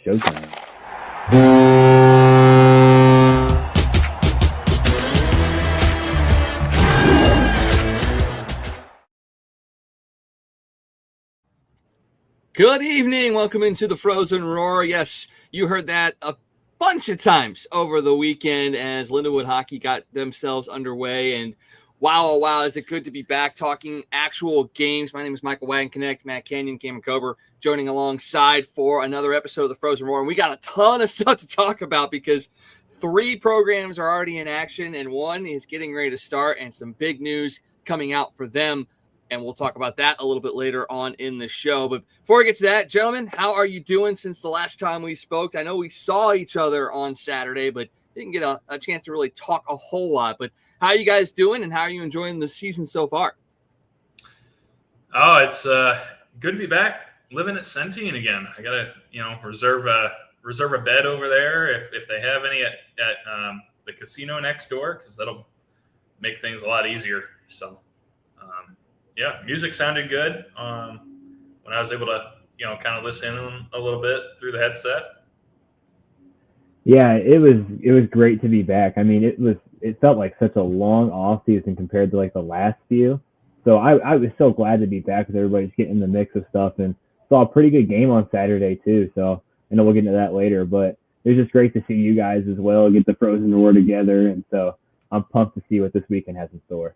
Showtime. Good evening. Welcome into the Frozen Roar. Yes, you heard that a bunch of times over the weekend as Lindenwood hockey got themselves underway. And wow, is it good to be back talking actual games. My name is Michael Wagon-Connect, Matt Canyon, Cameron Kober, joining alongside for another episode of the Frozen Roar. And we got a ton of stuff to talk about because 3 programs are already in action and 1 is getting ready to start, and some big news coming out for them. And we'll talk about that a little bit later on in the show. But before we get to that, gentlemen, how are you doing since the last time we spoke? I know we saw each other on Saturday, but didn't get a chance to really talk a whole lot. But how are you guys doing, and how are you enjoying the season so far? Oh, it's good to be back living at Centene again. I got to, reserve a bed over there if they have any at the casino next door, because that'll make things a lot easier. So, yeah, music sounded good when I was able to, kind of listen a little bit through the headset. Yeah, it was great to be back. I mean, it felt like such a long off season compared to like the last few. So I was so glad to be back because everybody's getting in the mix of stuff, and saw a pretty good game on Saturday too. So I know we'll get into that later, but it was just great to see you guys as well, get the Frozen Roar together, and so I'm pumped to see what this weekend has in store.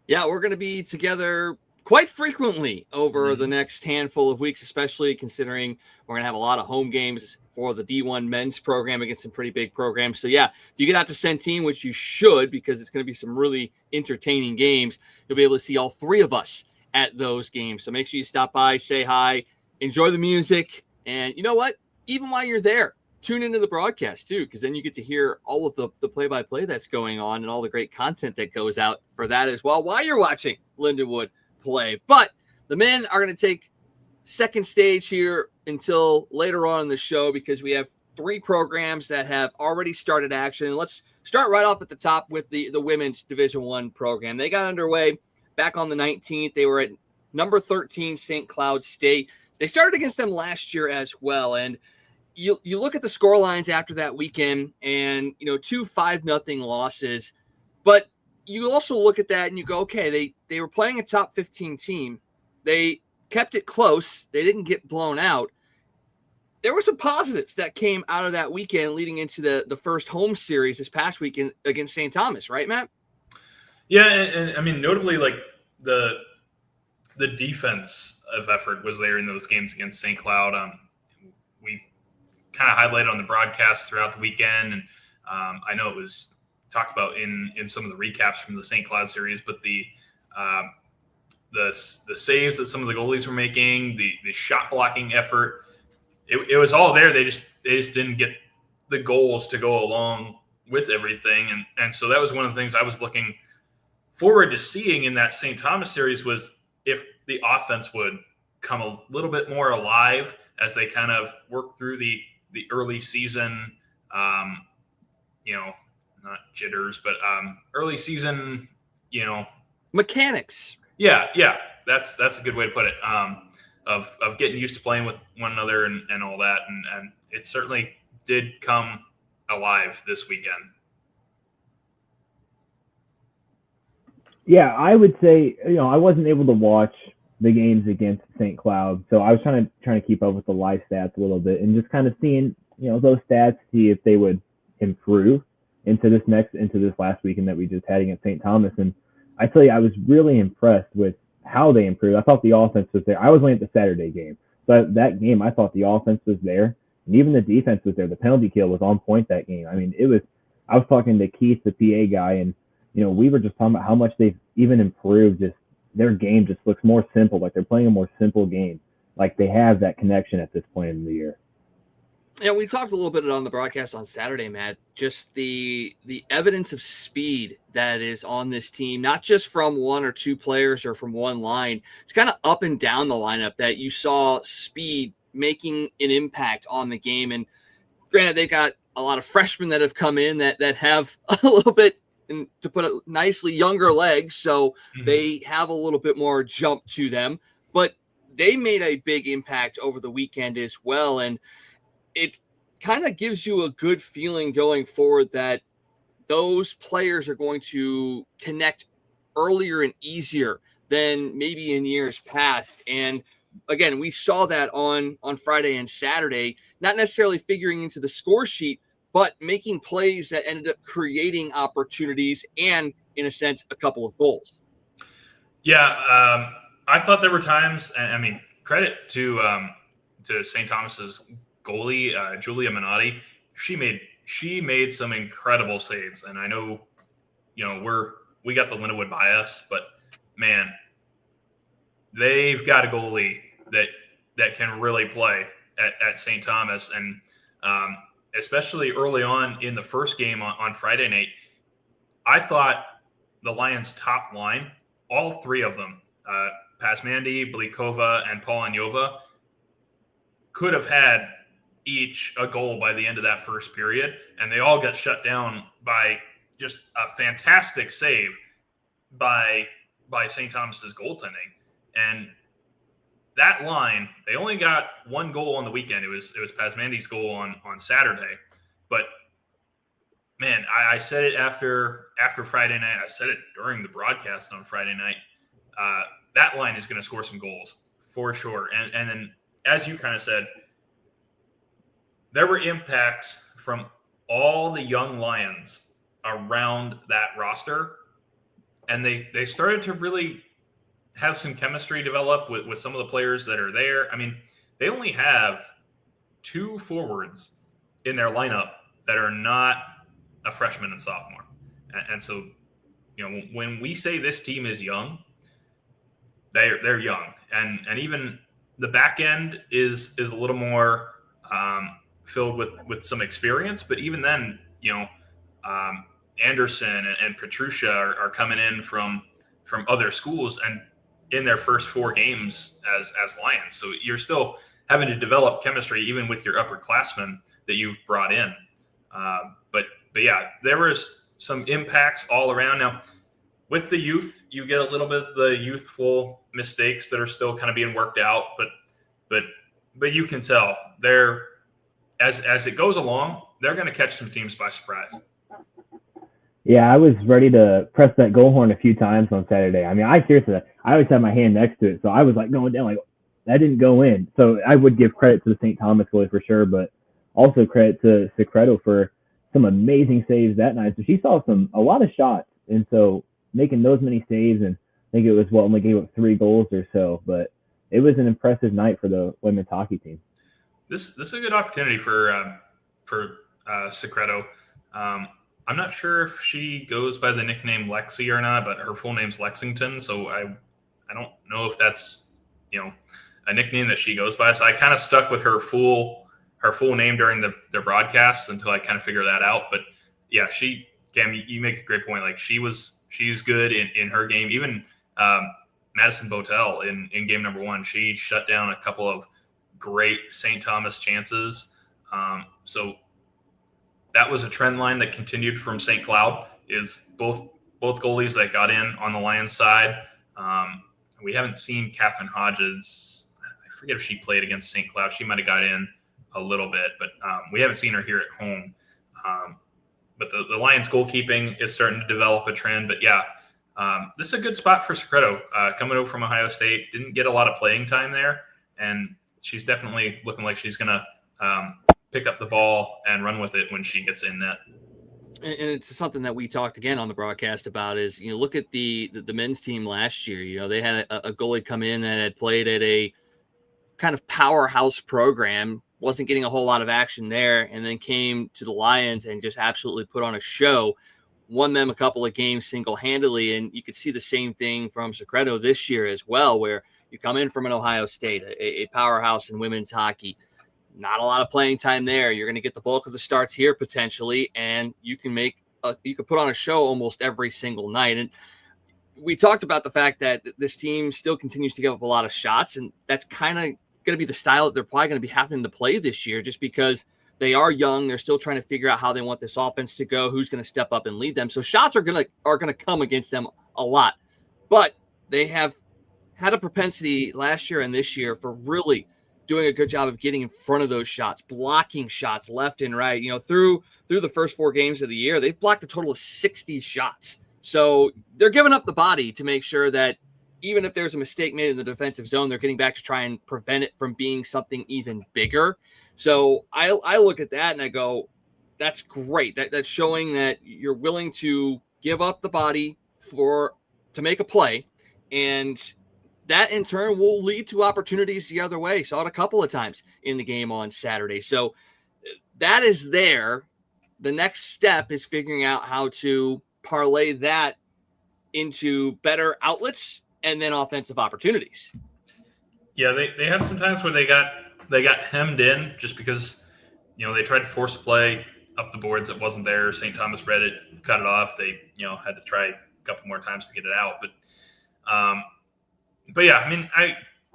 Yeah, we're going to be together quite frequently over the next handful of weeks, especially considering we're going to have a lot of home games for the D1 men's program against some pretty big programs. So, yeah, if you get out to Centene, which you should, because it's going to be some really entertaining games, you'll be able to see all 3 of us at those games. So make sure you stop by, say hi, enjoy the music, and you know what? Even while you're there, tune into the broadcast too, because then you get to hear all of the play-by-play that's going on and all the great content that goes out for that as well while you're watching Lindenwood play. But the men are going to take second stage here until later on in the show, because we have 3 programs that have already started action. Let's start right off at the top with the women's Division I program. They got underway back on the 19th. They were at number 13 St. Cloud State. They started against them last year as well, and you look at the score lines after that weekend, and 2 5-0 losses, but you also look at that and you go, okay, they were playing a top 15 team. They kept it close. They didn't get blown out. There were some positives that came out of that weekend leading into the first home series this past weekend against St. Thomas, right, Matt? Yeah, and I mean, notably, like the defense of effort was there in those games against St. Cloud. We kind of highlighted on the broadcast throughout the weekend, and I know it was talked about in some of the recaps from the St. Cloud series, but the saves that some of the goalies were making, the shot blocking effort, it was all there. They just didn't get the goals to go along with everything, and so that was one of the things I was looking forward to seeing in that St. Thomas series, was if the offense would come a little bit more alive as they kind of work through the early season, not jitters, but early season, mechanics. Yeah, that's a good way to put it. Of getting used to playing with one another and all that, and it certainly did come alive this weekend. Yeah, I would say, I wasn't able to watch the games against St. Cloud, so I was trying to keep up with the live stats a little bit, and just kind of seeing, those stats, see if they would improve into this last weekend that we just had against St. Thomas. And I tell you, I was really impressed with how they improved. I thought the offense was there. I was only at the Saturday game, but that game, I thought the offense was there, and even the defense was there. The penalty kill was on point that game. I mean, I was talking to Keith, the PA guy, and we were just talking about how much they've even improved. Just their game just looks more simple, like they're playing a more simple game, like they have that connection at this point in the year. Yeah, we talked a little bit on the broadcast on Saturday, Matt, just the evidence of speed that is on this team, not just from 1 or 2 players or from one line. It's kind of up and down the lineup that you saw speed making an impact on the game. And granted, they've got a lot of freshmen that have come in that have a little bit, and to put it nicely, younger legs. So they have a little bit more jump to them, but they made a big impact over the weekend as well. And it kind of gives you a good feeling going forward that those players are going to connect earlier and easier than maybe in years past. And again, we saw that on Friday and Saturday, not necessarily figuring into the score sheet, but making plays that ended up creating opportunities and, in a sense, a couple of goals. Yeah, I thought there were times, and I mean, credit to St. Thomas's goalie, Julia Minotti. She made some incredible saves, and I know, we got the Lindenwood bias, but man, they've got a goalie that can really play at St. Thomas, and especially early on in the first game on Friday night, I thought the Lions' top line, all three of them, Pasmandy, Blikova, and Polonyova, could have had each a goal by the end of that first period, and they all got shut down by just a fantastic save by St. Thomas's goaltending. And that line, they only got one goal on the weekend. It was Pasmandy's goal on Saturday. But man, I said it after Friday night. I said it during the broadcast on Friday night. That line is going to score some goals for sure. And then, as you kind of said, there were impacts from all the young Lions around that roster, and they started to really have some chemistry develop with some of the players that are there. I mean, they only have 2 forwards in their lineup that are not a freshman and sophomore. And so, when we say this team is young, they're young. And even the back end is a little more filled with some experience. But even then, Anderson and Petrucia are coming in from other schools and in their first 4 games as Lions. So you're still having to develop chemistry even with your upperclassmen that you've brought in. But yeah, there was some impacts all around. Now, with the youth, you get a little bit of the youthful mistakes that are still kind of being worked out, but you can tell they're as it goes along, they're going to catch some teams by surprise. Yeah, I was ready to press that goal horn a few times on Saturday. I mean, I always had my hand next to it, so I was like going down like that didn't go in. So I would give credit to the St. Thomas goalie for sure, but also credit to Secreto for some amazing saves that night. So she saw a lot of shots, and so making those many saves, and I think it was only gave up 3 goals or so, but it was an impressive night for the women's hockey team. This is a good opportunity for Secreto. I'm not sure if she goes by the nickname Lexi or not, but her full name's Lexington, so I don't know if that's a nickname that she goes by. So I kind of stuck with her full name during the broadcast until I kind of figure that out. But yeah, Cam, you make a great point. Like she's good in her game. Even Madison Botel in game number 1, she shut down a couple of great St. Thomas chances. So that was a trend line that continued from St. Cloud. Is both goalies that got in on the Lions side. We haven't seen Catherine Hodges. I forget if she played against St. Cloud. She might have got in a little bit, but we haven't seen her here at home. But the Lions goalkeeping is starting to develop a trend. But yeah, this is a good spot for Secreto. Coming over from Ohio State, didn't get a lot of playing time there, and she's definitely looking like she's going to pick up the ball and run with it when she gets in net. And it's something that we talked again on the broadcast about is, look at the men's team last year. They had a goalie come in that had played at a kind of powerhouse program, wasn't getting a whole lot of action there, and then came to the Lions and just absolutely put on a show, won them a couple of games single-handedly. And you could see the same thing from Secreto this year as well, where you come in from an Ohio State, a powerhouse in women's hockey, not a lot of playing time there. You're going to get the bulk of the starts here potentially, and you can put on a show almost every single night. And we talked about the fact that this team still continues to give up a lot of shots, and that's kind of going to be the style that they're probably going to be having to play this year, just because they are young. They're still trying to figure out how they want this offense to go, who's going to step up and lead them. So shots are going to come against them a lot, but they have had a propensity last year and this year for really doing a good job of getting in front of those shots, blocking shots left and right. Through the first 4 games of the year, they've blocked a total of 60 shots. So they're giving up the body to make sure that even if there's a mistake made in the defensive zone, they're getting back to try and prevent it from being something even bigger. So I look at that and I go, that's great. That's showing that you're willing to give up the body to make a play, and that in turn will lead to opportunities the other way. Saw it a couple of times in the game on Saturday. So that is there. The next step is figuring out how to parlay that into better outlets and then offensive opportunities. Yeah, they had some times where they got hemmed in just because, they tried to force a play up the boards that wasn't there. St. Thomas read it, cut it off. They, had to try a couple more times to get it out. But yeah,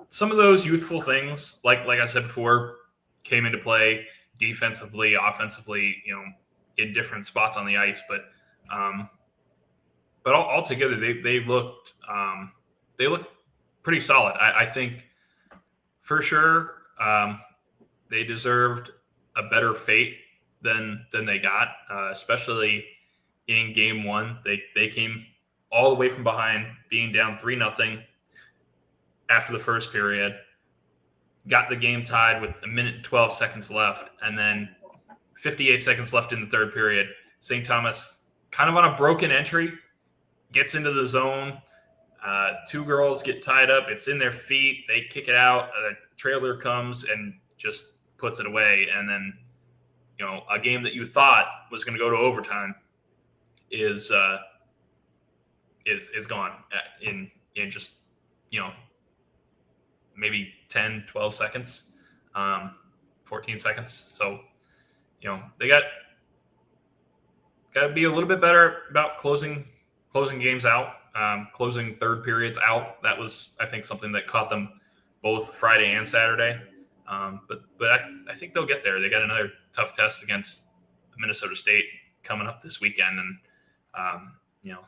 some of those youthful things, like I said before, came into play defensively, offensively, in different spots on the ice. But altogether, they looked pretty solid. I think for sure they deserved a better fate than they got, especially in game 1. They came all the way from behind, being down 3-0 after the first period, got the game tied with 1 minute and 12 seconds left, and then 58 seconds left in the third period. St. Thomas, kind of on a broken entry, gets into the zone. 2 girls get tied up. It's in their feet. They kick it out. A trailer comes and just puts it away. And then, a game that you thought was going to go to overtime is gone in just, maybe 10, 12 seconds, 14 seconds. So, they got to be a little bit better about closing games out, closing third periods out. That was, I think, something that caught them both Friday and Saturday. But I think they'll get there. They got another tough test against Minnesota State coming up this weekend. And,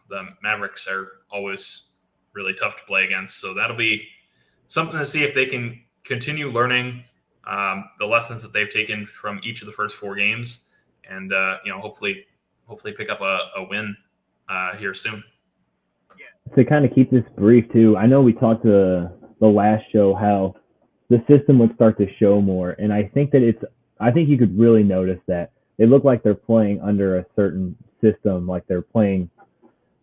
the Mavericks are always really tough to play against. So that'll be something to see if they can continue learning the lessons that they've taken from each of the first 4 games. And, hopefully pick up a win here soon. To kind of keep this brief too, I know we talked to the last show how the system would start to show more, and I think you could really notice that they look like they're playing under a certain system, like they're playing.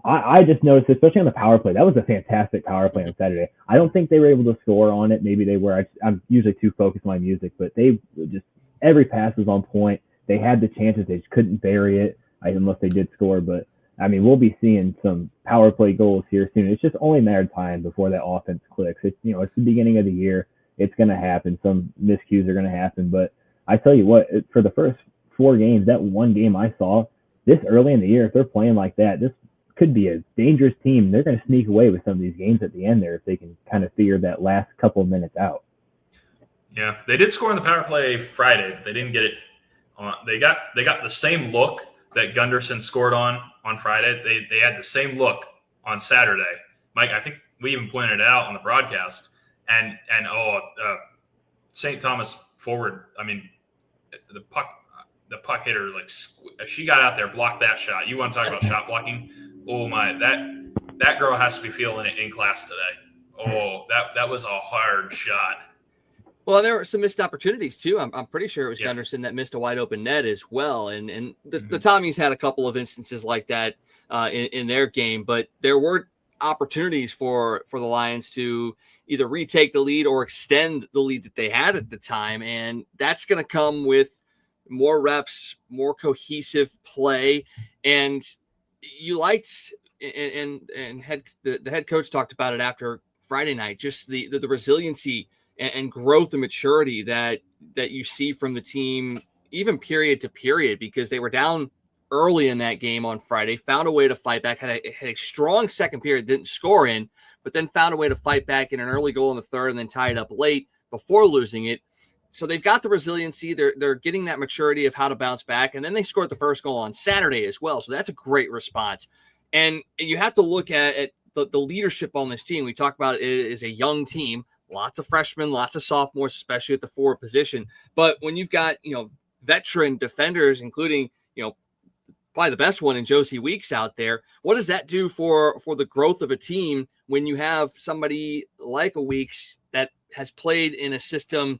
I just noticed, especially on the power play, that was a fantastic power play on Saturday. I don't think they were able to score on it. Maybe they were. I'm usually too focused on my music, but they just, every pass was on point. They had the chances, they just couldn't bury it, unless they did score. But we'll be seeing some power play goals here soon. It's just only a matter of time before that offense clicks. It's it's the beginning of the year. It's going to happen. Some miscues are going to happen. But I tell you what, for the first 4 games, that one game I saw this early in the year, if they're playing like that, this could be a dangerous team. They're going to sneak away with some of these games at the end there if they can kind of figure that last couple of minutes out. Yeah, they did score on the power play Friday, but they didn't get it on. They got the same look that Gunderson scored on Friday. They had the same look on Saturday. Mike, I think we even pointed it out on the broadcast. And St. Thomas forward, the puck hitter, she got out there, blocked that shot. You want to talk about shot blocking? Oh my, that girl has to be feeling it in class today. Oh, that was a hard shot. Well, there were some missed opportunities too. I'm pretty sure it was Gunderson that missed a wide open net as well. And the Tommies had a couple of instances like that in their game, but there were opportunities for the Lions to either retake the lead or extend the lead that they had at the time. And that's going to come with more reps, more cohesive play. And you liked, and the head coach talked about it after Friday night, just the resiliency and growth and maturity that you see from the team, even period to period, because they were down early in that game on Friday, found a way to fight back, had a strong second period, didn't score in, but then found a way to fight back in an early goal in the third and then tie it up late before losing it. So they've got the resiliency. They're getting that maturity of how to bounce back. And then they scored the first goal on Saturday as well. So that's a great response. And you have to look at the leadership on this team. We talk about it as a young team, lots of freshmen, lots of sophomores, especially at the forward position. But when you've got, veteran defenders, including, probably the best one in Josie Weeks out there, what does that do for the growth of a team when you have somebody like a Weeks that has played in a system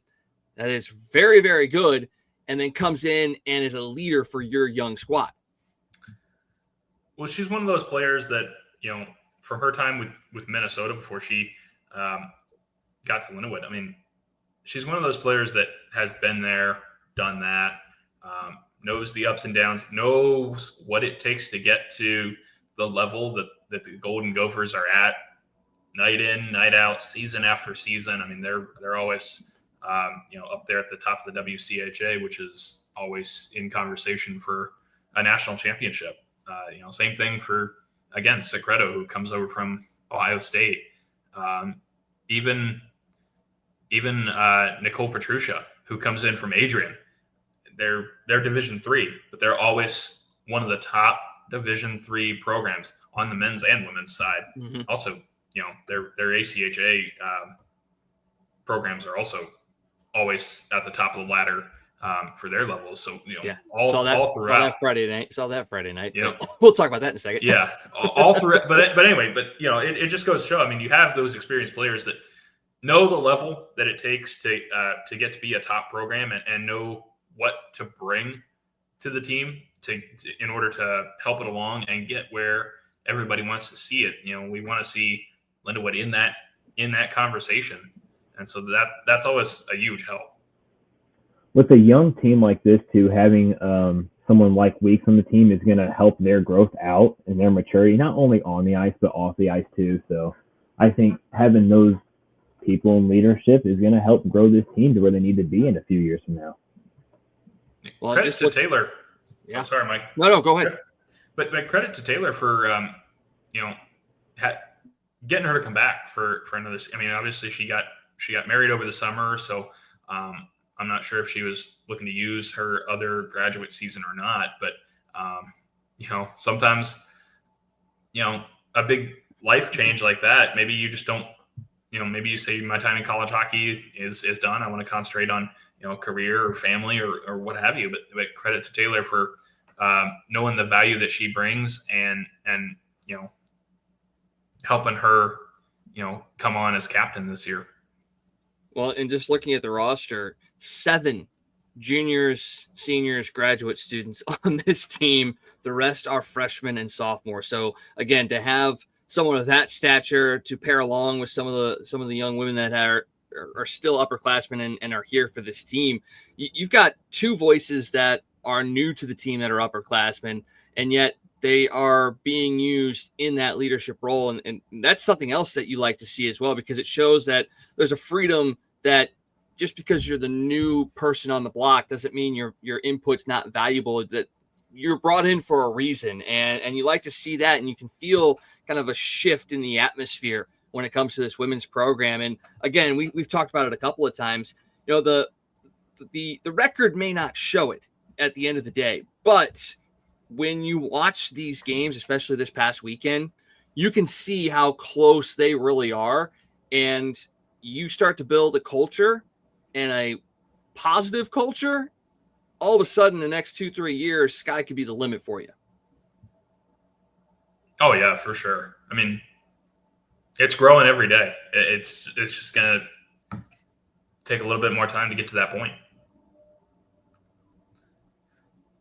that is very, very good and then comes in and is a leader for your young squad? Well, she's one of those players that, from her time with Minnesota before she got to Lindenwood, I mean, she's one of those players that has been there, done that, knows the ups and downs, knows what it takes to get to the level that the Golden Gophers are at, night in, night out, season after season. I mean, they're always, up there at the top of the WCHA, which is always in conversation for a national championship. Same thing for, again, Secreto, who comes over from Ohio State. Even Nicole Petrucia, who comes in from Adrian. They're Division III, but they're always one of the top Division III programs on the men's and women's side. Mm-hmm. Also, their ACHA programs are also always at the top of the ladder for their levels. So, all throughout. Saw that Friday night. Yeah. We'll talk about that in a second. Yeah. All through it. But anyway, it just goes to show, I mean, you have those experienced players that know the level that it takes to get to be a top program and know what to bring to the team in order to help it along and get where everybody wants to see it. We want to see Lindenwood in that conversation. And so that's always a huge help. With a young team like this too, having someone like Weeks on the team is going to help their growth out and their maturity, not only on the ice, but off the ice too. So I think having those people in leadership is going to help grow this team to where they need to be in a few years from now. Well, credit to Taylor. Yeah. I'm sorry, Mike. No, go ahead. But credit to Taylor for, getting her to come back for another. I mean, obviously she got married over the summer, so I'm not sure if she was looking to use her other graduate season or not. But sometimes, a big life change like that, maybe you just don't. Maybe you say my time in college hockey is done. I want to concentrate on career or family or what have you. But credit to Taylor for knowing the value that she brings and helping her come on as captain this year. Well, and just looking at the roster, 7 juniors, seniors, graduate students on this team. The rest are freshmen and sophomores. So again, to have someone of that stature to pair along with some of the young women that are still upperclassmen and are here for this team, you've got 2 voices that are new to the team that are upperclassmen, and yet they are being used in that leadership role. And that's something else that you like to see as well, because it shows that there's a freedom that just because you're the new person on the block doesn't mean your input's not valuable, that you're brought in for a reason. And you like to see that, and you can feel kind of a shift in the atmosphere when it comes to this women's program. And again, we've talked about it a couple of times. The record may not show it at the end of the day, but when you watch these games, especially this past weekend, you can see how close they really are. And you start to build a culture and a positive culture. All of a sudden, the next 2-3 years, sky could be the limit for you. Oh yeah, for sure. I mean, it's growing every day. It's just going to take a little bit more time to get to that point.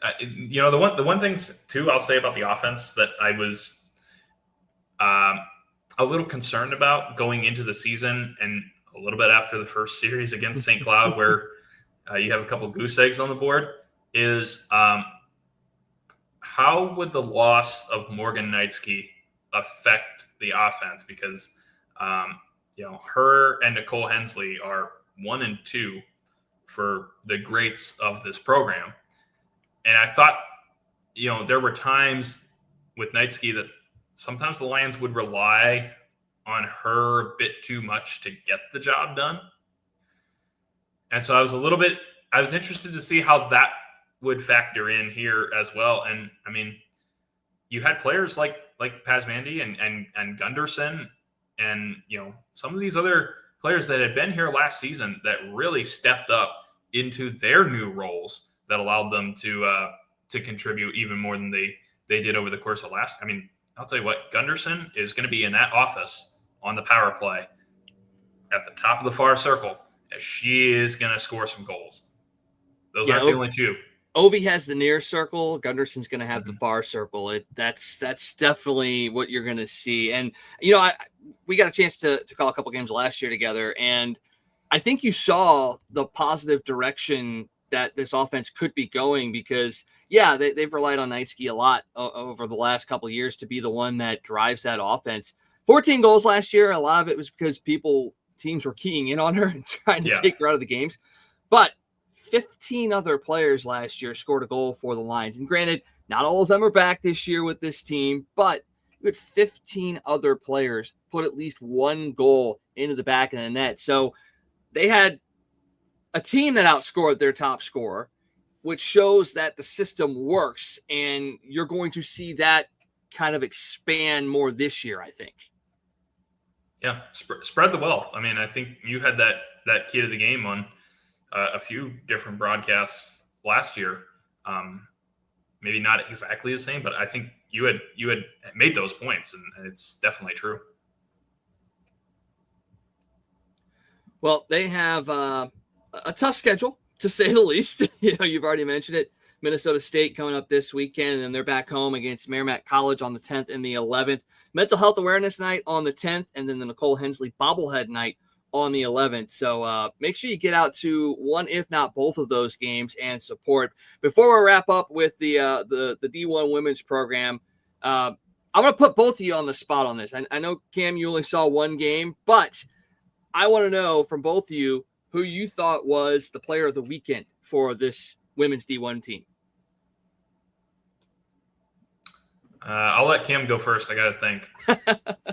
The one thing too I'll say about the offense that I was a little concerned about going into the season, and a little bit after the first series against St. Cloud, where you have a couple goose eggs on the board, is how would the loss of Morgan Knightsky affect the offense? Because her and Nicole Hensley are 1 and 2 for the greats of this program. And I thought, there were times with Knightsky that sometimes the Lions would rely on her a bit too much to get the job done. And so I was interested to see how that would factor in here as well. And I mean, you had players like Pazmandi and Gunderson and, some of these other players that had been here last season that really stepped up into their new roles that allowed them to contribute even more than they did over the course of last. I mean, I'll tell you what, Gunderson is going to be in that office on the power play at the top of the far circle, as she is going to score some goals. Those aren't the only two. Ovi has the near circle. Gunderson's going to have the far circle. That's definitely what you're going to see. And, we got a chance to call a couple games last year together, and I think you saw the positive direction that this offense could be going because, they've relied on Knightsky a lot over the last couple of years to be the one that drives that offense. 14 goals last year. A lot of it was because teams were keying in on her and trying to take her out of the games. But 15 other players last year scored a goal for the Lions. And granted, not all of them are back this year with this team, but you had 15 other players put at least one goal into the back of the net. So they had a team that outscored their top scorer, which shows that the system works. And you're going to see that kind of expand more this year, I think. Yeah, spread the wealth. I mean, I think you had that key to the game on a few different broadcasts last year. Maybe not exactly the same, but I think you had made those points, and it's definitely true. Well, they have a tough schedule, to say the least. You've already mentioned it. Minnesota State coming up this weekend, and then they're back home against Merrimack College on the 10th and the 11th. Mental Health Awareness Night on the 10th, and then the Nicole Hensley Bobblehead Night on the 11th. So make sure you get out to one, if not both of those games and support. Before we wrap up with the D1 women's program, I'm going to put both of you on the spot on this. I know, Cam, you only saw one game, but I want to know from both of you who you thought was the player of the weekend for this women's D1 team. I'll let Kim go first. I got to think.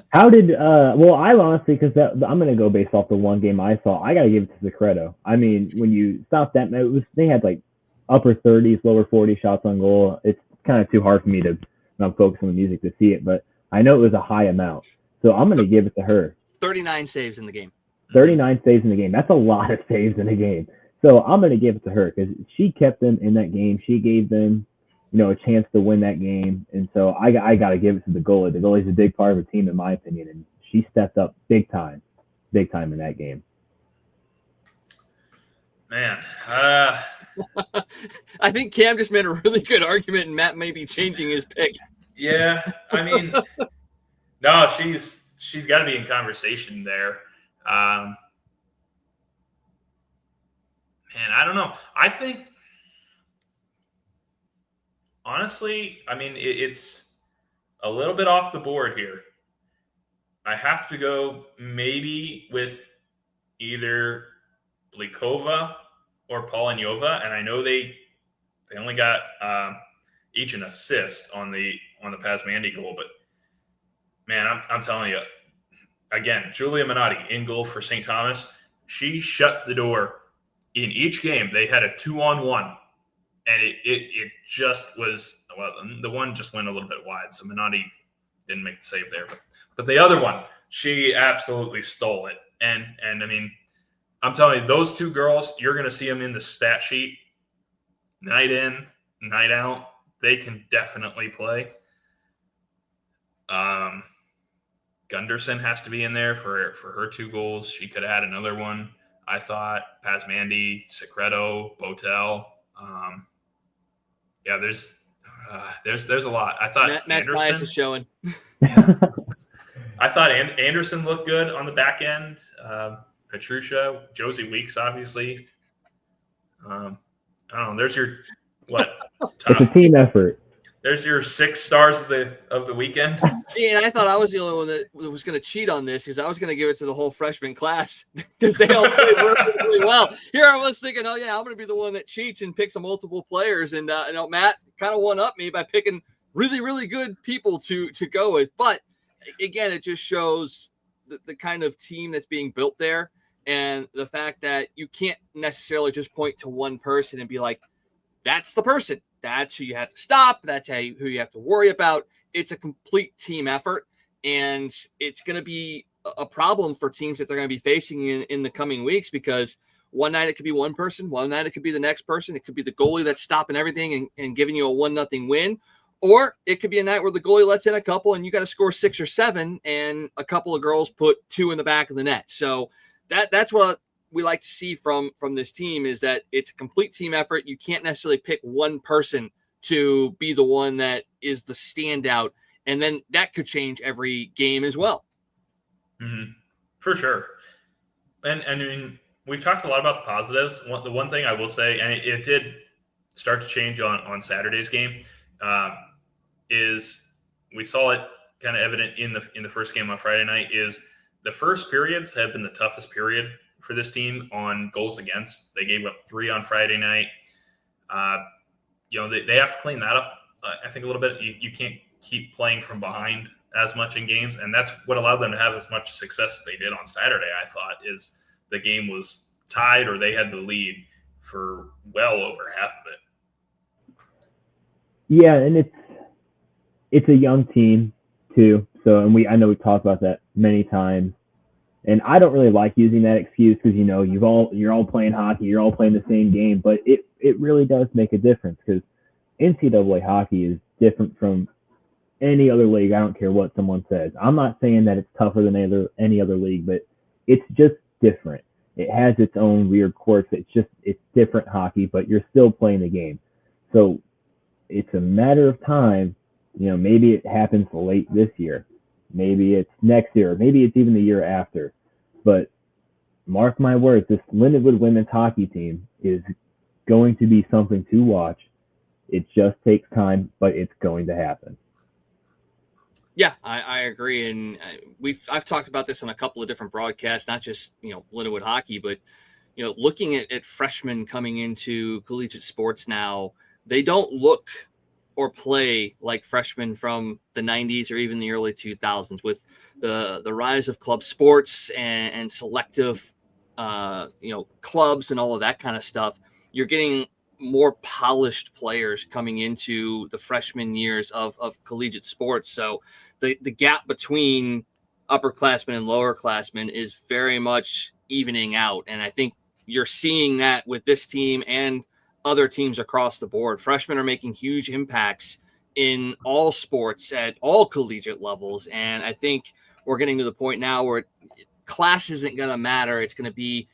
How did well, I honestly, because I'm going to go based off the one game I saw. I got to give it to Secreto. I mean, when you stop that, they had like upper 30s, lower 40 shots on goal. It's kind of too hard for me to not focus on the music to see it, but I know it was a high amount. So I'm going to give it to her. 39 saves in the game. 39 saves in the game. That's a lot of saves in a game. So I'm going to give it to her because she kept them in that game. She gave them, a chance to win that game. And so I got to give it to the goalie. The goalie's a big part of the team, in my opinion, and she stepped up big time in that game. Man, I think Cam just made a really good argument, and Matt may be changing his pick. Yeah, I mean, no, she's got to be in conversation there. Man, I don't know. I think, honestly, I mean, it's a little bit off the board here. I have to go maybe with either Blikova or Polonyova, and I know they only got each an assist on the Pazmandy goal, but man, I'm telling you, again, Julia Minotti in goal for St. Thomas. She shut the door in each game. They had a 2-on-1, and it just was, well, the one just went a little bit wide, so Minotti didn't make the save there, but the other one, she absolutely stole it. And I mean, I'm telling you, those two girls, you're going to see them in the stat sheet night in, night out. They can definitely play. Gunderson has to be in there for her 2 goals. She could have had another one, I thought. Pazmandy, Secreto, Botel. Yeah, there's a lot. I thought Matt's bias is showing. I thought Anderson looked good on the back end. Petrusha, Josie Weeks, obviously. I don't know. There's your top. It's a team effort. There's your 6 stars of the weekend. See, and I thought I was the only one that was going to cheat on this because I was going to give it to the whole freshman class because they all played really well. Here I was thinking, oh yeah, I'm going to be the one that cheats and picks multiple players, and Matt kind of one up me by picking really, really good people to go with. But again, it just shows the kind of team that's being built there, and the fact that you can't necessarily just point to one person and be like, that's the person. That's who you have to stop. That's who you have to worry about. It's a complete team effort, and it's going to be a problem for teams that they're going to be facing in the coming weeks, because one night it could be one person, one night it could be the next person. It could be the goalie that's stopping everything and giving you a 1-0 win. Or it could be a night where the goalie lets in a couple and you got to score 6 or 7 and a couple of girls put 2 in the back of the net. So that's what we like to see from this team, is that it's a complete team effort. You can't necessarily pick one person to be the one that is the standout, and then that could change every game as well. Mm-hmm. For sure. And I mean, we've talked a lot about the positives. The one thing I will say, and it did start to change on Saturday's game, is we saw it kind of evident in the first game on Friday night, is the first periods have been the toughest period for this team on goals against. They gave up 3 on Friday night. They have to clean that up, I think, a little bit. You can't keep playing from behind as much in games, and that's what allowed them to have as much success as they did on Saturday, I thought, is the game was tied or they had the lead for well over half of it. Yeah, and it's a young team too. So, and I know we've talked about that many times. And I don't really like using that excuse because, you're all playing hockey, you're all playing the same game, but it really does make a difference, because NCAA hockey is different from any other league. I don't care what someone says. I'm not saying that it's tougher than any other league, but it's just different. It has its own weird quirks. It's different hockey, but you're still playing the game. So it's a matter of time. Maybe it happens late this year. Maybe it's next year. Maybe it's even the year after. But mark my words, this Lindenwood women's hockey team is going to be something to watch. It just takes time, but it's going to happen. Yeah, I agree. And I've talked about this on a couple of different broadcasts, not just, Lindenwood hockey, but, looking at freshmen coming into collegiate sports now, they don't look or play like freshmen from the 90s or even the early 2000s, with the rise of club sports and selective, clubs and all of that kind of stuff. You're getting more polished players coming into the freshman years of collegiate sports. So the gap between upperclassmen and lowerclassmen is very much evening out. And I think you're seeing that with this team and other teams across the board. Freshmen are making huge impacts in all sports at all collegiate levels. And I think we're getting to the point now where class isn't going to matter. It's going to be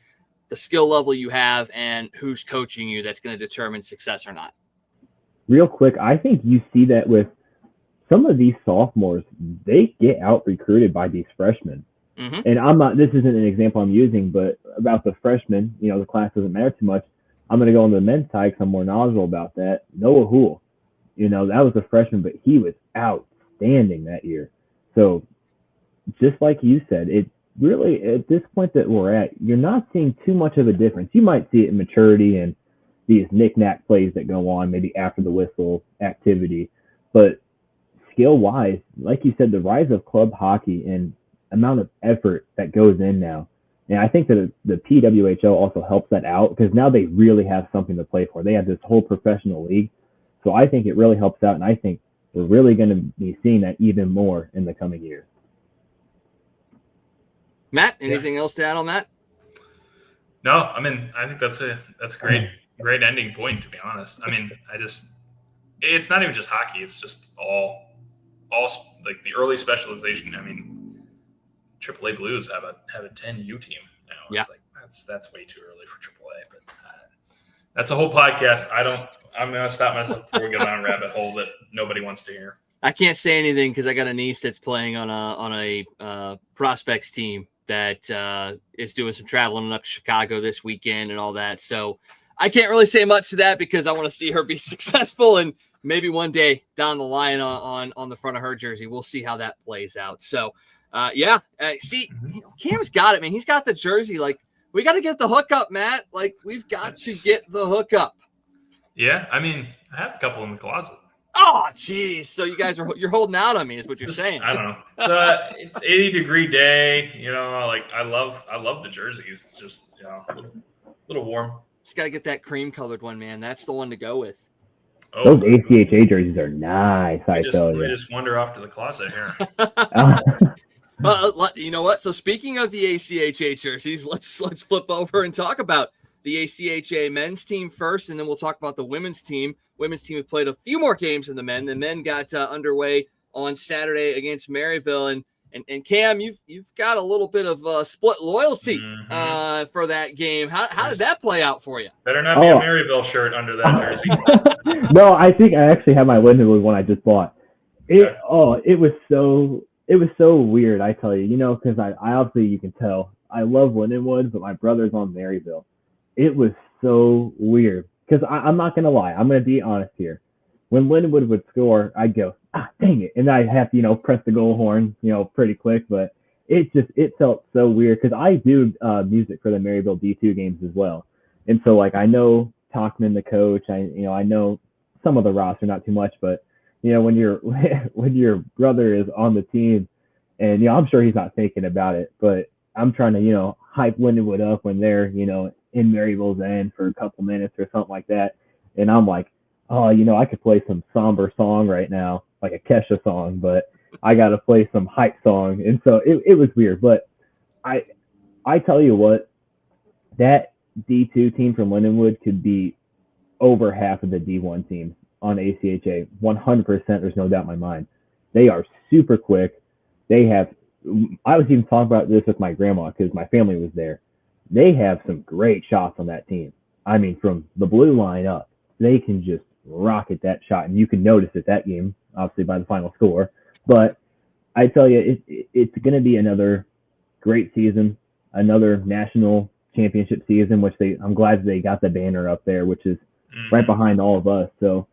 the skill level you have and who's coaching you that's going to determine success or not. Real quick, I think you see that with some of these sophomores. They get out recruited by these freshmen. Mm-hmm. And this isn't an example I'm using, but about the freshmen, the class doesn't matter too much. I'm going to go on the men's side because I'm more knowledgeable about that. Noah Houle, that was a freshman, but he was outstanding that year. So just like you said, it really, at this point that we're at, you're not seeing too much of a difference. You might see it in maturity and these knick-knack plays that go on maybe after the whistle activity. But skill-wise, like you said, the rise of club hockey and amount of effort that goes in now. And I think that the PWHL also helps that out, because now they really have something to play for. They have this whole professional league. So I think it really helps out, and I think we're really going to be seeing that even more in the coming years. Matt, anything else to add on that? No, I mean, I think that's a great ending point, to be honest. I mean, it's not even just hockey. It's just all like the early specialization. I mean, AAA Blues have a 10U team now. It's like that's way too early for AAA, but that's a whole podcast. I'm going to stop myself before we go down a rabbit hole that nobody wants to hear. I can't say anything because I got a niece that's playing on a prospects team that is doing some traveling up to Chicago this weekend and all that. So I can't really say much to that because I want to see her be successful, and maybe one day down the line on the front of her jersey, we'll see how that plays out. So see, Cam's got it, man. He's got the jersey. Like, we got to get the hookup, Matt. Like, we've got to get the hookup. Yeah, I mean, I have a couple in the closet. Oh, geez. So you're holdling out on me, is what you're saying. I don't know. So it's 80-degree day. Like I love the jerseys. It's just a little warm. Just got to get that cream colored one, man. That's the one to go with. Those ACHA jerseys are nice. We just wander off to the closet here. Well, you know what? So speaking of the ACHA jerseys, let's flip over and talk about the ACHA men's team first, and then we'll talk about the women's team. Women's team have played a few more games than the men. The men got underway on Saturday against Maryville, and Cam, you've got a little bit of split loyalty for that game. How did that play out for you? Better not be a Maryville shirt under that jersey. No, I think I actually have my Lindenwood one I just bought. It was so weird, I tell you, because I obviously, you can tell, I love Lindenwood, but my brother's on Maryville. It was so weird because I'm not going to lie. I'm going to be honest here. When Lindenwood would score, I'd go, dang it. And I'd have to, press the goal horn, pretty quick. But it felt so weird because I do music for the Maryville D2 games as well. And so, I know Talkman, the coach, I know some of the roster, not too much, but when when your brother is on the team, and I'm sure he's not thinking about it, but I'm trying to hype Lindenwood up when they're in Maryville's end for a couple minutes or something like that, and I'm like, I could play some somber song right now, like a Kesha song, but I got to play some hype song, and so it was weird. But I tell you what, that D2 team from Lindenwood could be over half of the D1 teams on ACHA, 100%. There's no doubt in my mind. They are super quick. I was even talking about this with my grandma because my family was there. They have some great shots on that team. I mean, from the blue line up, they can just rocket that shot, and you can notice it that game, obviously by the final score. But I tell you, it's going to be another great season, another national championship season, which I'm glad they got the banner up there, which is right behind all of us. So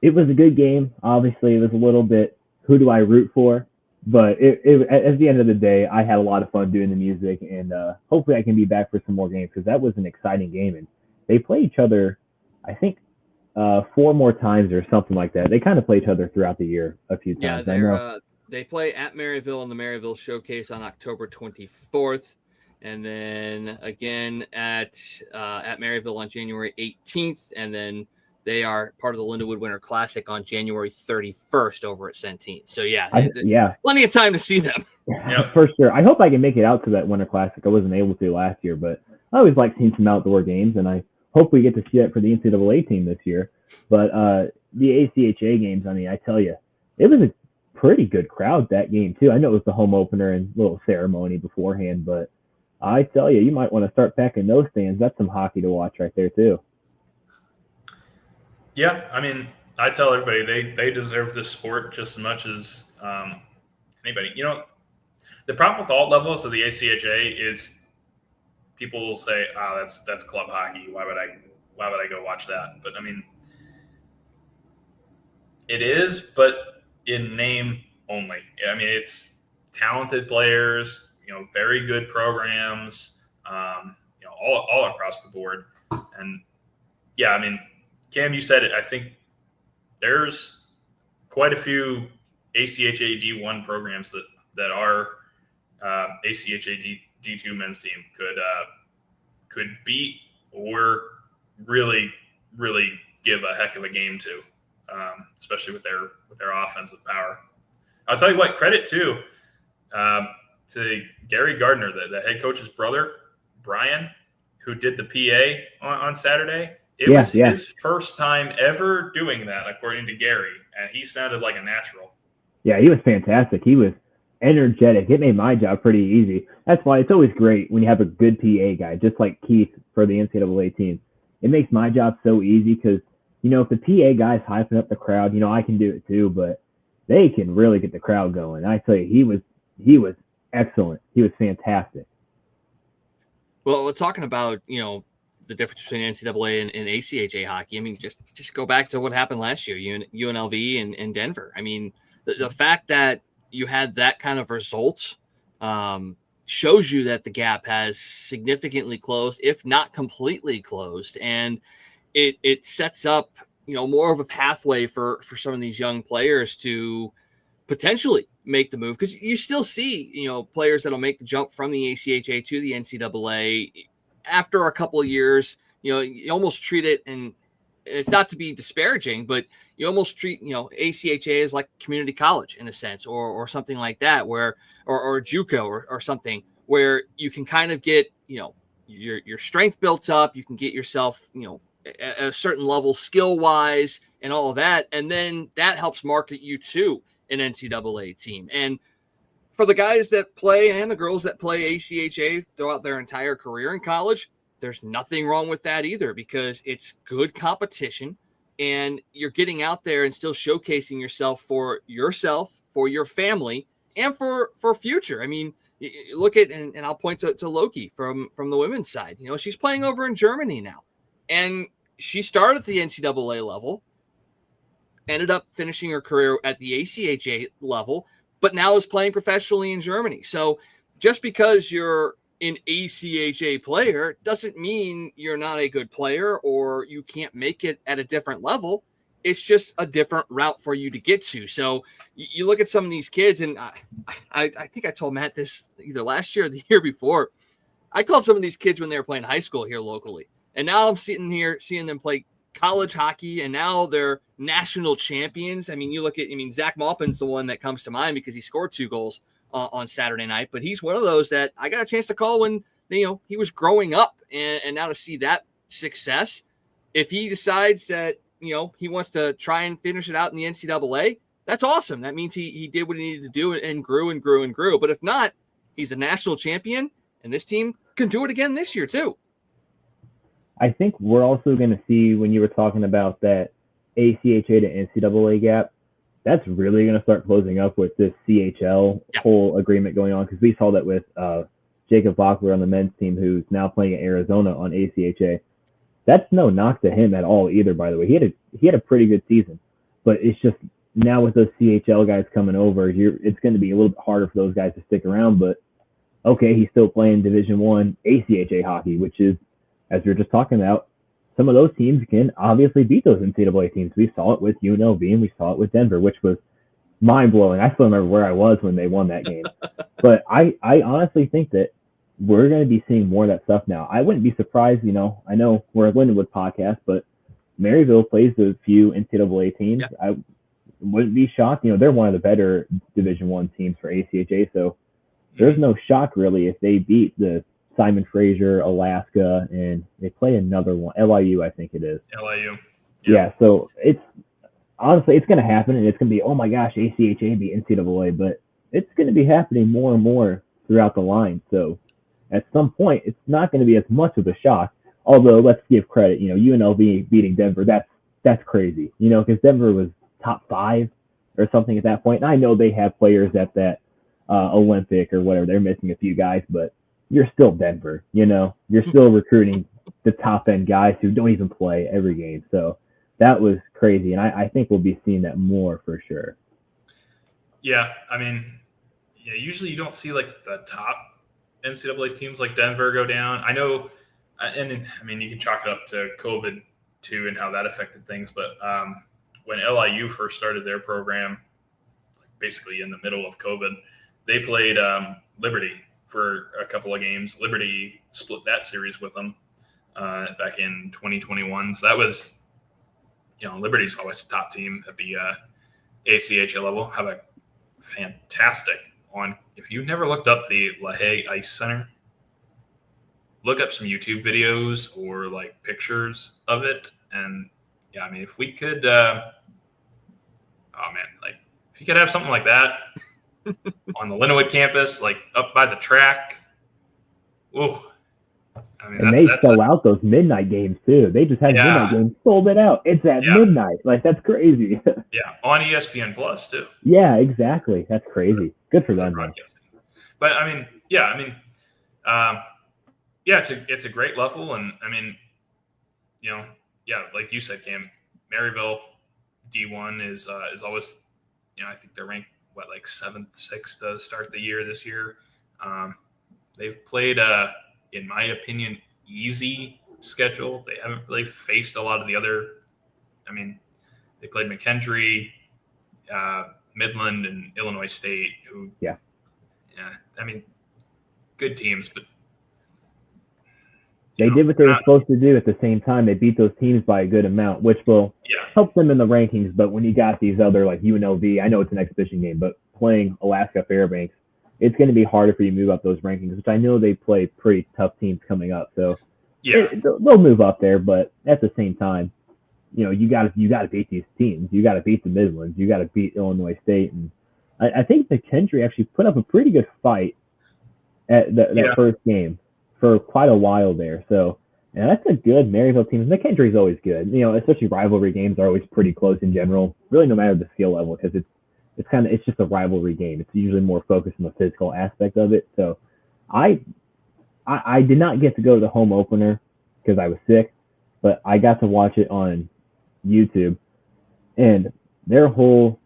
it was a good game. Obviously, it was a little bit, who do I root for? But at the end of the day, I had a lot of fun doing the music, and hopefully I can be back for some more games because that was an exciting game. And they play each other, I think, 4 more times or something like that. They kind of play each other throughout the year a few times. Yeah, they play at Maryville in the Maryville Showcase on October 24th, and then again at Maryville on January 18th, and then they are part of the Lindenwood Winter Classic on January 31st over at Centene. So, plenty of time to see them. Yeah, for sure. I hope I can make it out to that Winter Classic. I wasn't able to last year, but I always like seeing some outdoor games, and I hope we get to see that for the NCAA team this year. But the ACHA games, I mean, I tell you, it was a pretty good crowd that game, too. I know it was the home opener and little ceremony beforehand, but I tell you, you might want to start packing those stands. That's some hockey to watch right there, too. Yeah, I mean, I tell everybody they deserve this sport just as much as anybody. The problem with all levels of the ACHA is people will say, that's club hockey. Why would I go watch that? But I mean, it is, but in name only. I mean, it's talented players, very good programs, all across the board. And yeah, I mean, Cam, you said it. I think there's quite a few ACHA D1 programs that are ACHA D2 men's team could beat or really, really give a heck of a game to, especially with their offensive power. I'll tell you what, credit too to Gary Gardner, the head coach's brother, Brian, who did the PA on Saturday. It was his first time ever doing that, according to Gary, and he sounded like a natural. Yeah, he was fantastic. He was energetic. It made my job pretty easy. That's why it's always great when you have a good PA guy, just like Keith for the NCAA team. It makes my job so easy because, if the PA guy's hyping up the crowd, I can do it too, but they can really get the crowd going. I tell you, he was excellent. He was fantastic. Well, we're talking about, the difference between NCAA and ACHA hockey. I mean, just go back to what happened last year, UNLV and Denver. I mean, the fact that you had that kind of result shows you that the gap has significantly closed, if not completely closed. And it sets up, more of a pathway for some of these young players to potentially make the move. Because you still see, players that'll make the jump from the ACHA to the NCAA after a couple of years. You almost treat it, and it's not to be disparaging, but you almost treat, ACHA as like community college in a sense, or something like that, where, or JUCO or something, where you can kind of get, your strength built up. You can get yourself, at a certain level skill wise and all of that. And then that helps market you to an NCAA team. And for the guys that play and the girls that play ACHA throughout their entire career in college, there's nothing wrong with that either, because it's good competition and you're getting out there and still showcasing yourself, for your family, and for future. I mean, you look at, and I'll point to Loki from the women's side. She's playing over in Germany now, and she started at the NCAA level, ended up finishing her career at the ACHA level, but now is playing professionally in Germany. So just because you're an ACHA player doesn't mean you're not a good player or you can't make it at a different level. It's just a different route for you to get to. So you look at some of these kids, and I think I told Matt this either last year or the year before. I called some of these kids when they were playing high school here locally. And now I'm sitting here seeing them play college hockey, and now they're national champions. I mean, Zach Maupin's the one that comes to mind because he scored 2 goals on Saturday night, but he's one of those that I got a chance to call when, he was growing up, and now to see that success, if he decides that, he wants to try and finish it out in the NCAA, that's awesome. That means he did what he needed to do and grew and grew and grew. But if not, he's a national champion, and this team can do it again this year too. I think we're also going to see, when you were talking about that ACHA to NCAA gap, that's really going to start closing up with this CHL whole agreement going on, because we saw that with Jacob Bachler on the men's team, who's now playing at Arizona on ACHA. That's no knock to him at all either, by the way. He had a pretty good season, but it's just now with those CHL guys coming over, it's going to be a little bit harder for those guys to stick around. But okay, he's still playing Division I ACHA hockey, which is, as we were just talking about, some of those teams can obviously beat those NCAA teams. We saw it with UNLV and we saw it with Denver, which was mind-blowing. I still remember where I was when they won that game. But I honestly think that we're going to be seeing more of that stuff now. I wouldn't be surprised, I know we're a Lindenwood podcast, but Maryville plays a few NCAA teams. Yeah. I wouldn't be shocked. They're one of the better Division I teams for ACHA, so there's no shock really if they beat the Simon Fraser, Alaska, and they play another one, LIU, I think it is. LIU. Yeah, so it's honestly, it's going to happen, and it's going to be, oh my gosh, ACHA beat NCAA, but it's going to be happening more and more throughout the line. So at some point, it's not going to be as much of a shock. Although, let's give credit, UNLV beating Denver, that's crazy, because Denver was top 5 or something at that point. And I know they have players at that Olympic or whatever. They're missing a few guys, but you're still Denver, you're still recruiting the top end guys who don't even play every game. So that was crazy. And I think we'll be seeing that more for sure. Yeah. I mean, usually you don't see like the top NCAA teams like Denver go down. I know, and I mean, you can chalk it up to COVID too and how that affected things. But when LIU first started their program, basically in the middle of COVID, they played Liberty for a couple of games. Liberty split that series with them back in 2021. So that was, Liberty's always a top team at the ACHA level. Have a fantastic on. If you've never looked up the LaHaye Ice Center, look up some YouTube videos or like pictures of it. And yeah, I mean, if we could, if you could have something like that on the Lindenwood campus, like up by the track. Whoa. I mean, and they sell out those midnight games too. They just had midnight games, sold it out. It's at midnight. Like, that's crazy. Yeah, on ESPN Plus too. Yeah, exactly. That's crazy. Good for them. But I mean, it's a great level, and I mean, like you said, Cam, Maryville D1 is always, I think they're ranked 7th, 6th to start the year this year. They've played in my opinion, easy schedule. They haven't really faced a lot of the other. I mean, they played McKendree, Midland, and Illinois State. I mean, good teams, but They did what they were supposed to do. At the same time, they beat those teams by a good amount, which will help them in the rankings. But when you got these other, like UNLV, I know it's an exhibition game, but playing Alaska Fairbanks, it's going to be harder for you to move up those rankings, which I know they play pretty tough teams coming up. So they'll move up there, but at the same time, you got to beat these teams. You got to beat the Midlands. You got to beat Illinois State. And I think McKendree actually put up a pretty good fight at that first game for quite a while there. So, and that's a good Maryville team. McKendree's always good. Especially rivalry games are always pretty close in general, really no matter the skill level, because it's just a rivalry game. It's usually more focused on the physical aspect of it. So I did not get to go to the home opener because I was sick, but I got to watch it on YouTube, and their whole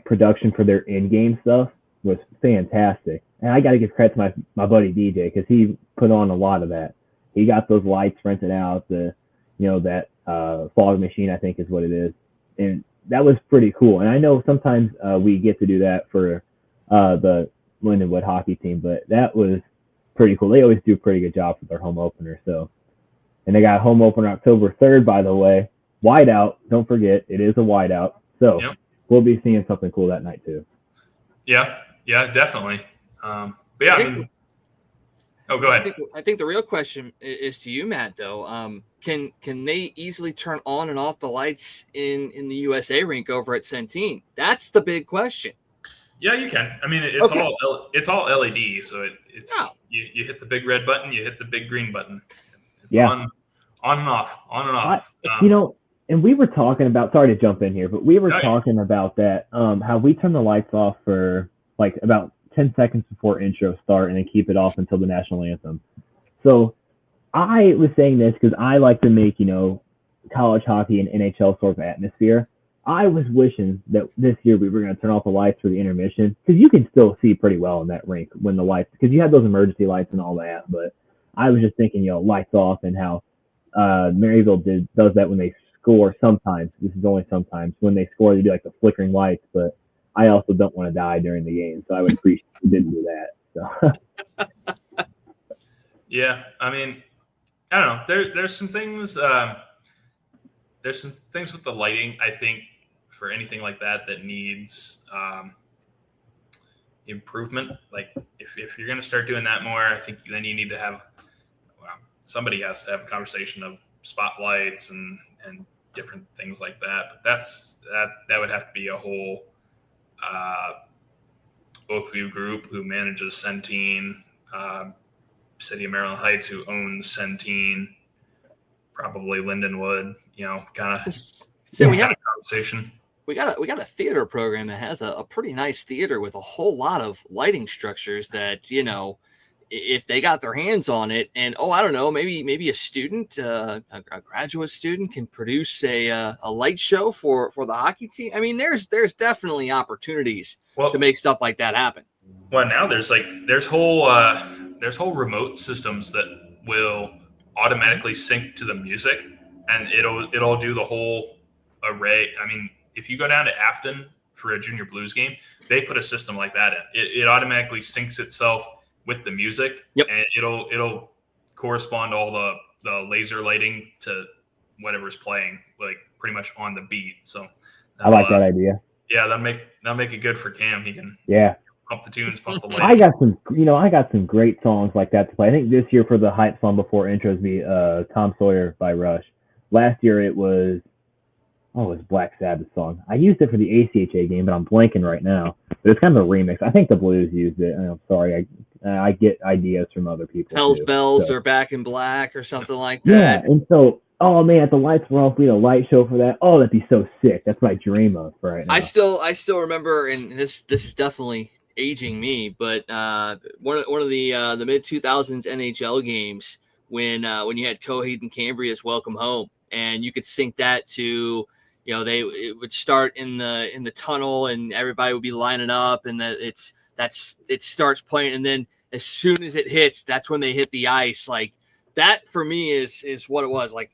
production for their in-game stuff was fantastic. And I got to give credit to my buddy DJ, because he put on a lot of that. He got those lights rented out, that fog machine, I think is what it is. And that was pretty cool. And I know sometimes we get to do that for the Lindenwood hockey team, but that was pretty cool. They always do a pretty good job for their home opener. So, and they got a home opener October 3rd, by the way. Whiteout, don't forget, it is a whiteout. So we'll be seeing something cool that night too. Yeah, definitely. But yeah, go ahead. I think the real question is to you, Matt, though. Can they easily turn on and off the lights in the USA rink over at Centene? That's the big question. Yeah, you can. I mean, it's all LED, so it's you hit the big red button, you hit the big green button. It's on and off, on and off. And we were talking about, sorry to jump in here, but we were talking about that, how we turn the lights off for about 10 seconds before intro start and then keep it off until the national anthem. So I was saying this because I like to make, college hockey and NHL sort of atmosphere. I was wishing that this year we were going to turn off the lights for the intermission, because you can still see pretty well in that rink when the lights, because you have those emergency lights and all that. But I was just thinking, lights off, and how Maryville does that when they score sometimes. This is only sometimes. When they score, they do the flickering lights, but I also don't want to die during the game, so I would appreciate if you didn't do that. So. Yeah, I mean, I don't know. There's some things. There's some things with the lighting, I think, for anything like that needs improvement. If you're going to start doing that more, I think then you need to have somebody has to have a conversation of spotlights and different things like that. But that would have to be a whole Oakview group who manages Centene, City of Maryland Heights who owns Centene, probably Lindenwood. Kind of. So we have a conversation. We got a theater program that has a pretty nice theater with a whole lot of lighting structures that, if they got their hands on it, and I don't know, maybe a student, a graduate student can produce a light show for the hockey team. I mean, there's definitely opportunities to make stuff like that happen. Well, now there's whole remote systems that will automatically sync to the music, and it'll do the whole array. I mean, if you go down to Afton for a junior blues game, they put a system like that in. It automatically syncs itself with the music, and it'll correspond all the laser lighting to whatever's playing, pretty much on the beat. So I like that idea. Yeah, that'll make it good for Cam. He can pump the tunes, pump the lights. I got some great songs like that to play. I think this year for the hype song before intros be Tom Sawyer by Rush. Last year it was Black Sabbath song. I used it for the ACHA game, but I'm blanking right now. But it's kind of a remix. I think the Blues used it. I'm sorry. I get ideas from other people. Hell's Bells or Back in Black or something like that. Yeah, and so, if the lights were off, we had a light show for that. Oh, that'd be so sick. That's what I dream of right now. I still remember, and this is definitely aging me, but one of the mid 2000s NHL games when you had Coheed and Cambria's Welcome Home, and you could sync that to. It would start in the tunnel, and everybody would be lining up, and it starts playing, and then as soon as it hits, that's when they hit the ice. Like that for me is what it was. Like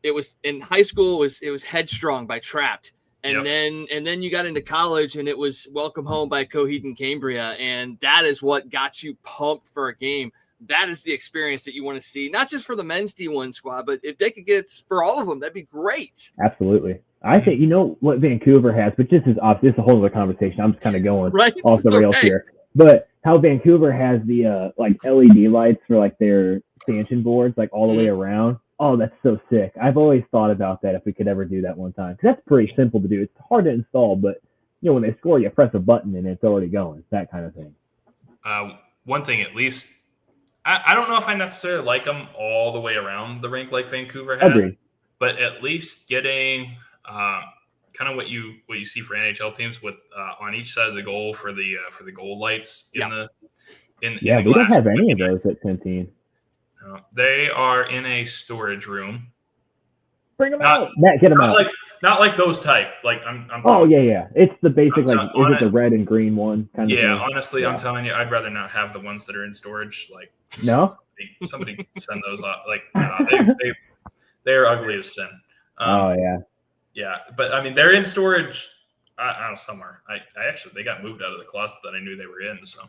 it was in high school. It was Headstrong by Trapped, and then you got into college, and it was Welcome Home by Coheed and Cambria, and that is what got you pumped for a game. that is the experience that you want to see, not just for the men's D1 squad, but if they could get it for all of them, that'd be great. Absolutely. I think, you know what Vancouver has, but this is a whole other conversation. I'm just kind of going off the rails here. But how Vancouver has the like LED lights for like their stanchion boards, like all the way around. Oh, that's so sick. I've always thought about that if we could ever do that one time. 'Cause that's pretty simple to do. It's hard to install, but you know, when they score, you press a button and it's already going. That kind of thing. One thing at least, I don't know if I necessarily like them all the way around the rink like Vancouver has, Agreed. but at least getting kind of what you see for NHL teams with on each side of the goal for the goal lights in the we don't have any of those at Centene. They are in a storage room. Bring them out. Matt, get them out. Not like those type. Like I'm yeah. It's the basic, like, is it the red and green one kind of thing? Honestly, I'm telling you, I'd rather not have the ones that are in storage. Like, no? Somebody send those off. Like, they're ugly as sin. Yeah, but I mean, they're in storage. I don't know, somewhere. I actually, they got moved out of the closet that I knew they were in. So,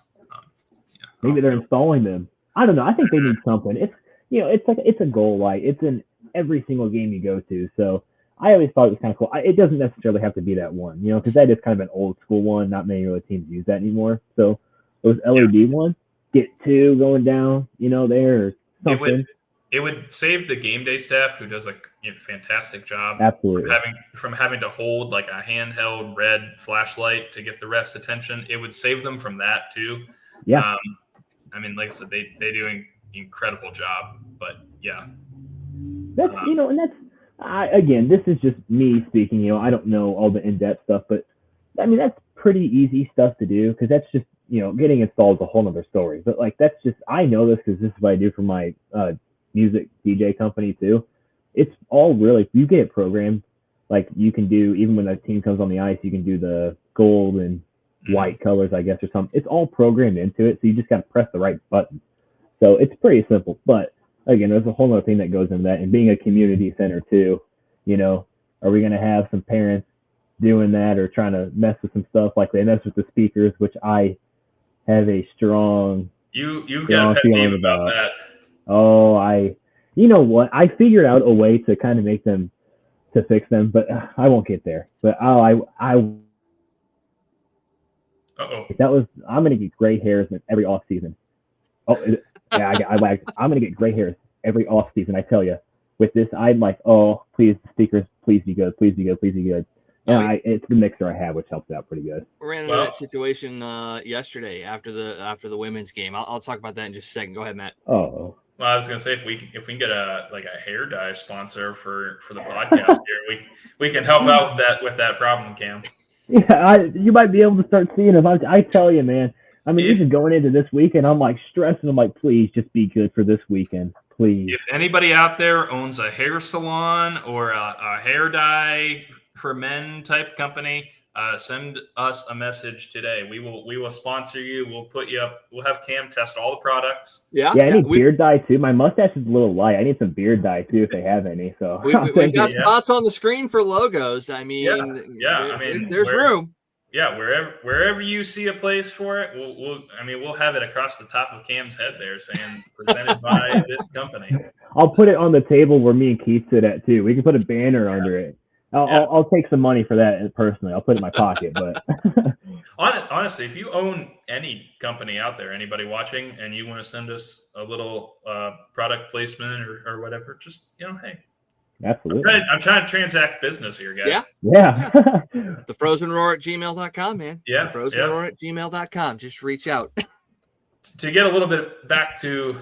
maybe they're installing them. I don't know. I think they need something. It's, you know, it's a goal light. It's in every single game you go to. So I always thought it was kind of cool. It doesn't necessarily have to be that one, you know, because that is kind of an old school one. Not many other teams use that anymore. So those LED ones, get two going down, you know, there or something. It would save the game day staff, who does a fantastic job. Absolutely. From having to hold like a handheld red flashlight to get the ref's attention. It would save them from that too. Yeah. I mean, like I said, they do an incredible job. But yeah, that's you know, and that's again, this is just me speaking. You know, I don't know all the in-depth stuff, but I mean, that's pretty easy stuff to do because that's just, you know, getting installed is a whole other story. But like, that's just, I know this because this is what I do for my music DJ company too. It's all really, if you get it programmed, like you can do, even when the team comes on the ice, you can do the gold and white colors, I guess, or something. It's all programmed into it, so you just got to press the right button. So it's pretty simple. But again, there's a whole other thing that goes into that, and being a community center too. You know, are we going to have some parents doing that or trying to mess with some stuff like they mess with the speakers, which I have a strong you've got a pet peeve about that. Oh, you know what? I figured out a way to kind of make them, to fix them, but I won't get there. But I'm going to get gray hairs every off season. Oh, yeah, I lagged. I'm going to get gray hairs every off season. I tell you, with this, I'm like, oh, please, the speakers, please be good, please be good, please be good. And it's the mixer I have, which helps out pretty good. We ran into that situation yesterday after the women's game. I'll talk about that in just a second. Go ahead, Matt. Oh. Well, I was gonna say if we can get a hair dye sponsor for the podcast here, we can help out with that problem, Cam. Yeah, you might be able to start seeing them. I tell you, man. I mean, even going into this weekend, I'm like stressing. I'm like, please, just be good for this weekend, please. If anybody out there owns a hair salon or a hair dye for men type company, send us a message today. We will sponsor you. We'll put you up. We'll have Cam test all the products. Yeah, I need beard dye too. My mustache is a little light. I need some beard dye too if they have any. So we've got spots on the screen for logos. I mean, I mean, there's room. Yeah, wherever you see a place for it, we'll have it across the top of Cam's head there saying presented by this company. I'll put it on the table where me and Keith sit at too. We can put a banner under it. I'll take some money for that personally. I'll put it in my pocket. But honestly, if you own any company out there, anybody watching, and you want to send us a little product placement or whatever, just, hey. Absolutely. I'm trying to transact business here, guys. Yeah. thefrozenroar@gmail.com, man. Yeah. thefrozenroar@gmail.com. Just reach out. To get a little bit back to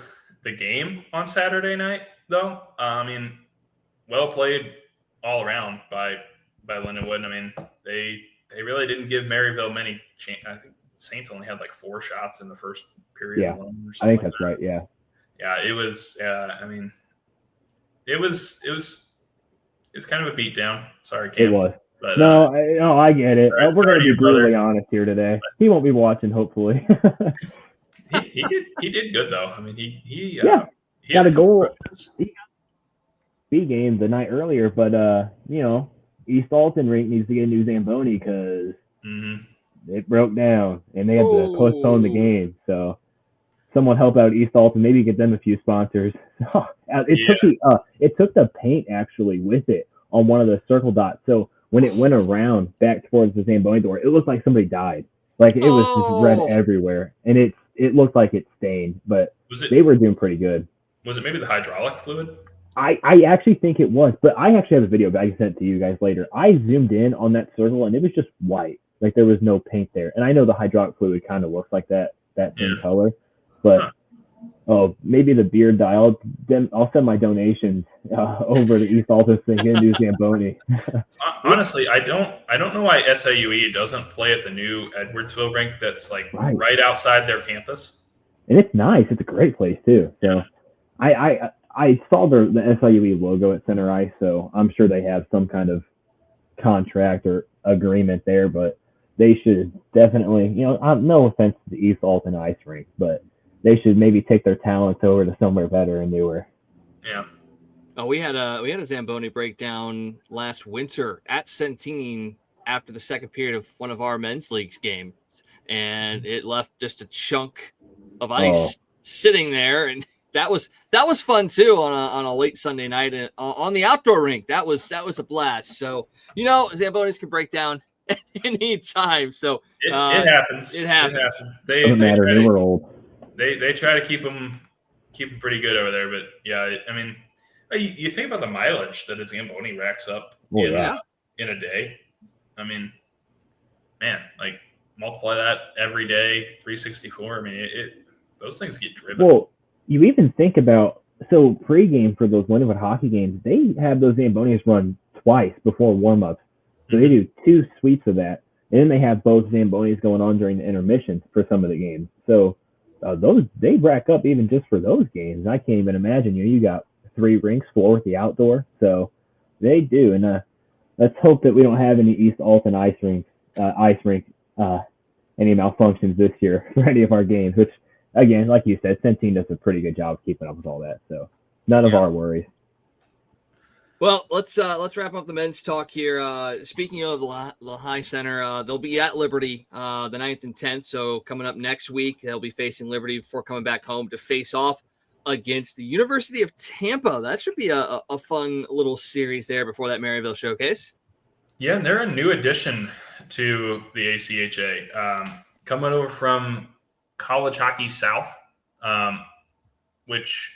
the game on Saturday night, though, I mean, well played all around by Lindenwood. I mean, they really didn't give Maryville many chances. I think Saints only had like 4 shots in the first period. Yeah, I think that's right. Yeah. Yeah, it was. I mean, it was kind of a beatdown. Sorry, Cam. It was. But, no, I get it. We're going to be brutally honest here today. He won't be watching, hopefully. he did good though. I mean, he got a goal. He got B game the night earlier, but East Alton Rink needs to get a new Zamboni because it broke down and they had to postpone the game. So someone help out East Alton, maybe get them a few sponsors. It took the paint actually with it on one of the circle dots. So when it went around back towards the Zamboni door, it looked like somebody died. Like it was just red everywhere, and it looked like it stained. But they were doing pretty good. Was it maybe the hydraulic fluid? I actually think it was, but I actually have a video that I can send to you guys later. I zoomed in on that circle, and it was just white. Like there was no paint there. And I know the hydraulic fluid kind of looks like that same color. But maybe the beard dye. I'll send my donations over to East Alton and get into Zamboni. Honestly, I don't know why SIUE doesn't play at the new Edwardsville rink that's like right outside their campus. And it's nice. It's a great place too. So I saw the SIUE logo at Center Ice, so I'm sure they have some kind of contract or agreement there, but they should definitely, no offense to the East Alton Ice Rink, but they should maybe take their talents over to somewhere better and newer. Yeah. Oh, we had a Zamboni breakdown last winter at Centene after the second period of one of our men's leagues games, and it left just a chunk of ice sitting there, and that was fun too on a late Sunday night on the outdoor rink. That was a blast. So Zambonis can break down at any time. So it happens. It happens. Doesn't matter. They were old. They try to keep them pretty good over there, but yeah, I mean, you think about the mileage that a Zamboni racks up in a day. I mean, man, like multiply that every day, 364. I mean, those things get driven. Well, you even think about pregame for those Lindenwood hockey games, they have those Zambonis run twice before warm-ups. So they do 2 sweeps of that, and then they have both Zambonis going on during the intermissions for some of the games. So they rack up even just for those games. I can't even imagine. You got 3 rinks, 4 with the outdoor, so they do. And let's hope that we don't have any East Alton ice rink any malfunctions this year for any of our games. Which, again, like you said, Centene does a pretty good job of keeping up with all that. So none of our worries. Well, let's wrap up the men's talk here. Speaking of the Lehigh Center, they'll be at Liberty the 9th and 10th. So coming up next week, they'll be facing Liberty before coming back home to face off against the University of Tampa. That should be a fun little series there before that Maryville showcase. Yeah, and they're a new addition to the ACHA, coming over from College Hockey South, which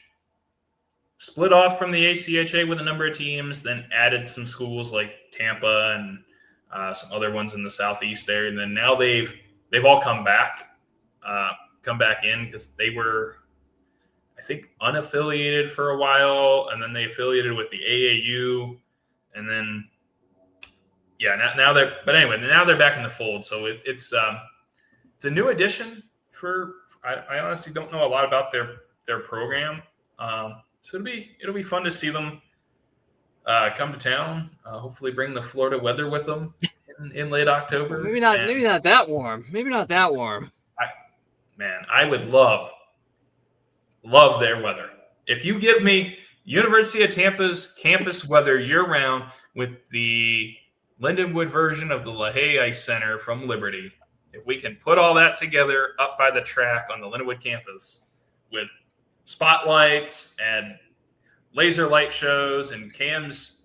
split off from the ACHA with a number of teams, then added some schools like Tampa and some other ones in the Southeast there. And then now they've all come back in because they were, I think, unaffiliated for a while, and then they affiliated with the AAU, and then now they're back in the fold. So it's a new addition for. I honestly don't know a lot about their program. So it'll be fun to see them come to town. Hopefully, bring the Florida weather with them in late October. Maybe not that warm. Maybe not that warm. I would love their weather. If you give me University of Tampa's campus weather year-round with the Lindenwood version of the Lehigh Ice Center from Liberty, if we can put all that together up by the track on the Lindenwood campus with spotlights and laser light shows and Cam's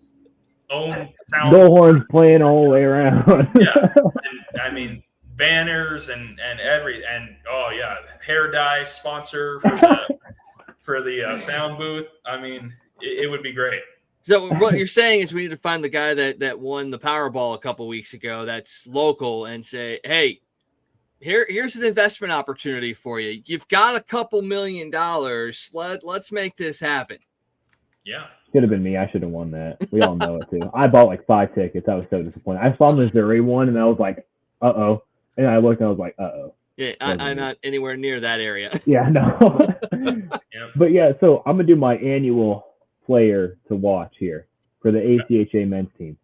own sound. Bullhorns playing all the way around. Yeah. And, I mean, banners and hair dye sponsor for the sound booth. I mean, it would be great. So what you're saying is we need to find the guy that won the Powerball a couple weeks ago that's local and say, hey, here's an investment opportunity for you. You've got a couple $1 million. Let's make this happen. Yeah. Could have been me. I should have won that. We all know it too. I bought like 5 tickets. I was so disappointed. I saw Missouri one and I was like, uh-oh. And I looked and I was like, uh-oh. Yeah, I'm not anywhere near that area. Yeah, no. Yep. But yeah, so I'm going to do my annual player to watch here for the ACHA men's team.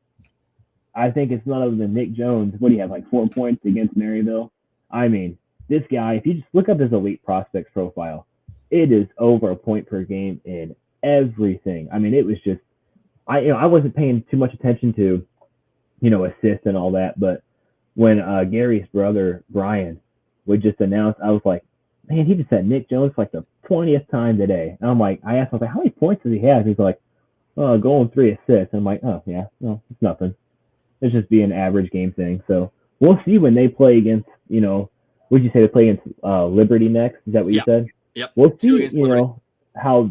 I think it's none other than Nick Jones. What do you have, like 4 points against Maryville? I mean, this guy, if you just look up his elite prospects profile, it is over a point per game in everything. I mean, it was just, I wasn't paying too much attention to, assists and all that, but when Gary's brother, Brian, would just announce, I was like, man, he just said Nick Jones like the 20th time today. And I'm like, I asked him, like, how many points does he have? He's like, oh, goal and 3 assists. I'm like, oh, yeah, no, it's nothing. It's just be an average game thing. So we'll see when they play against, would you say they play against Liberty next? Is that what you said? Yep. We'll see, how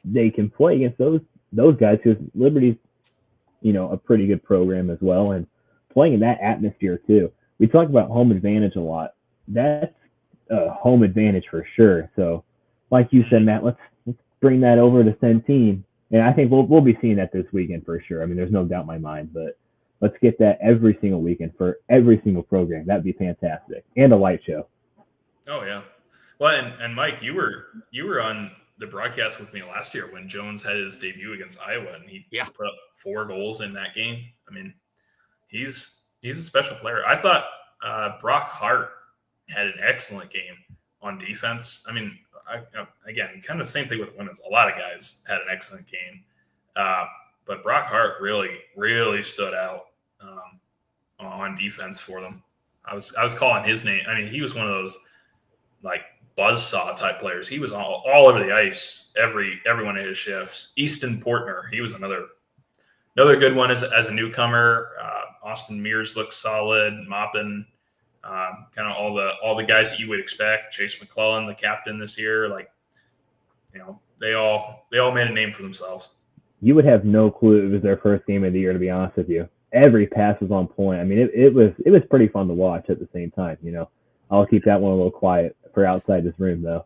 they can play against those guys, because Liberty's, a pretty good program as well, and playing in that atmosphere too. We talk about home advantage a lot. That's a home advantage for sure. So, like you said, Matt, let's bring that over to Centene, and I think we'll be seeing that this weekend for sure. I mean, there's no doubt in my mind, but let's get that every single weekend for every single program. That'd be fantastic, and a light show. Oh yeah. Well, and Mike, you were on the broadcast with me last year when Jones had his debut against Iowa, and he put up 4 goals in that game. I mean, he's a special player. I thought Brock Hart had an excellent game on defense. I mean, again, kind of the same thing with women's. A lot of guys had an excellent game, but Brock Hart really, really stood out on defense for them. I was calling his name. I mean, he was one of those like buzzsaw type players. He was all over the ice every one of his shifts. Easton Portner, he was another good one as a newcomer. Austin Mears looked solid. Moppin, kind of all the guys that you would expect. Chase McClellan, the captain this year, they all made a name for themselves. You would have no clue it was their first game of the year, to be honest with you. Every pass was on point. I mean, it was pretty fun to watch at the same time. I'll keep that one a little quiet for outside this room, though.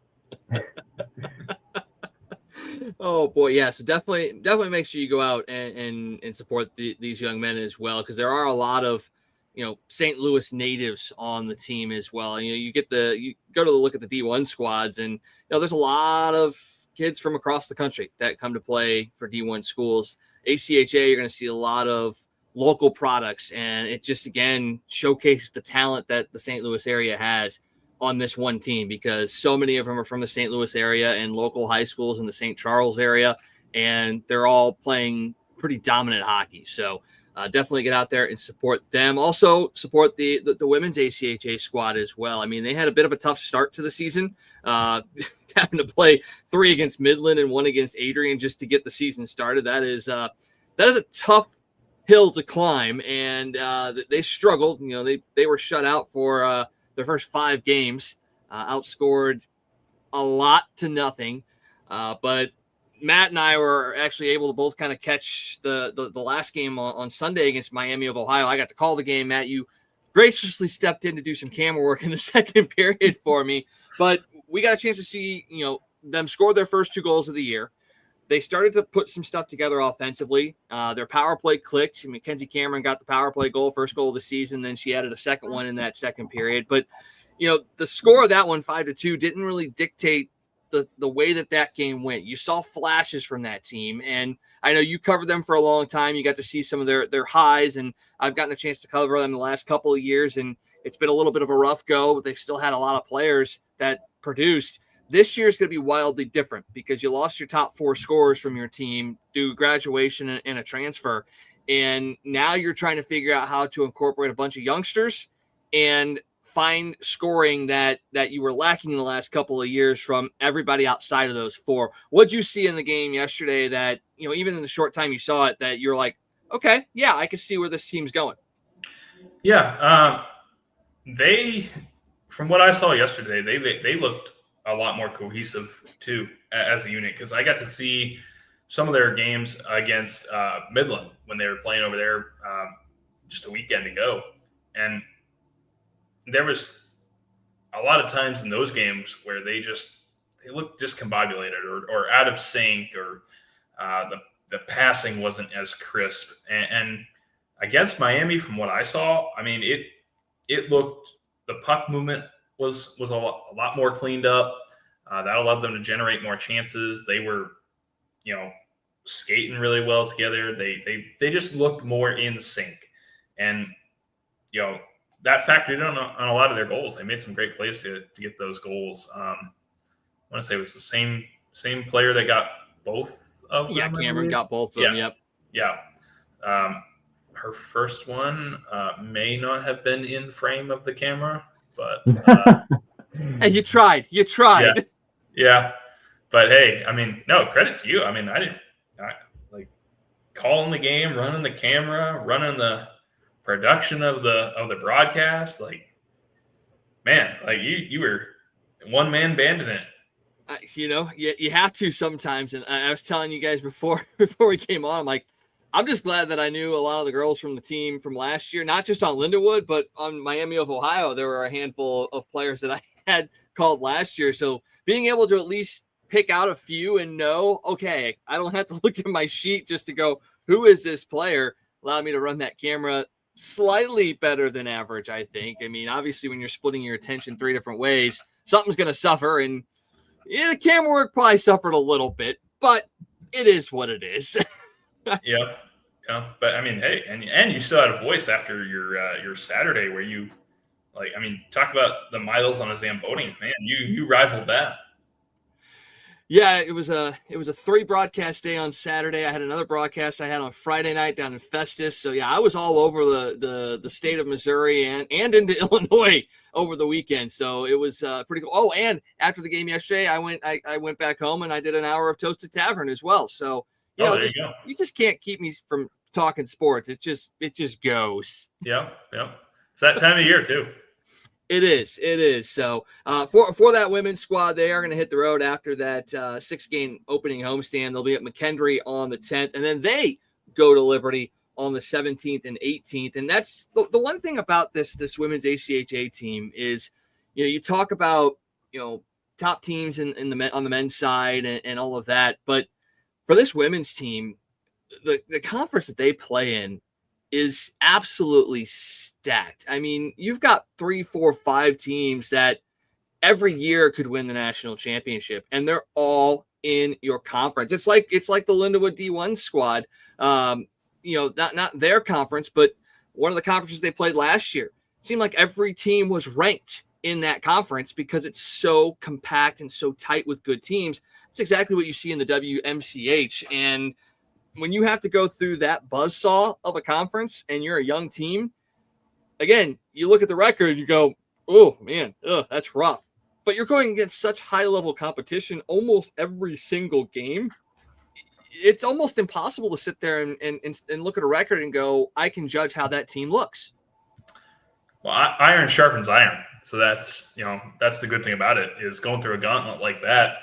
Oh boy, yeah. So definitely make sure you go out and support these young men as well, because there are a lot of St. Louis natives on the team as well. And, you go to look at the D1 squads, and there's a lot of kids from across the country that come to play for D1 schools. ACHA, you're going to see a lot of local products, and it just again showcases the talent that the St. Louis area has on this one team, because so many of them are from the St. Louis area and local high schools in the St. Charles area, and they're all playing pretty dominant hockey. So definitely get out there and support them. Also support the women's ACHA squad as well. I mean, they had a bit of a tough start to the season, having to play 3 against Midland and 1 against Adrian just to get the season started. That is a tough hill to climb, and they struggled. They were shut out for their first 5 games, outscored a lot to nothing. But Matt and I were actually able to both kind of catch the last game on Sunday against Miami of Ohio. I got to call the game. Matt, you graciously stepped in to do some camera work in the second period for me. But we got a chance to see, them score their first 2 goals of the year. They started to put some stuff together offensively. Their power play clicked. Mackenzie Cameron got the power play goal, first goal of the season. Then she added a second one in that second period. But, the score of that one, 5-2, didn't really dictate the way that game went. You saw flashes from that team. And I know you covered them for a long time. You got to see some of their highs, and I've gotten a chance to cover them the last couple of years. And it's been a little bit of a rough go, but they've still had a lot of players that produced. This year is going to be wildly different because you lost your top 4 scorers from your team due graduation and a transfer. And now you're trying to figure out how to incorporate a bunch of youngsters and find scoring that you were lacking in the last couple of years from everybody outside of those 4. What'd you see in the game yesterday that, even in the short time you saw it, that you're like, okay, yeah, I can see where this team's going? Yeah. From what I saw yesterday, they looked a lot more cohesive too as a unit, because I got to see some of their games against Midland when they were playing over there just a weekend ago, and there was a lot of times in those games where they looked discombobulated or out of sync, or the passing wasn't as crisp. And against Miami, from what I saw, I mean, it looked, the puck movement was a lot more cleaned up. That allowed them to generate more chances. They were, skating really well together. They just looked more in sync, and that factored in on a lot of their goals. They made some great plays to get those goals. I want to say it was the same player that got both of them. Yeah, Cameron got both of them. Yep. Yeah. Her first one may not have been in frame of the camera, but Hey, you tried. Yeah. But hey, I mean, no, credit to you. I mean, I like calling the game, running the camera, running the production of the broadcast. Like, man, like you were one man banding it. You have to sometimes. And I was telling you guys before we came on, I'm like, I'm just glad that I knew a lot of the girls from the team from last year, not just on Lindenwood, but on Miami of Ohio. There were a handful of players that I had called last year. So being able to at least pick out a few and know, okay, I don't have to look at my sheet just to go, who is this player? Allowed me to run that camera slightly better than average, I think. I mean, obviously, when you're splitting your attention 3 different ways, something's going to suffer. And the camera work probably suffered a little bit, but it is what it is. Yeah. But I mean, hey, and you still had a voice after your Saturday where you, like, I mean, talk about the miles on a Zamboni, man. You rivaled that. Yeah, it was a 3 broadcast day on Saturday. I had another broadcast I had on Friday night down in Festus. So yeah, I was all over the state of Missouri and into Illinois over the weekend. So it was pretty cool. Oh, and after the game yesterday, I went back home and I did an hour of Toasted Tavern as well. So you just can't keep me from talking sports. It just goes. Yeah. It's that time of year too. It is. So for that women's squad, they are going to hit the road after that 6-game opening homestand. They'll be at McKendree on the 10th, and then they go to Liberty on the 17th and 18th. And that's the one thing about this women's ACHA team is, you talk about, top teams on the men's side and all of that. But for this women's team, the conference that they play in is absolutely stacked. I mean, you've got 3, 4, 5 teams that every year could win the national championship, and they're all in your conference. It's like the Lindenwood D1 squad. Not their conference, but one of the conferences they played last year. It seemed like every team was ranked in that conference because it's so compact and so tight with good teams. It's exactly what you see in the WMCH. And when you have to go through that buzzsaw of a conference and you're a young team, again, you look at the record and you go, oh, man, that's rough. But you're going against such high-level competition almost every single game. It's almost impossible to sit there and look at a record and go, I can judge how that team looks. Well, iron sharpens iron. So that's the good thing about it is going through a gauntlet like that.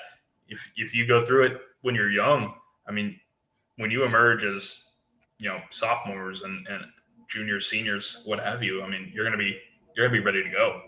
If you go through it when you're young, I mean, when you emerge as, sophomores and juniors, seniors, what have you, I mean, you're going to be ready to go.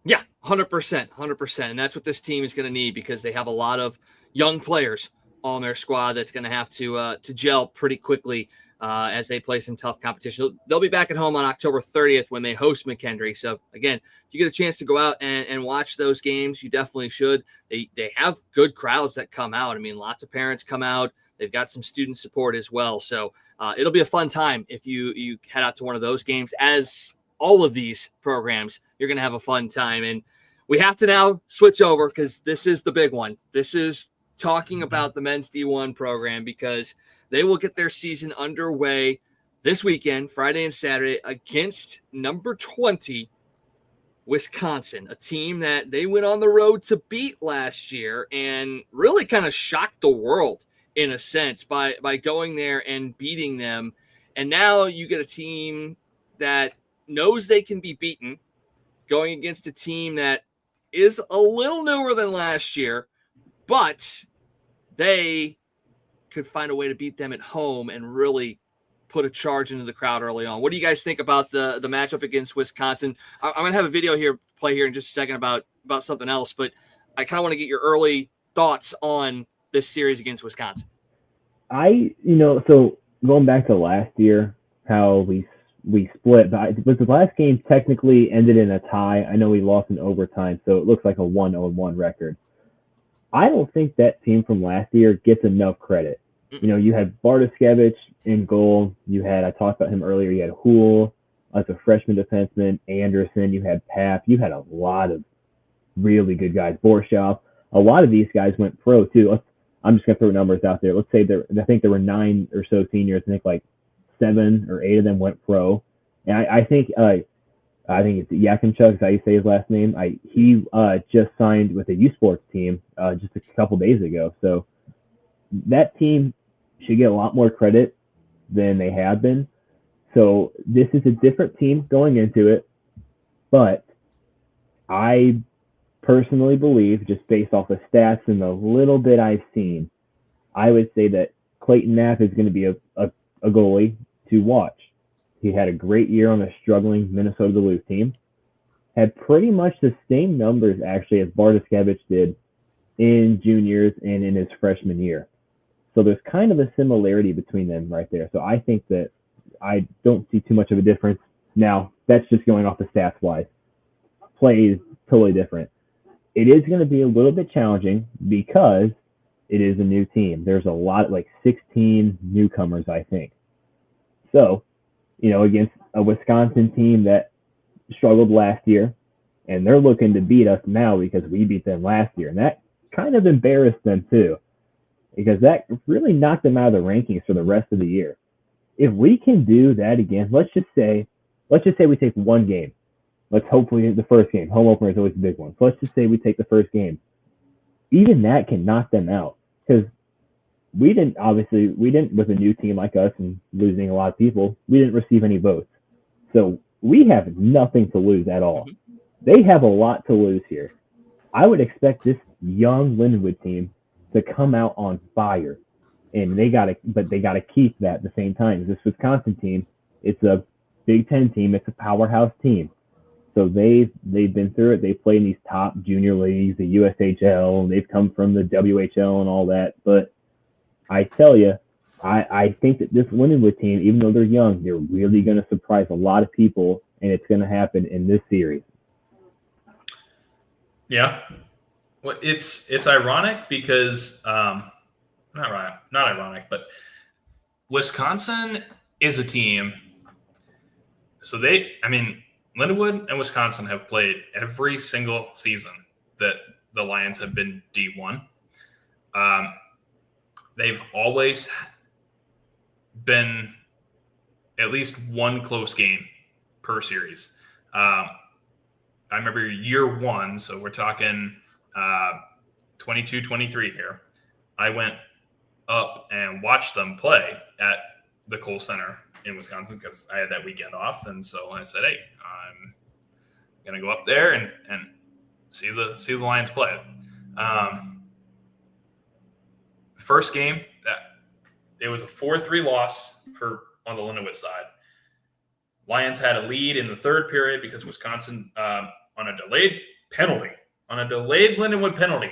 Yeah, 100%. And that's what this team is going to need because they have a lot of young players on their squad that's going to have to gel pretty quickly as they play some tough competition. They'll be back at home on October 30th when they host McKendree. So again, if you get a chance to go out and watch those games, you definitely should. They have good crowds that come out. I mean, lots of parents come out. They've got some student support as well. So it'll be a fun time if you head out to one of those games. As all of these programs, you're going to have a fun time. And we have to now switch over because this is the big one. This is talking about the men's D1 program because they will get their season underway this weekend, Friday and Saturday, against number 20, Wisconsin, a team that they went on the road to beat last year and really kind of shocked the world in a sense by going there and beating them. And now you get a team that knows they can be beaten going against a team that is a little newer than last year, but they could find a way to beat them at home and really put a charge into the crowd early on. What do you guys think about the matchup against Wisconsin? I'm going to have a video play here in just a second about something else, but I kind of want to get your early thoughts on this series against Wisconsin. So going back to last year, how we split, but the last game technically ended in a tie. I know we lost in overtime, so it looks like a 1-1 record. I don't think that team from last year gets enough credit. You had Bartoskevich in goal. I talked about him earlier. You had Houle as a freshman defenseman, Anderson. You had Paff. You had a lot of really good guys. Borshoff. A lot of these guys went pro too. I'm just gonna throw numbers out there. Let's say I think there were 9 or so seniors. I think like 7 or 8 of them went pro. And I think I think it's Yakimchuk, is how you say his last name. He just signed with a U Sports team just a couple days ago. So that team should get a lot more credit than they have been. So this is a different team going into it, but I personally believe, just based off the stats and the little bit I've seen, I would say that Clayton Knapp is going to be a goalie to watch. He had a great year on a struggling Minnesota Duluth team. Had pretty much the same numbers, actually, as Bartoskevich did in juniors and in his freshman year. So there's kind of a similarity between them right there. So I think that I don't see too much of a difference. Now, that's just going off the stats-wise. Play is totally different. It is going to be a little bit challenging because it is a new team. There's a lot, like 16 newcomers, I think. So, against a Wisconsin team that struggled last year, and they're looking to beat us now because we beat them last year. And that kind of embarrassed them too, because that really knocked them out of the rankings for the rest of the year. If we can do that again, let's just say we take one game. Let's hopefully the first game. Home opener is always a big one. So let's just say we take the first game. Even that can knock them out, because we didn't, with a new team like us and losing a lot of people, we didn't receive any votes. So we have nothing to lose at all. They have a lot to lose here. I would expect this young Lindenwood team to come out on fire, and they gotta keep that at the same time. This Wisconsin team, it's a Big Ten team, it's a powerhouse team. So they've been through it. They play in these top junior leagues, the USHL, they've come from the WHL and all that. But I tell you, I think that this Lindenwood team, even though they're young, they're really going to surprise a lot of people, and it's going to happen in this series. Yeah. Well, it's ironic because not ironic, but Wisconsin is a team. So Lindenwood and Wisconsin have played every single season that the Lions have been D1. They've always been at least one close game per series. I remember year one, so we're talking 22-23 here. I went up and watched them play at the Kohl Center in Wisconsin because I had that weekend off. And so I said, hey, I'm going to go up there and see the Lions play. First game, it was a 4-3 loss on the Lindenwood side. Lions had a lead in the third period because Wisconsin, on a delayed Lindenwood penalty,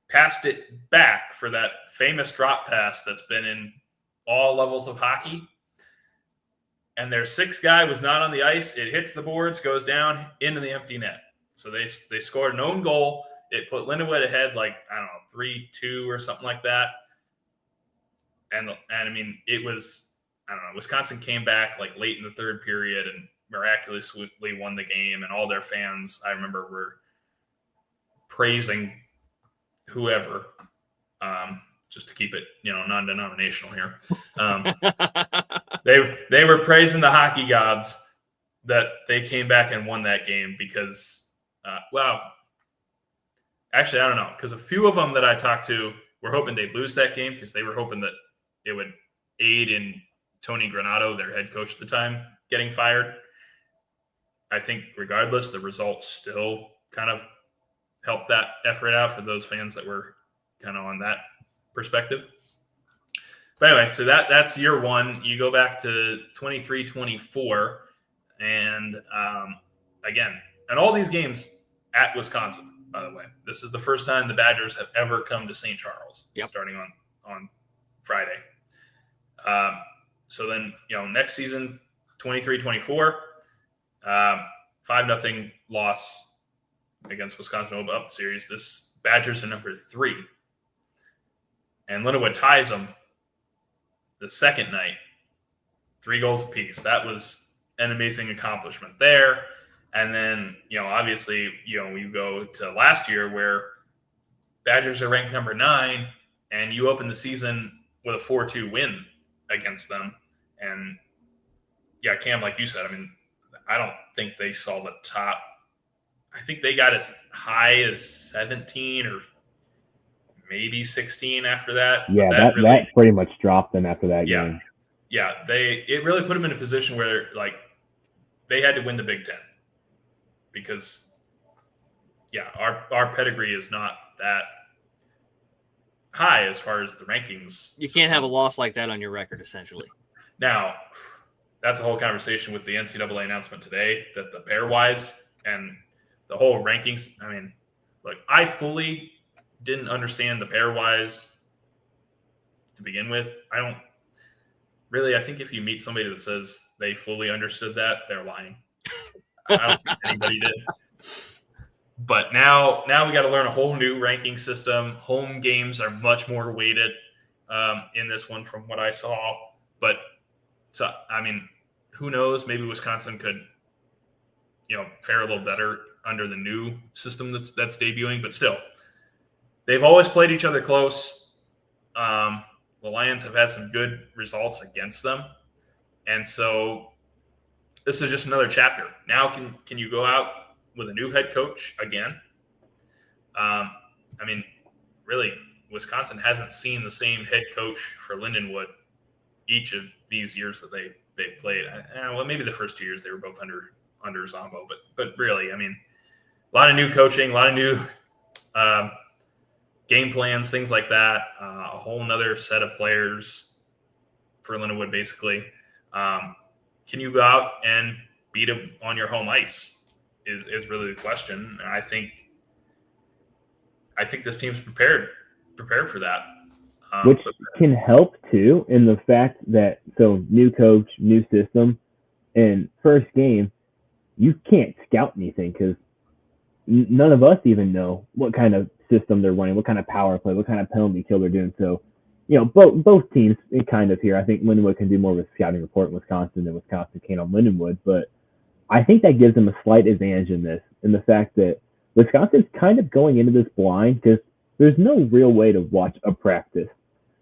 passed it back for that famous drop pass that's been in all levels of hockey. And their sixth guy was not on the ice. It hits the boards, goes down into the empty net. So they scored an own goal. It put Lindenwood ahead 3-2 or something like that. And it was, Wisconsin came back late in the third period and miraculously won the game. And all their fans, I remember, were praising whoever, just to keep it, non-denominational here. They were praising the hockey gods that they came back and won that game because, actually, I don't know, because a few of them that I talked to were hoping they'd lose that game because they were hoping that it would aid in Tony Granato, their head coach at the time, getting fired. I think regardless, the results still kind of helped that effort out for those fans that were kind of on that perspective. But anyway, so that's year one. You go back to 23-24, and again, and all these games at Wisconsin, by the way. This is the first time the Badgers have ever come to St. Charles, starting on Friday. So then, next season, 23-24, 5-0 loss against Wisconsin opened up the series. This Badgers are number 3. And Lindenwood ties them the second night, 3 goals apiece. That was an amazing accomplishment there. And then, obviously, you go to last year where Badgers are ranked number 9, and you open the season with a 4-2 win against them. And, Cam, like you said, I don't think they saw the top. I think they got as high as 17 or maybe 16 after that. Yeah, But that pretty much dropped them after that game. Yeah, it really put them in a position where like they had to win the Big Ten because our pedigree is not that high as far as the rankings. You can't have a loss like that on your record, essentially. Now, that's a whole conversation with the NCAA announcement today that the pairwise and the whole rankings. I mean, look, I fully didn't understand the pairwise to begin with. I think if you meet somebody that says they fully understood that, they're lying. I don't think anybody did. But now we got to learn a whole new ranking system. Home games are much more weighted in this one from what I saw. But so, I mean, who knows? Maybe Wisconsin could, fare a little better under the new system that's debuting. But still, they've always played each other close. The Lions have had some good results against them. And so this is just another chapter. Now can you go out with a new head coach again? I mean, really, Wisconsin hasn't seen the same head coach for Lindenwood each of these years that they played. Well, maybe the first 2 years they were both under Zombo, but really, I mean, a lot of new coaching, a lot of new game plans, things like that. A whole nother set of players for Lindenwood, basically. Can you go out and beat them on your home ice? Is really the question. And I think this team's prepared for that. Which can help too in the fact that new coach, new system, and first game, you can't scout anything because none of us even know what kind of system they're running, what kind of power play, what kind of penalty kill they're doing. So, both teams kind of here. I think Lindenwood can do more of a scouting report in Wisconsin than Wisconsin can on Lindenwood, but I think that gives them a slight advantage in the fact that Wisconsin's kind of going into this blind because there's no real way to watch a practice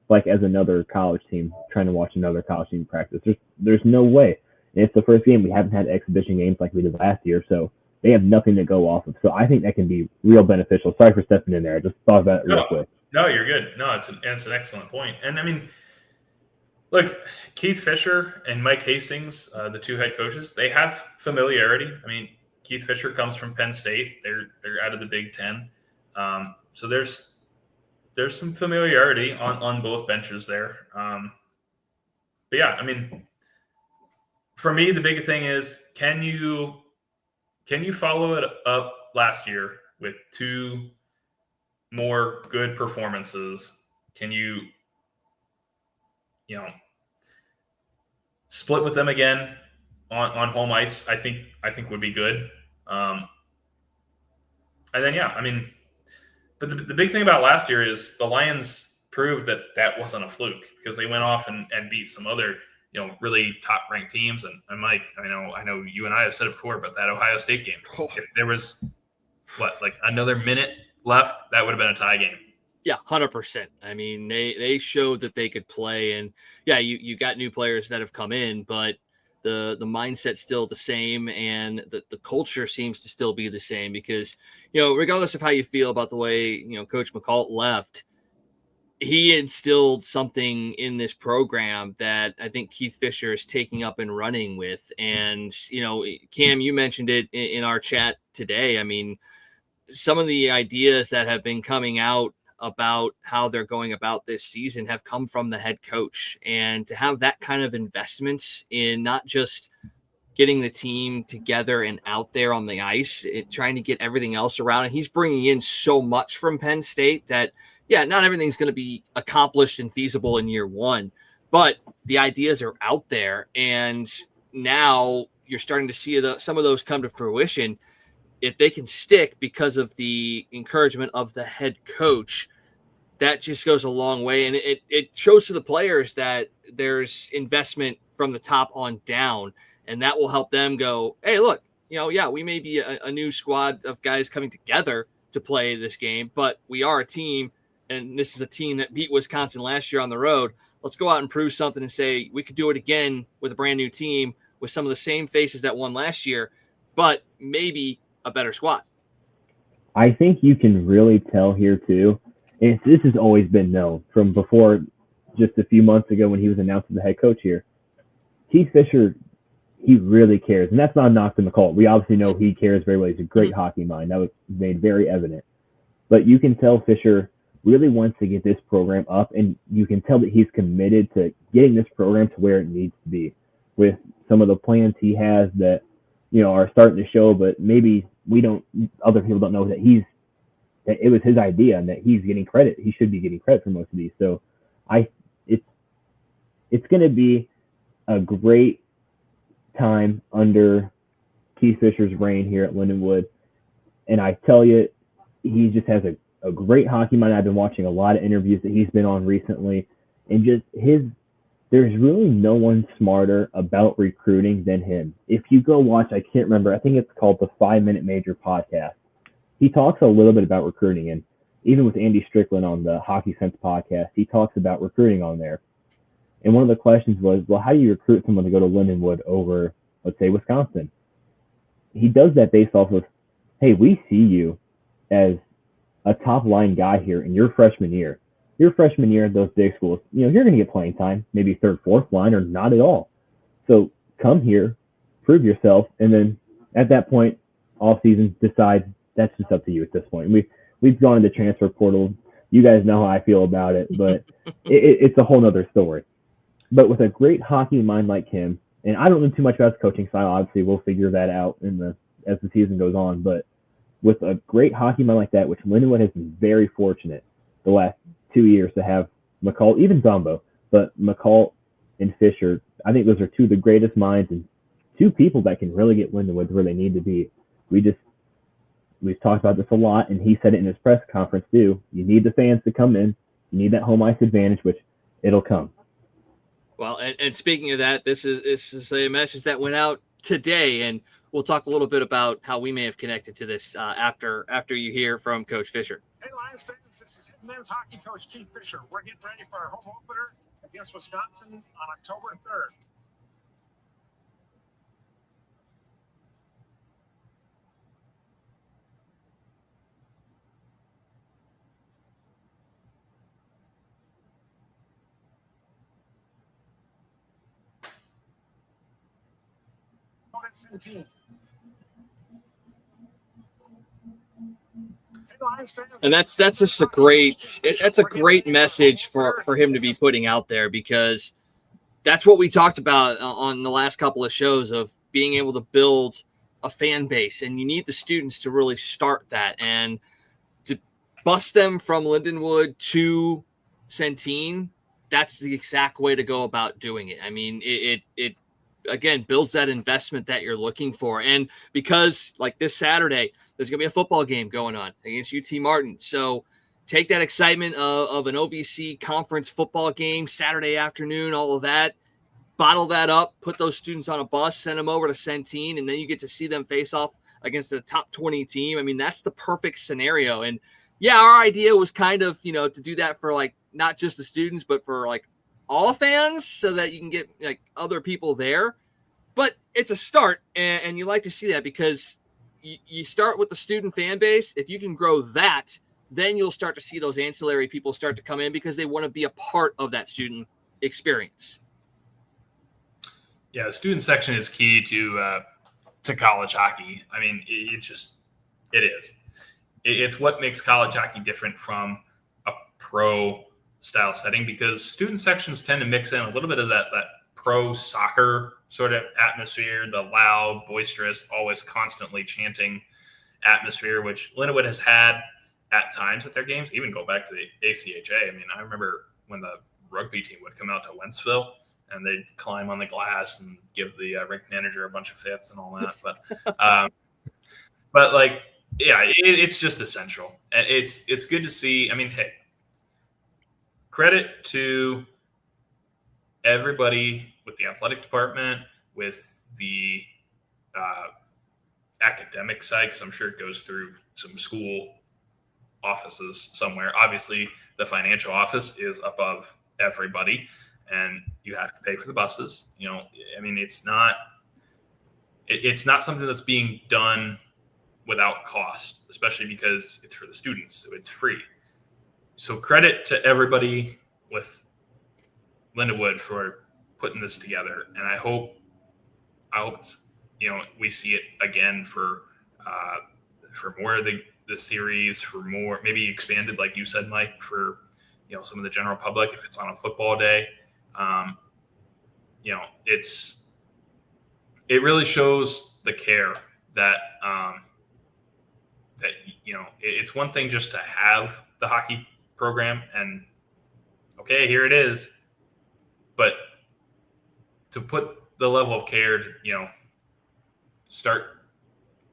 like as another college team trying to watch another college team practice. There's no way. And it's the first game. We haven't had exhibition games like we did last year, so they have nothing to go off of. So I think that can be real beneficial. Sorry for stepping in there. I just thought about it real quick. No, you're good. No, it's an excellent point. And I mean, look, Keith Fisher and Mike Hastings, the two head coaches, they have familiarity. I mean, Keith Fisher comes from Penn State. They're out of the Big Ten. So there's some familiarity on both benches there. But yeah, I mean, for me, the big thing is can you follow it up last year with two more good performances? Can you split with them again on home ice? I think would be good. And then I mean, but the big thing about last year is the Lions proved that wasn't a fluke because they went off and beat some other really top ranked teams. And Mike, I know you and I have said it before, but that Ohio State game, if there was like another minute left, that would have been a tie game. Yeah, 100%. I mean, they showed that they could play, and you got new players that have come in, but the mindset's still the same, and the culture seems to still be the same because, regardless of how you feel about the way, Coach McCall left, he instilled something in this program that I think Keith Fisher is taking up and running with. And, Cam, you mentioned it in our chat today. I mean, some of the ideas that have been coming out about how they're going about this season have come from the head coach, and to have that kind of investments in not just getting the team together and out there on the ice, trying to get everything else around. And he's bringing in so much from Penn State that, not everything's going to be accomplished and feasible in year one, but the ideas are out there. And now you're starting to see some of those come to fruition. If they can stick because of the encouragement of the head coach, that just goes a long way. And it shows to the players that there's investment from the top on down, and that will help them go, hey, look, we may be a new squad of guys coming together to play this game, but we are a team, and this is a team that beat Wisconsin last year on the road. Let's go out and prove something and say we could do it again with a brand new team with some of the same faces that won last year, but maybe a better squad. I think you can really tell here too. And this has always been known from before, just a few months ago when he was announced as the head coach here. Keith Fisher, he really cares, and that's not a knock to McCall. We obviously know he cares very well. He's a great hockey mind. That was made very evident. But you can tell Fisher really wants to get this program up, and you can tell that he's committed to getting this program to where it needs to be with some of the plans he has that, are starting to show, but maybe other people don't know that it was his idea and that he's getting credit. He should be getting credit for most of these. So it's going to be a great time under Keith Fisher's reign here at Lindenwood. And I tell you, he just has a great hockey mind. I've been watching a lot of interviews that he's been on recently, and just there's really no one smarter about recruiting than him. If you go watch, I can't remember, I think it's called the 5-Minute Major podcast. He talks a little bit about recruiting, and even with Andy Strickland on the Hockey Sense podcast, he talks about recruiting on there. And one of the questions was, well, how do you recruit someone to go to Lindenwood over, let's say, Wisconsin? He does that based off of, hey, we see you as a top-line guy here in your freshman year. Your freshman year at those big schools, you're going to get playing time, maybe third, fourth line, or not at all. So come here, prove yourself, and then at that point, all season, decide. That's just up to you at this point. We've gone into transfer portal. You guys know how I feel about it, but it's a whole nother story. But with a great hockey mind like him, and I don't know too much about his coaching style. Obviously, we'll figure that out as the season goes on. But with a great hockey mind like that, which Lindenwood has been very fortunate the last 2 years to have McCall, even Zombo, but McCall and Fisher, I think those are two of the greatest minds and two people that can really get Lindenwood where they need to be. We've talked about this a lot, and he said it in his press conference too. You need the fans to come in. You need that home ice advantage, which it'll come. Well, and speaking of that, this is a message that went out today, and we'll talk a little bit about how we may have connected to this after you hear from Coach Fisher. Hey, Lions fans, this is men's hockey coach Keith Fisher. We're getting ready for our home opener against Wisconsin on October 3rd. And that's just a great message for him to be putting out there, because that's what we talked about on the last couple of shows of being able to build a fan base, and you need the students to really start that and to bust them from Lindenwood to Centene. That's the exact way to go about doing it. I mean, it again builds that investment that you're looking for. And because like this Saturday, there's going to be a football game going on against UT Martin. So take that excitement of an OVC conference football game Saturday afternoon, all of that, bottle that up, put those students on a bus, send them over to Centene, and then you get to see them face off against the top 20 team. I mean, that's the perfect scenario. And yeah, our idea was kind of, to do that for like not just the students, but for like all fans, so that you can get like other people there. But it's a start, and you like to see that, because you start with the student fan base. If you can grow that, then you'll start to see those ancillary people start to come in because they want to be a part of that student experience. Yeah, the student section is key to college hockey. I mean, it is. It's what makes college hockey different from a pro style setting, because student sections tend to mix in a little bit of that pro soccer sort of atmosphere, the loud, boisterous, always constantly chanting atmosphere, which Lindenwood has had at times at their games. Even go back to the ACHA. I mean, I remember when the rugby team would come out to Wentzville and they'd climb on the glass and give the rink manager a bunch of fits and all that. But like, yeah, it's just essential. And it's good to see. I mean, hey, credit to everybody with the athletic department, with the academic side, because I'm sure it goes through some school offices somewhere. Obviously, the financial office is above everybody, and you have to pay for the buses. I mean, it's not it's not something that's being done without cost, especially because it's for the students, so it's free. So credit to everybody with Lindenwood for putting this together, and I hope we see it again for more of the series, for more, maybe expanded, like you said, Mike, for some of the general public if it's on a football day. It really shows the care that it's one thing just to have the hockey program and okay, here it is, but to put the level of care to start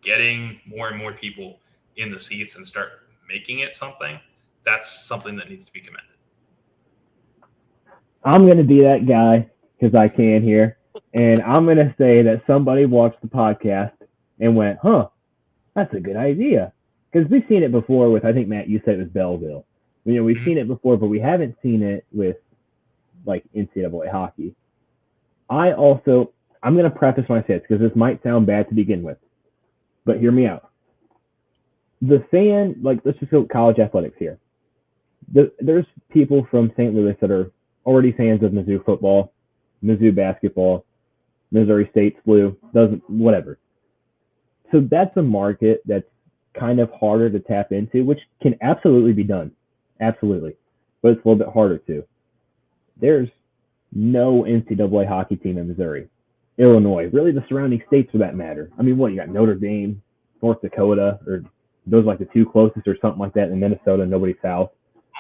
getting more and more people in the seats and start making it something, that's something that needs to be commended. I'm going to be that guy because I can here. And I'm going to say that somebody watched the podcast and went, that's a good idea. Because we've seen it before with, I think, Matt, you said it was Belleville. We've seen it before, but we haven't seen it with, like, NCAA hockey. I'm going to preface my sets because this might sound bad to begin with, but hear me out. The fan, let's just go college athletics here. There's people from St. Louis that are already fans of Mizzou football, Mizzou basketball, Missouri State's blue, whatever. So that's a market that's kind of harder to tap into, which can absolutely be done. Absolutely. But it's a little bit harder too. There's no NCAA hockey team in Missouri, Illinois, really the surrounding states for that matter. I mean, you got Notre Dame, North Dakota, or those like the two closest or something like that in Minnesota, nobody south.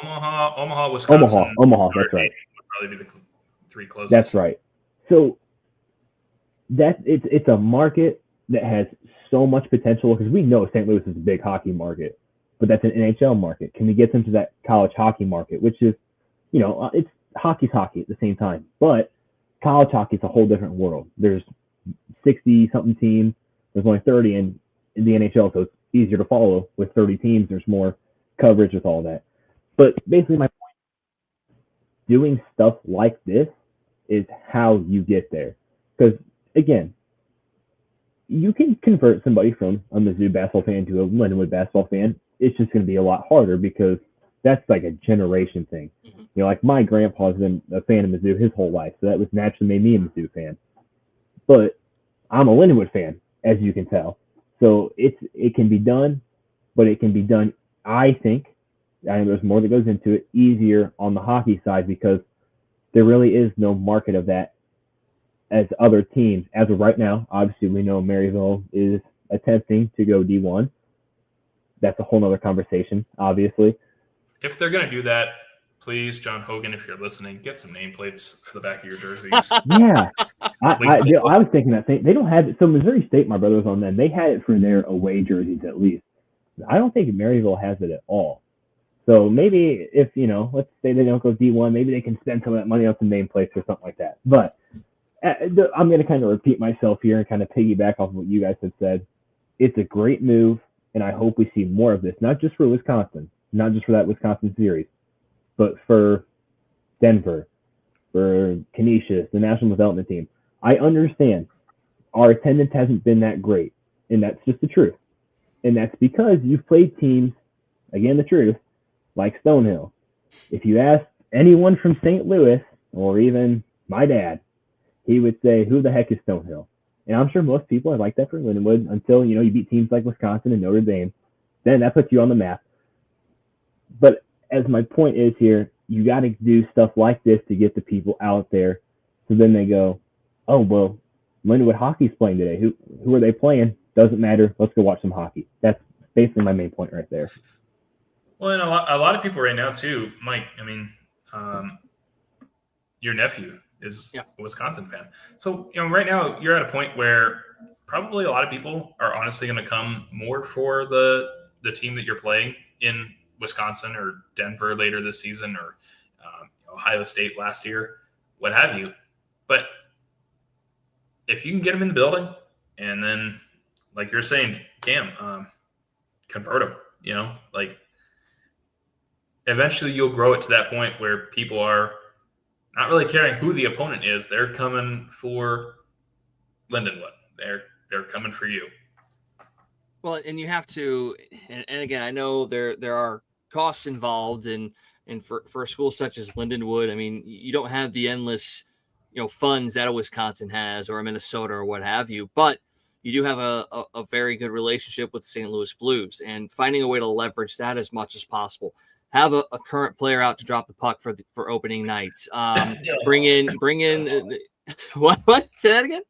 Omaha, Wisconsin. Omaha, that's right. Would probably be the three closest. That's right. So it's a market that has so much potential because we know St. Louis is a big hockey market, but that's an NHL market. Can we get them to that college hockey market, which is, it's hockey's hockey at the same time, but college hockey is a whole different world. There's 60-something teams. There's only 30 in the NHL, so it's easier to follow with 30 teams. There's more coverage with all that. But basically my point, doing stuff like this is how you get there. Because, again, you can convert somebody from a Mizzou basketball fan to a Lindenwood basketball fan. It's just going to be a lot harder because that's like a generation thing. Like my grandpa's been a fan of Mizzou his whole life, so that was naturally made me a Mizzou fan. But I'm a Lindenwood fan, as you can tell. So it can be done, but it can be done, I think there's more that goes into it, easier on the hockey side because there really is no market of that as other teams. As of right now, obviously we know Maryville is attempting to go D1. That's a whole nother conversation, obviously. If they're going to do that, please, John Hogan, if you're listening, get some nameplates for the back of your jerseys. Yeah. I was thinking that thing. They don't have it. So Missouri State, my brother was on them. They had it for their away jerseys at least. I don't think Maryville has it at all. So maybe if, let's say they don't go D1, maybe they can spend some of that money on some nameplates or something like that. But I'm going to kind of repeat myself here and kind of piggyback off of what you guys have said. It's a great move, and I hope we see more of this, not just for Wisconsin, not just for that Wisconsin series, but for Denver, for Canisius, the national development team. I understand our attendance hasn't been that great, and that's just the truth. And that's because you've played teams, again, the truth, like Stonehill. If you ask anyone from St. Louis, or even my dad, he would say, who the heck is Stonehill? And I'm sure most people are like that for Lindenwood until, you beat teams like Wisconsin and Notre Dame. Then that puts you on the map. But as my point is here, you got to do stuff like this to get the people out there. So then they go, oh, well, Lindenwood hockey's playing today. Who are they playing? Doesn't matter. Let's go watch some hockey. That's basically my main point right there. Well, and a lot of people right now too, Mike. I mean, your nephew is a Wisconsin fan, so right now you're at a point where probably a lot of people are honestly going to come more for the team that you're playing in Wisconsin or Denver later this season, or Ohio State last year, what have you. But if you can get them in the building, and then, like you're saying, Cam, convert them. Eventually you'll grow it to that point where people are not really caring who the opponent is. They're coming for Lindenwood. They're they're coming for you. Well, and you have to, and again, I know there are costs involved, and for a school such as Lindenwood, I mean, you don't have the endless, funds that a Wisconsin has or a Minnesota or what have you, but you do have a very good relationship with the St. Louis Blues, and finding a way to leverage that as much as possible. Have a current player out to drop the puck for opening nights. Bring in. What? Say that again.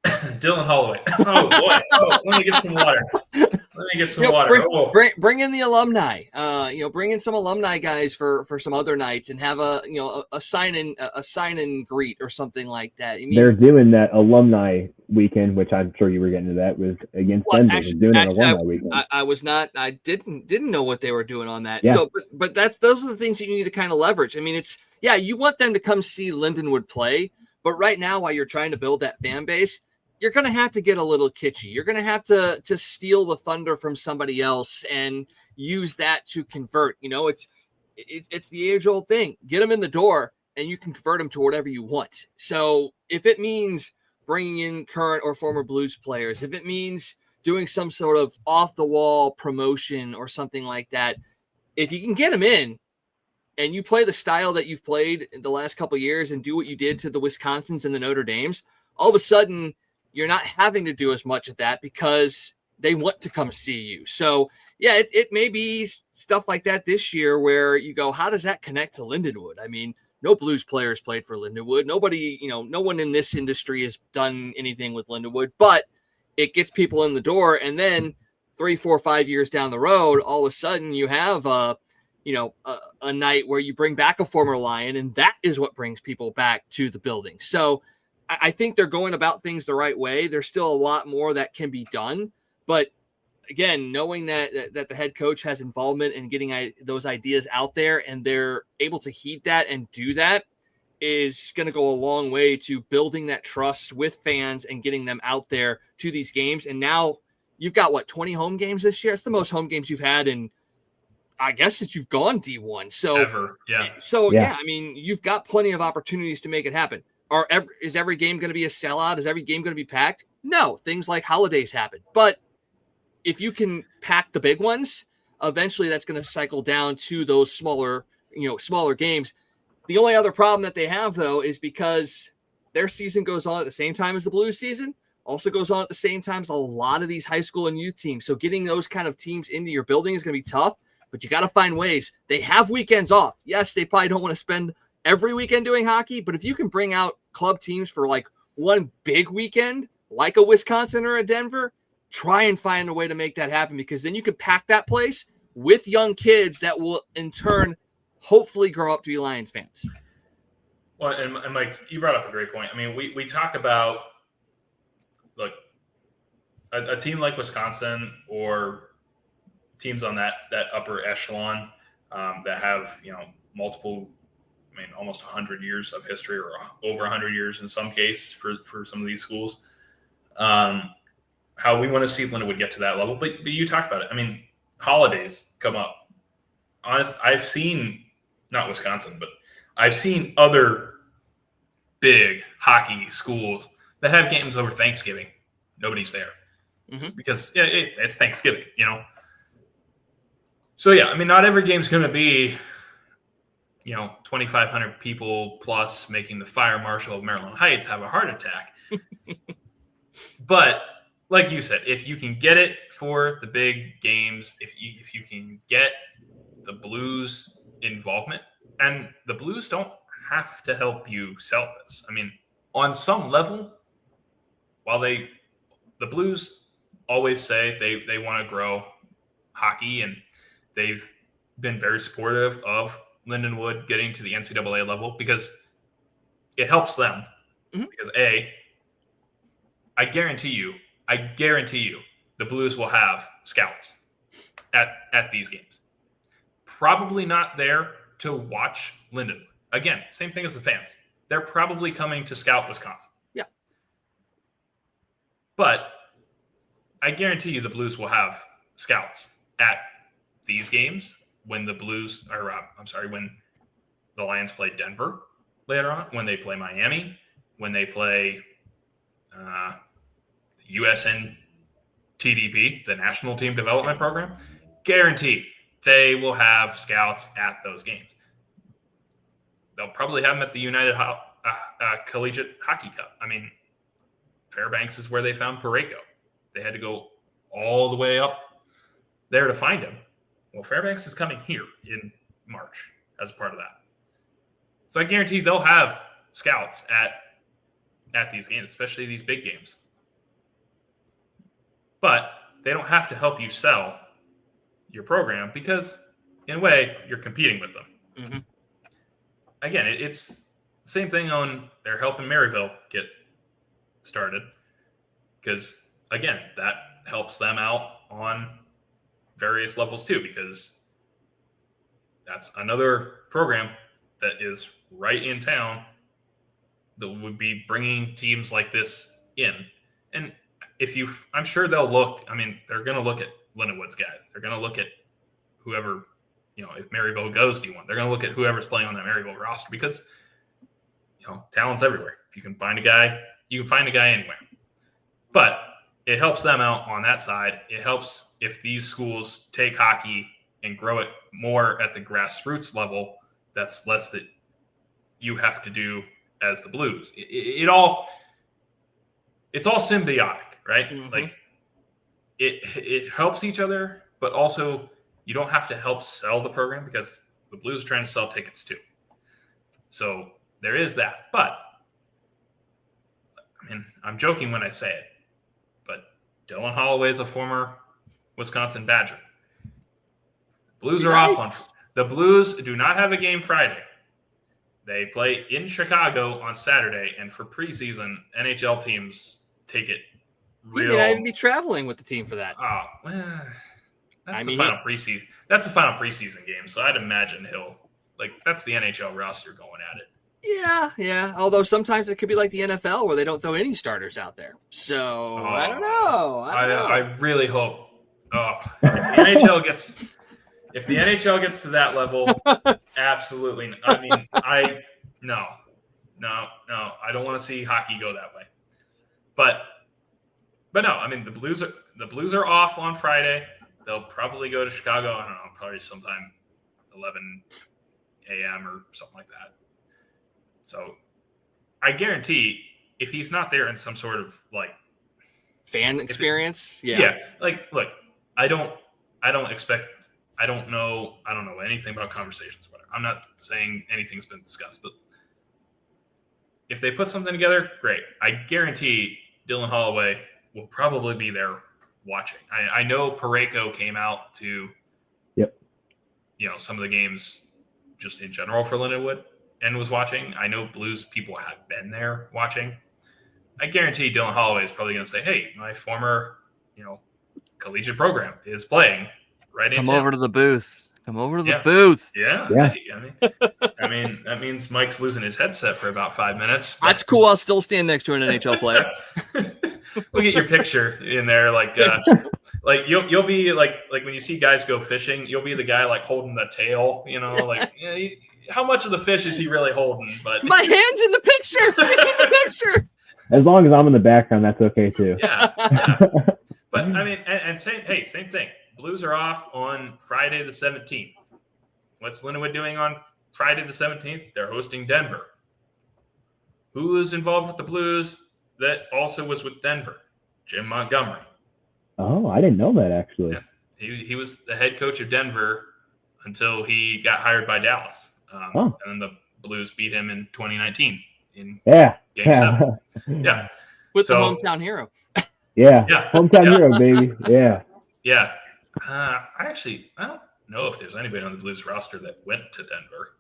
Dylan Holloway. Oh boy! Oh, let me get some water. Bring in the alumni. Bring in some alumni guys for some other nights, and have a sign and greet or something like that. They're doing that alumni weekend, which I'm sure you were getting to. That was against Denver. They're doing an alumni weekend. I was not. I didn't know what they were doing on that. Yeah. So, but those are the things you need to kind of leverage. I mean, you want them to come see Lindenwood play, but right now, while you're trying to build that fan base, you're going to have to get a little kitschy. You're going to have to steal the thunder from somebody else and use that to convert. It's the age-old thing. Get them in the door, and you can convert them to whatever you want. So if it means bringing in current or former Blues players, if it means doing some sort of off-the-wall promotion or something like that, if you can get them in and you play the style that you've played in the last couple of years and do what you did to the Wisconsins and the Notre Dames, all of a sudden – you're not having to do as much of that because they want to come see you. So, yeah, it may be stuff like that this year where you go, how does that connect to Lindenwood? I mean, no Blues players played for Lindenwood. Nobody, no one in this industry has done anything with Lindenwood, but it gets people in the door. And then 3, 4, 5 years down the road, all of a sudden you have a night where you bring back a former Lion, and that is what brings people back to the building. So, I think they're going about things the right way. There's still a lot more that can be done. But again, knowing that the head coach has involvement in getting those ideas out there and they're able to heed that and do that is going to go a long way to building that trust with fans and getting them out there to these games. And now you've got 20 home games this year? It's the most home games you've had in, I guess, since you've gone D1. So, ever. Yeah. So, yeah, I mean, you've got plenty of opportunities to make it happen. Is every game going to be a sellout? Is every game going to be packed? No, things like holidays happen. But if you can pack the big ones, eventually that's going to cycle down to those smaller games. The only other problem that they have, though, is because their season goes on at the same time as the Blues season, also goes on at the same time as a lot of these high school and youth teams. So getting those kind of teams into your building is going to be tough, but you got to find ways. They have weekends off. Yes, they probably don't want to spend every weekend doing hockey, but if you can bring out club teams for one big weekend, like a Wisconsin or a Denver, try and find a way to make that happen, because then you can pack that place with young kids that will in turn hopefully grow up to be Lions fans. Well, and Mike, you brought up a great point. I mean, we talk about a team like Wisconsin or teams on that upper echelon that have multiple. I mean, almost 100 years of history, or over 100 years in some case for some of these schools. How we want to see Lindenwood get to that level. But you talked about it. I mean, holidays come up. I've seen, not Wisconsin, but I've seen other big hockey schools that have games over Thanksgiving. Nobody's there. Mm-hmm. Because it's Thanksgiving, So, yeah, I mean, not every game's going to be 2,500 people plus making the fire marshal of Maryland Heights have a heart attack. But like you said, if you can get it for the big games, if you can get the Blues involvement, and the Blues don't have to help you sell this. I mean, on some level, while the Blues always say they want to grow hockey, and they've been very supportive of Lindenwood getting to the NCAA level because it helps them. Mm-hmm. Because I guarantee you, the Blues will have scouts at these games. Probably not there to watch Lindenwood. Again, same thing as the fans. They're probably coming to scout Wisconsin. Yeah. But I guarantee you the Blues will have scouts at these games when the when the Lions play Denver later on, when they play Miami, when they play USNTDP, the National Team Development Program, guaranteed they will have scouts at those games. They'll probably have them at the United Collegiate Hockey Cup. I mean, Fairbanks is where they found Parayko. They had to go all the way up there to find him. Well, Fairbanks is coming here in March as a part of that. So I guarantee they'll have scouts at these games, especially these big games. But they don't have to help you sell your program because, in a way, you're competing with them. Mm-hmm. Again, it's the same thing on they're helping Maryville get started because, again, that helps them out on various levels too, because that's another program that is right in town that would be bringing teams like this in. And I'm sure they'll look, I mean, they're going to look at Lindenwood's guys. They're going to look at whoever, if Maryville goes D1, they're going to look at whoever's playing on that Maryville roster because, talent's everywhere. If you can find a guy, you can find a guy anywhere. But it helps them out on that side. It helps if these schools take hockey and grow it more at the grassroots level. That's less that you have to do as the Blues. It's all symbiotic, right? Mm-hmm. Like it helps each other, but also you don't have to help sell the program because the Blues are trying to sell tickets too. So there is that. But I mean, I'm joking when I say it, but Dylan Holloway is a former Wisconsin Badger. Blues are off on. The Blues do not have a game Friday. They play in Chicago on Saturday, and for preseason, NHL teams take it real. You may not even be traveling with the team for that. Oh, well, that's the final preseason. That's the final preseason game, so I'd imagine that's the NHL roster going at it. Yeah. Although sometimes it could be like the NFL where they don't throw any starters out there. So I don't know. I really hope. If the NHL gets to that level, absolutely. I mean, no. I don't want to see hockey go that way. But no. I mean, the Blues are off on Friday. They'll probably go to Chicago. I don't know, probably sometime 11 a.m. or something like that. So I guarantee if he's not there in some sort of fan experience, look, I don't know anything about conversations. Whatever. I'm not saying anything's been discussed, but if they put something together, great. I guarantee Dylan Holloway will probably be there watching. I know Parayko came out to, some of the games just in general for Lindenwood and was watching. I know Blues people have been there watching. I guarantee Dylan Holloway is probably going to say, hey, my former, collegiate program is playing right in. Come over to the booth. The booth. Yeah. I mean, that means Mike's losing his headset for about 5 minutes. That's cool. I'll still stand next to an NHL player. We'll get your picture in there. You'll be like when you see guys go fishing, you'll be the guy holding the tail, how much of the fish is he really holding? But my hand's in the picture. It's in the picture. As long as I'm in the background, that's okay too. Yeah. But I mean, and same thing. Blues are off on Friday the 17th. What's Lindenwood doing on Friday the 17th? They're hosting Denver. Who is involved with the Blues that also was with Denver? Jim Montgomery. Oh, I didn't know that actually. Yeah. He was the head coach of Denver until he got hired by Dallas. And then the Blues beat him in 2019 in Game 7. Yeah. With the hometown hero. Yeah. Hometown hero, baby. Yeah. Yeah. I don't know if there's anybody on the Blues roster that went to Denver.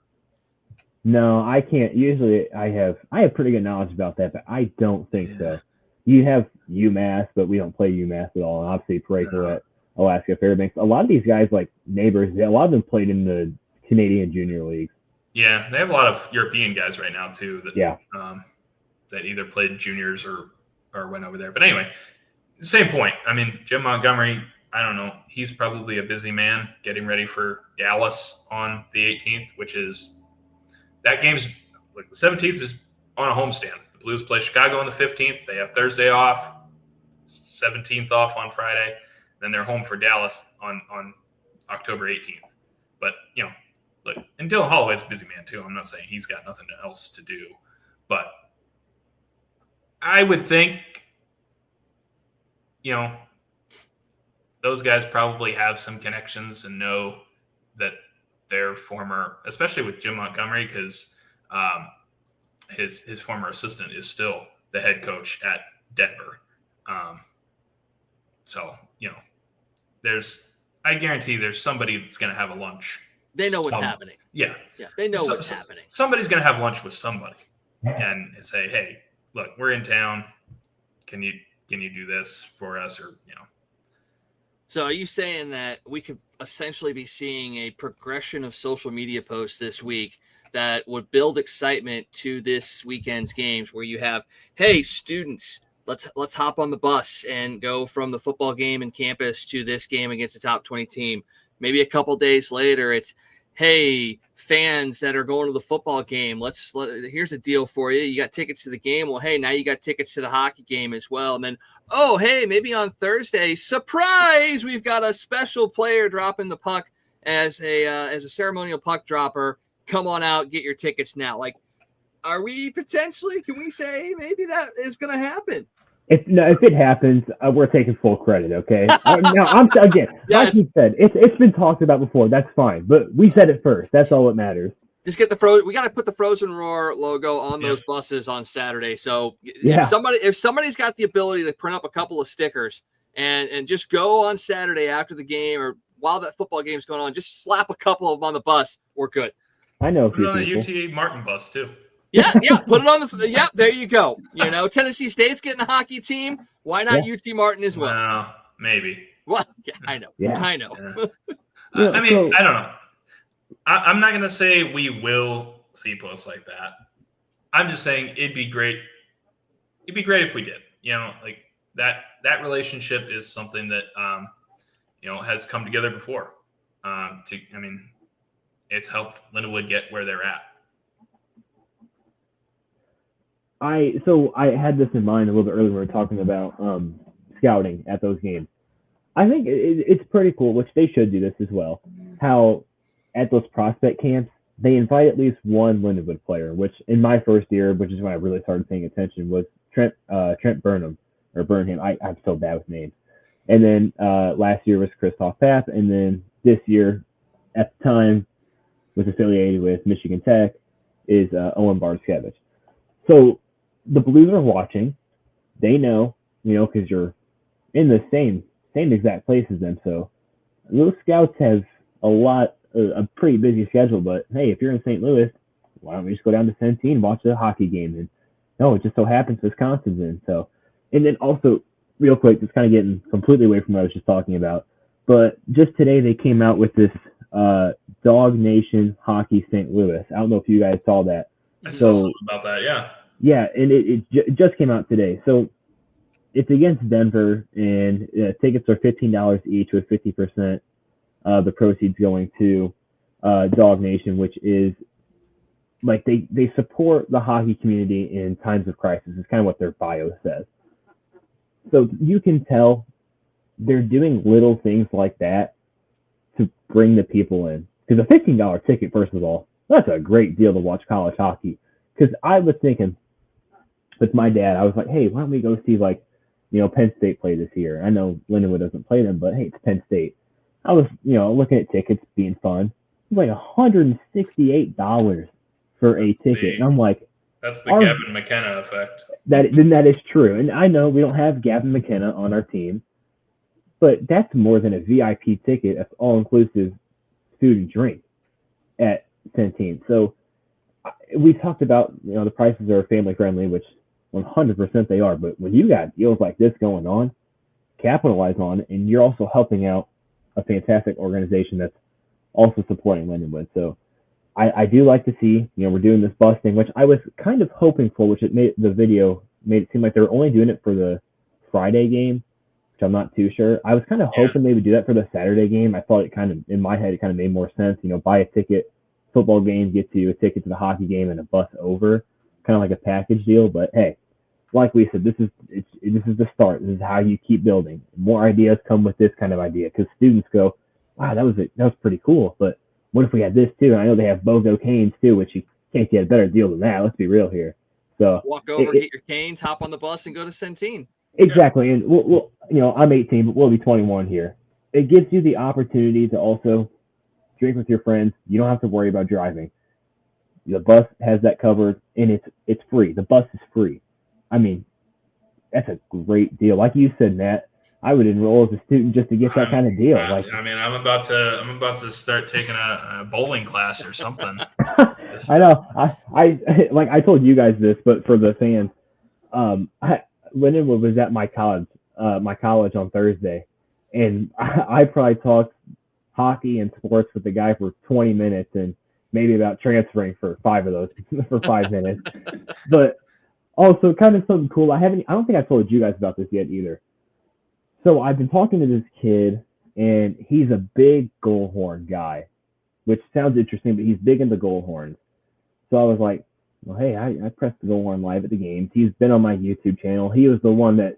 No, I can't. Usually I have pretty good knowledge about that, but I don't think so. You have UMass, but we don't play UMass at all. And obviously Parayko at Alaska Fairbanks. A lot of these guys, neighbors, a lot of them played in the Canadian junior leagues. Yeah, they have a lot of European guys right now too that that either played juniors or went over there. But anyway, same point. I mean, Jim Montgomery, I don't know. He's probably a busy man getting ready for Dallas on the 18th, which is that game's the 17th is on a homestand. The Blues play Chicago on the 15th. They have Thursday off. 17th off on Friday. Then they're home for Dallas on October 18th. But, look, and Dylan Holloway's a busy man too. I'm not saying he's got nothing else to do. But I would think, those guys probably have some connections and know that their former, especially with Jim Montgomery, because his former assistant is still the head coach at Denver. So, I guarantee there's somebody that's going to have a lunch. They know what's happening. Yeah. They know what's happening. Somebody's going to have lunch with somebody and say, hey, look, we're in town. Can you do this for us? Or, So are you saying that we could essentially be seeing a progression of social media posts this week that would build excitement to this weekend's games, where you have, hey, students, let's hop on the bus and go from the football game in campus to this game against the top 20 team. Maybe a couple days later, it's, hey, fans that are going to the football game, here's a deal for you. You got tickets to the game. Well, hey, now you got tickets to the hockey game as well. And then, oh, hey, maybe on Thursday, surprise, we've got a special player dropping the puck as a ceremonial puck dropper. Come on out, get your tickets now. Like, are we potentially, can we say maybe that is going to happen? If it happens, we're taking full credit, okay? Now, again, like you said, it's been talked about before. That's fine, but we said it first. That's all that matters. Just get we got to put the Frozen Roar logo on those buses on Saturday. So if somebody's got the ability to print up a couple of stickers and just go on Saturday after the game or while that football game's going on, just slap a couple of them on the bus, we're good. I know. Put it on the UTA Martin bus too. Yeah, put it on the there you go. Tennessee State's getting a hockey team. Why not UT Martin as well? Well, maybe. Well, I know. Yeah. I know. I don't know. I'm not going to say we will see posts like that. I'm just saying it'd be great. It'd be great if we did. Like that relationship is something that has come together before. It's helped Lindenwood get where they're at. I had this in mind a little bit earlier when we were talking about scouting at those games. I think it's pretty cool, which they should do this as well, how at those prospect camps, they invite at least one Lindenwood player, which in my first year, which is when I really started paying attention, was Trent Burnham. I'm so bad with names. And then last year was Christoph Papp. And then this year, at the time, was affiliated with Michigan Tech, is Owen Barskevich. So the Blues are watching. They know, because you're in the same exact place as them. So those scouts have a pretty busy schedule. But hey, if you're in St. Louis, why don't we just go down to Centene and watch the hockey game? And no, it just so happens Wisconsin's in. So, and then also real quick, just kind of getting completely away from what I was just talking about. But just today they came out with this Dog Nation Hockey St. Louis. I don't know if you guys saw that. I saw something about that, yeah. Yeah, and it just came out today. So it's against Denver, and tickets are $15 each, with 50% of the proceeds going to Dog Nation, which is like they support the hockey community in times of crisis. Is kind of what their bio says. So you can tell they're doing little things like that to bring the people in. Because a $15 ticket, first of all, that's a great deal to watch college hockey. Because I was thinking with my dad, I was like, hey, why don't we go see Penn State play this year? I know Lindenwood doesn't play them, but hey, it's Penn State. I was, looking at tickets being fun. It was like $168 for a ticket. And I'm like, that's the Gavin McKenna effect. That is true. And I know we don't have Gavin McKenna on our team, but that's more than a VIP ticket. That's all-inclusive food and drink at Centene. So we talked about, the prices are family-friendly, which 100% they are. But when you got deals like this going on, capitalize on it, and you're also helping out a fantastic organization that's also supporting Lindenwood. So I do like to see, we're doing this bus thing, which I was kind of hoping for, which the video made it seem like they were only doing it for the Friday game, which I'm not too sure. I was kind of hoping they would do that for the Saturday game. I thought in my head, it kind of made more sense, buy a ticket, football game, get you a ticket to the hockey game and a bus over, kind of like a package deal. But hey, like we said, this is the start. This is how you keep building. More ideas come with this kind of idea because students go, wow, that was pretty cool. But what if we had this too? And I know they have BOGO canes too, which you can't get a better deal than that. Let's be real here. So walk over, get your canes, hop on the bus, and go to Centene. Exactly, and we'll I'm 18, but we'll be 21 here. It gives you the opportunity to also drink with your friends. You don't have to worry about driving. The bus has that covered, and it's free. The bus is free. I mean, that's a great deal. Like you said, Matt, I would enroll as a student just to get that kind of deal. I'm about to start taking a bowling class or something. I know. I like I told you guys this, but for the fans, Lindenwood was at my college on Thursday, and I probably talked hockey and sports with the guy for 20 minutes and maybe about transferring for 5 of those for 5 minutes. But also kind of something cool. I don't think I told you guys about this yet either. So I've been talking to this kid, and he's a big goal horn guy, which sounds interesting, but he's big into goal horns. So I was like, well, hey, I pressed the goal horn live at the games. He's been on my YouTube channel. He was the one that,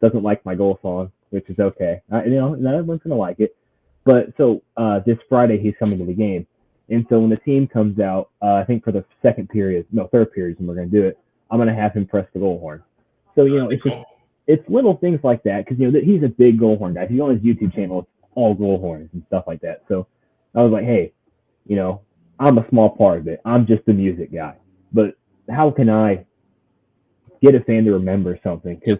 doesn't like my goal song, which is okay. Not everyone's going to like it. But so this Friday, he's coming to the game. And so when the team comes out, I think for the third period, when we're going to do it, I'm going to have him press the goal horn. So, it's little things like that because, he's a big goal horn guy. If you go on his YouTube channel, it's all goal horns and stuff like that. So I was like, hey, I'm a small part of it. I'm just the music guy. But how can I get a fan to remember something? Because,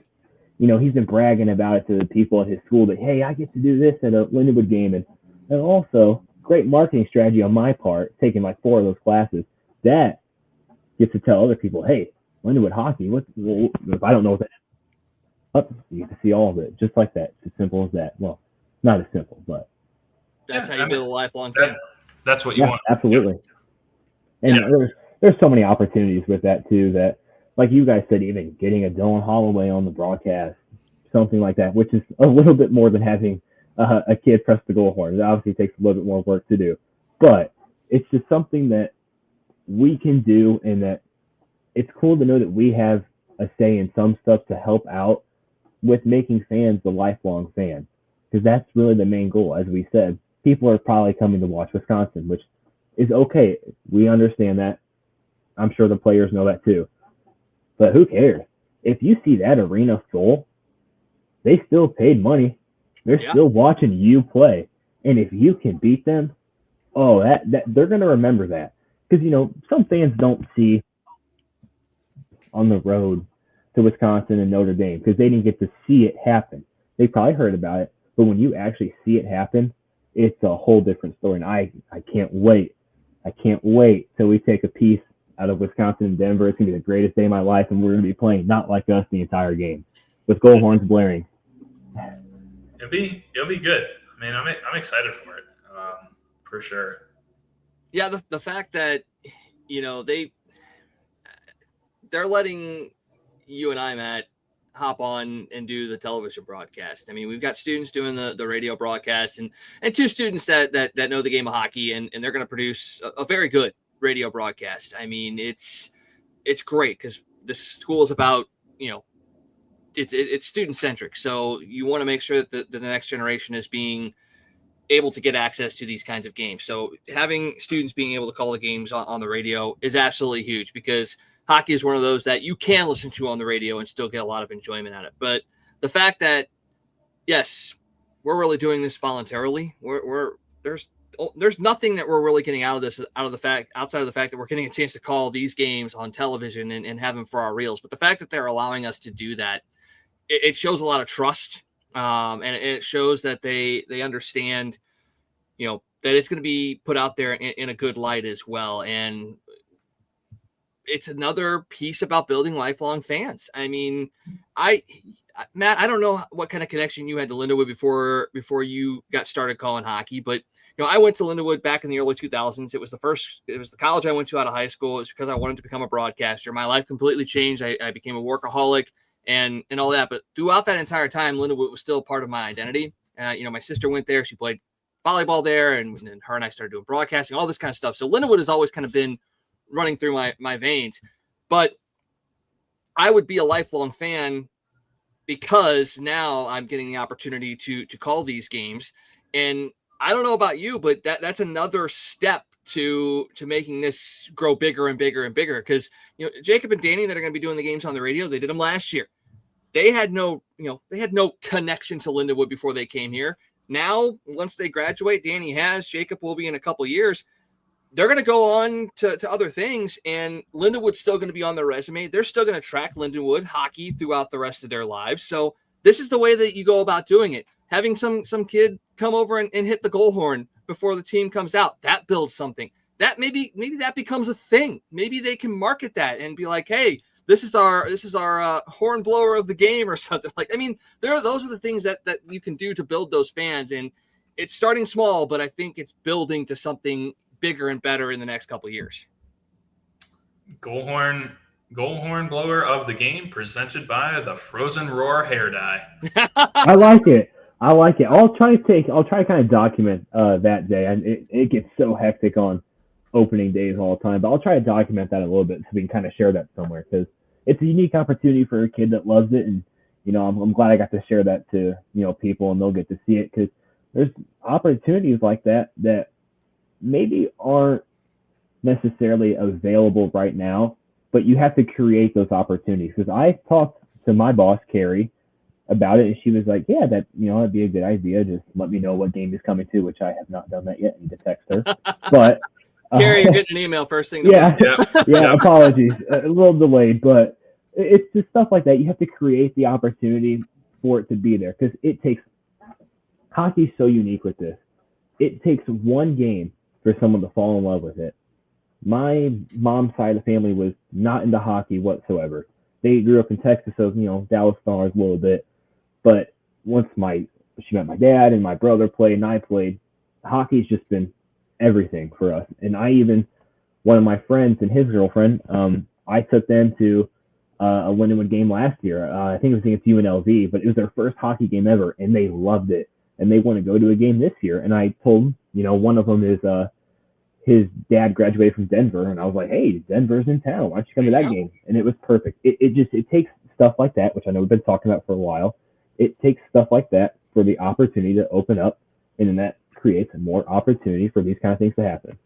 he's been bragging about it to the people at his school that, hey, I get to do this at a Lindenwood game. And also, great marketing strategy on my part, taking like 4 of those classes. That gets to tell other people, hey, Lindenwood hockey, if I don't know what that is, you get to see all of it, just like that. It's as simple as that. Well, not as simple, but. That's how you build a lifelong fan. That's what you want. Absolutely. And there's so many opportunities with that too that, like you guys said, even getting a Dylan Holloway on the broadcast, something like that, which is a little bit more than having a kid press the goal horn. It obviously takes a little bit more work to do, but it's just something that we can do, and that it's cool to know that we have a say in some stuff to help out with making fans the lifelong fan, because that's really the main goal. As we said, people are probably coming to watch Wisconsin, which is okay. We understand that. I'm sure the players know that too. But who cares? If you see that arena full, they still paid money. They're still watching you play. And if you can beat them, that they're going to remember that. Because, some fans don't see on the road to Wisconsin and Notre Dame because they didn't get to see it happen. They probably heard about it. But when you actually see it happen, it's a whole different story. And I can't wait. I can't wait till we take a piece out of Wisconsin and Denver. It's going to be the greatest day of my life, and we're going to be playing not like us the entire game with goal horns blaring. It'll be good. I mean, I'm excited for it, for sure. Yeah, the fact that, they're letting you and I, Matt, hop on and do the television broadcast. I mean, we've got students doing the radio broadcast and 2 students that know the game of hockey, and they're going to produce a very good radio broadcast. I mean, it's great because the school is about, it's student centric. So you want to make sure that the next generation is being able to get access to these kinds of games. So having students being able to call the games on the radio is absolutely huge, because hockey is one of those that you can listen to on the radio and still get a lot of enjoyment out of it. But the fact that, yes, we're really doing this voluntarily. There's nothing that we're really getting out of this, outside of the fact that we're getting a chance to call these games on television and have them for our reels. But the fact that they're allowing us to do that, it shows a lot of trust. And it shows that they understand, that it's going to be put out there in a good light as well. And it's another piece about building lifelong fans. I mean, Matt, I don't know what kind of connection you had to Lindenwood before you got started calling hockey, but I went to Lindenwood back in the early 2000s. It was the college I went to out of high school. It was because I wanted to become a broadcaster. My life completely changed. I became a workaholic and all that. But throughout that entire time, Lindenwood was still part of my identity. My sister went there. She played volleyball there, and her and I started doing broadcasting, all this kind of stuff. So Lindenwood has always kind of been running through my veins. But I would be a lifelong fan because now I'm getting the opportunity to call these games. And I don't know about you, but that's another step to making this grow bigger and bigger and bigger. Because Jacob and Danny that are going to be doing the games on the radio, they did them last year. They had no connection to Lindenwood before they came here. Now, once they graduate, Danny has, Jacob will be in a couple years. They're going to go on to other things, and Lindenwood's still going to be on their resume. They're still going to track Lindenwood hockey throughout the rest of their lives. So this is the way that you go about doing it. Having some kid come over and hit the goal horn before the team comes out, that builds something. That maybe that becomes a thing. Maybe they can market that and be like, hey, this is our horn blower of the game or something. Like, I mean, those are the things that you can do to build those fans. And it's starting small, but I think it's building to something bigger and better in the next couple of years. Goal horn blower of the game, presented by the Frozen Roar hair dye. I like it. I'll try to kind of document that day. And it gets so hectic on opening days all the time, but I'll try to document that a little bit so we can kind of share that somewhere, because it's a unique opportunity for a kid that loves it. And I'm glad I got to share that to people, and they'll get to see it, because there's opportunities like that maybe aren't necessarily available right now, but you have to create those opportunities. Because I talked to my boss, Carrie, about it, and she was like, yeah, that'd be a good idea. Just let me know what game is coming to, which I have not done that yet. I need to text her. But Carrie, you're getting an email first thing. Yeah, apologies. A little delayed, but it's just stuff like that. You have to create the opportunity for it to be there, because hockey's so unique with this. It takes one game for someone to fall in love with it. My mom's side of the family was not into hockey whatsoever. They grew up in Texas, so Dallas Stars a little bit. But once she met my dad and my brother played and I played, hockey's just been everything for us. And one of my friends and his girlfriend, I took them to a Lindenwood game last year. I think it was against UNLV, but it was their first hockey game ever, and they loved it. And they want to go to a game this year. And I told them, one of them is his dad graduated from Denver, and I was like, hey, Denver's in town. Why don't you come to that game? And it was perfect. It takes stuff like that, which I know we've been talking about for a while. It takes stuff like that for the opportunity to open up, and then that creates more opportunity for these kind of things to happen.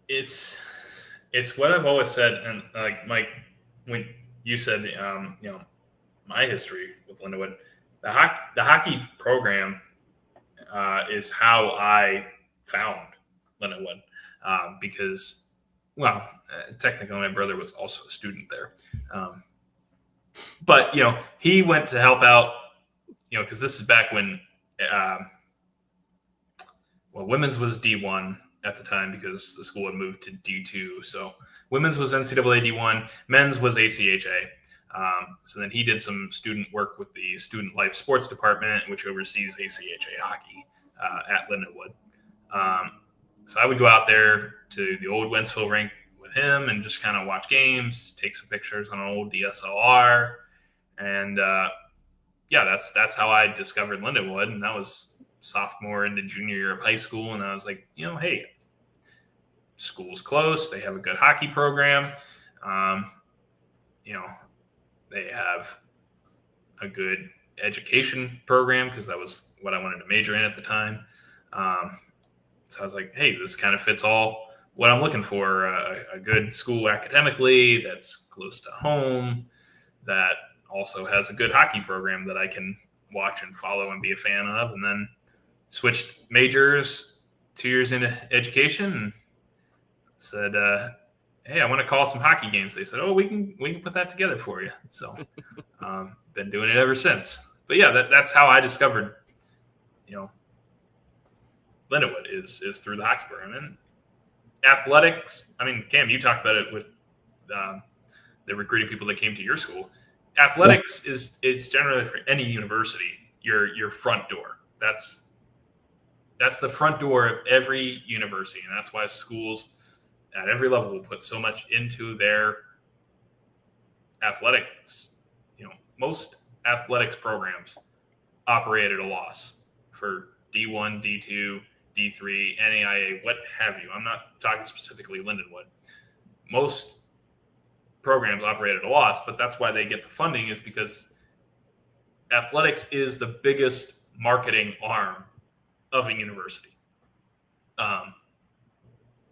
It's what I've always said, and like Mike, when you said, my history with Lindenwood, the hockey program is how I found Lindenwood, because, technically my brother was also a student there, but he went to help out, because this is back when, women's was D1 at the time, because the school had moved to D2. So women's was NCAA D1, men's was ACHA. So then he did some student work with the Student Life Sports Department, which oversees ACHA hockey at Lindenwood. So I would go out there to the old Wentzville rink with him and just kind of watch games, take some pictures on an old DSLR. And that's how I discovered Lindenwood. And that was sophomore into junior year of high school. And I was like, hey, school's close. They have a good hockey program. They have a good education program, because that was what I wanted to major in at the time. So I was like, hey, this kind of fits all what I'm looking for. A good school academically that's close to home, that also has a good hockey program that I can watch and follow and be a fan of. And then switched majors 2 years into education and said, hey, I want to call some hockey games. They said, oh, we can put that together for you. So been doing it ever since. But yeah, that's how I discovered, Lindenwood is through the hockey program. And athletics, I mean, Cam, you talked about it with the recruiting people that came to your school. Athletics is generally for any university, your front door. That's the front door of every university, and that's why schools at every level will put so much into their athletics. Most athletics programs operate at a loss for D1, D2, D3, NAIA, what have you. I'm not talking specifically Lindenwood. Most programs operate at a loss, but that's why they get the funding, is because athletics is the biggest marketing arm of a university.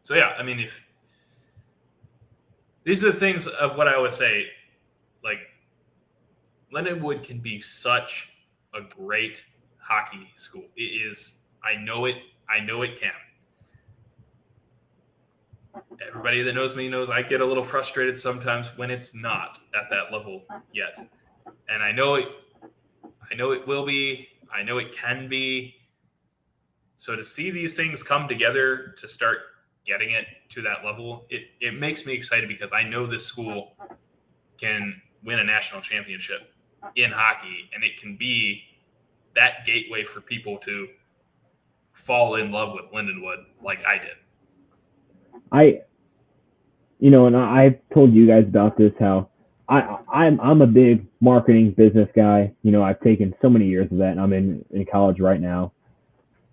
So yeah, I mean, if these are the things of what I always say, like Lindenwood can be such a great hockey school. It is. I know it can. Everybody that knows me knows I get a little frustrated sometimes when it's not at that level yet. And I know it will be. I know it can be. So to see these things come together to start getting it to that level, it makes me excited, because I know this school can win a national championship in hockey, and it can be that gateway for people to fall in love with Lindenwood like I did. And I've told you guys about this, how I'm a big marketing business guy. I've taken so many years of that, and I'm in college right now.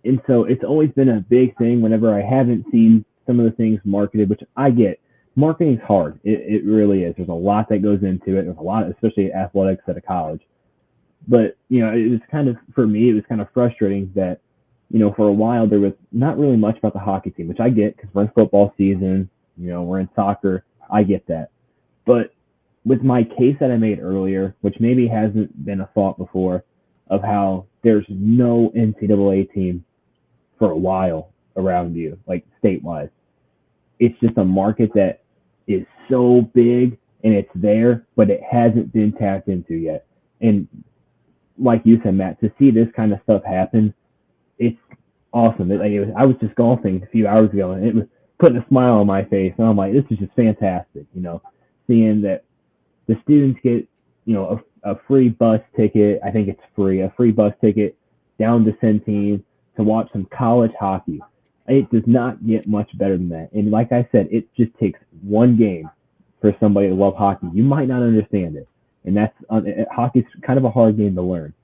And so it's always been a big thing whenever I haven't seen some of the things marketed, which I get. Marketing's hard. It really is. There's a lot that goes into it. There's a lot, especially athletics at a college. But, it was kind of, for me, it was kind of frustrating that, for a while there was not really much about the hockey team, which I get because we're in football season, we're in soccer. I get that. But with my case that I made earlier, which maybe hasn't been a thought before, of how there's no NCAA team for a while around you, like statewide. It's just a market that is so big and it's there, but it hasn't been tapped into yet. And like you said, Matt, to see this kind of stuff happen, it's awesome. I was just golfing a few hours ago, and it was putting a smile on my face. And I'm like, this is just fantastic, seeing that the students get, a free bus ticket. I think it's free, a free bus ticket down to Centene to watch some college hockey. It does not get much better than that. And like I said, it just takes one game for somebody to love hockey. You might not understand it. And hockey's kind of a hard game to learn.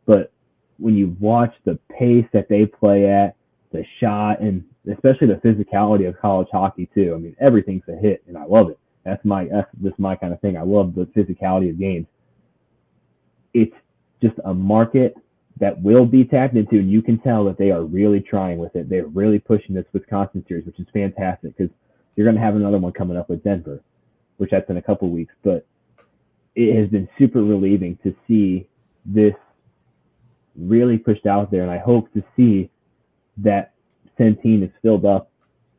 But when you watch the pace that they play at, the shot, and especially the physicality of college hockey too. I mean, everything's a hit, and I love it. That's just my kind of thing. I love the physicality of games. It's just a market that will be tapped into, and you can tell that they are really trying with it. They're really pushing this Wisconsin series, which is fantastic, because you're going to have another one coming up with Denver, which that's in a couple weeks. But it has been super relieving to see this really pushed out there, and I hope to see that Centene is filled up,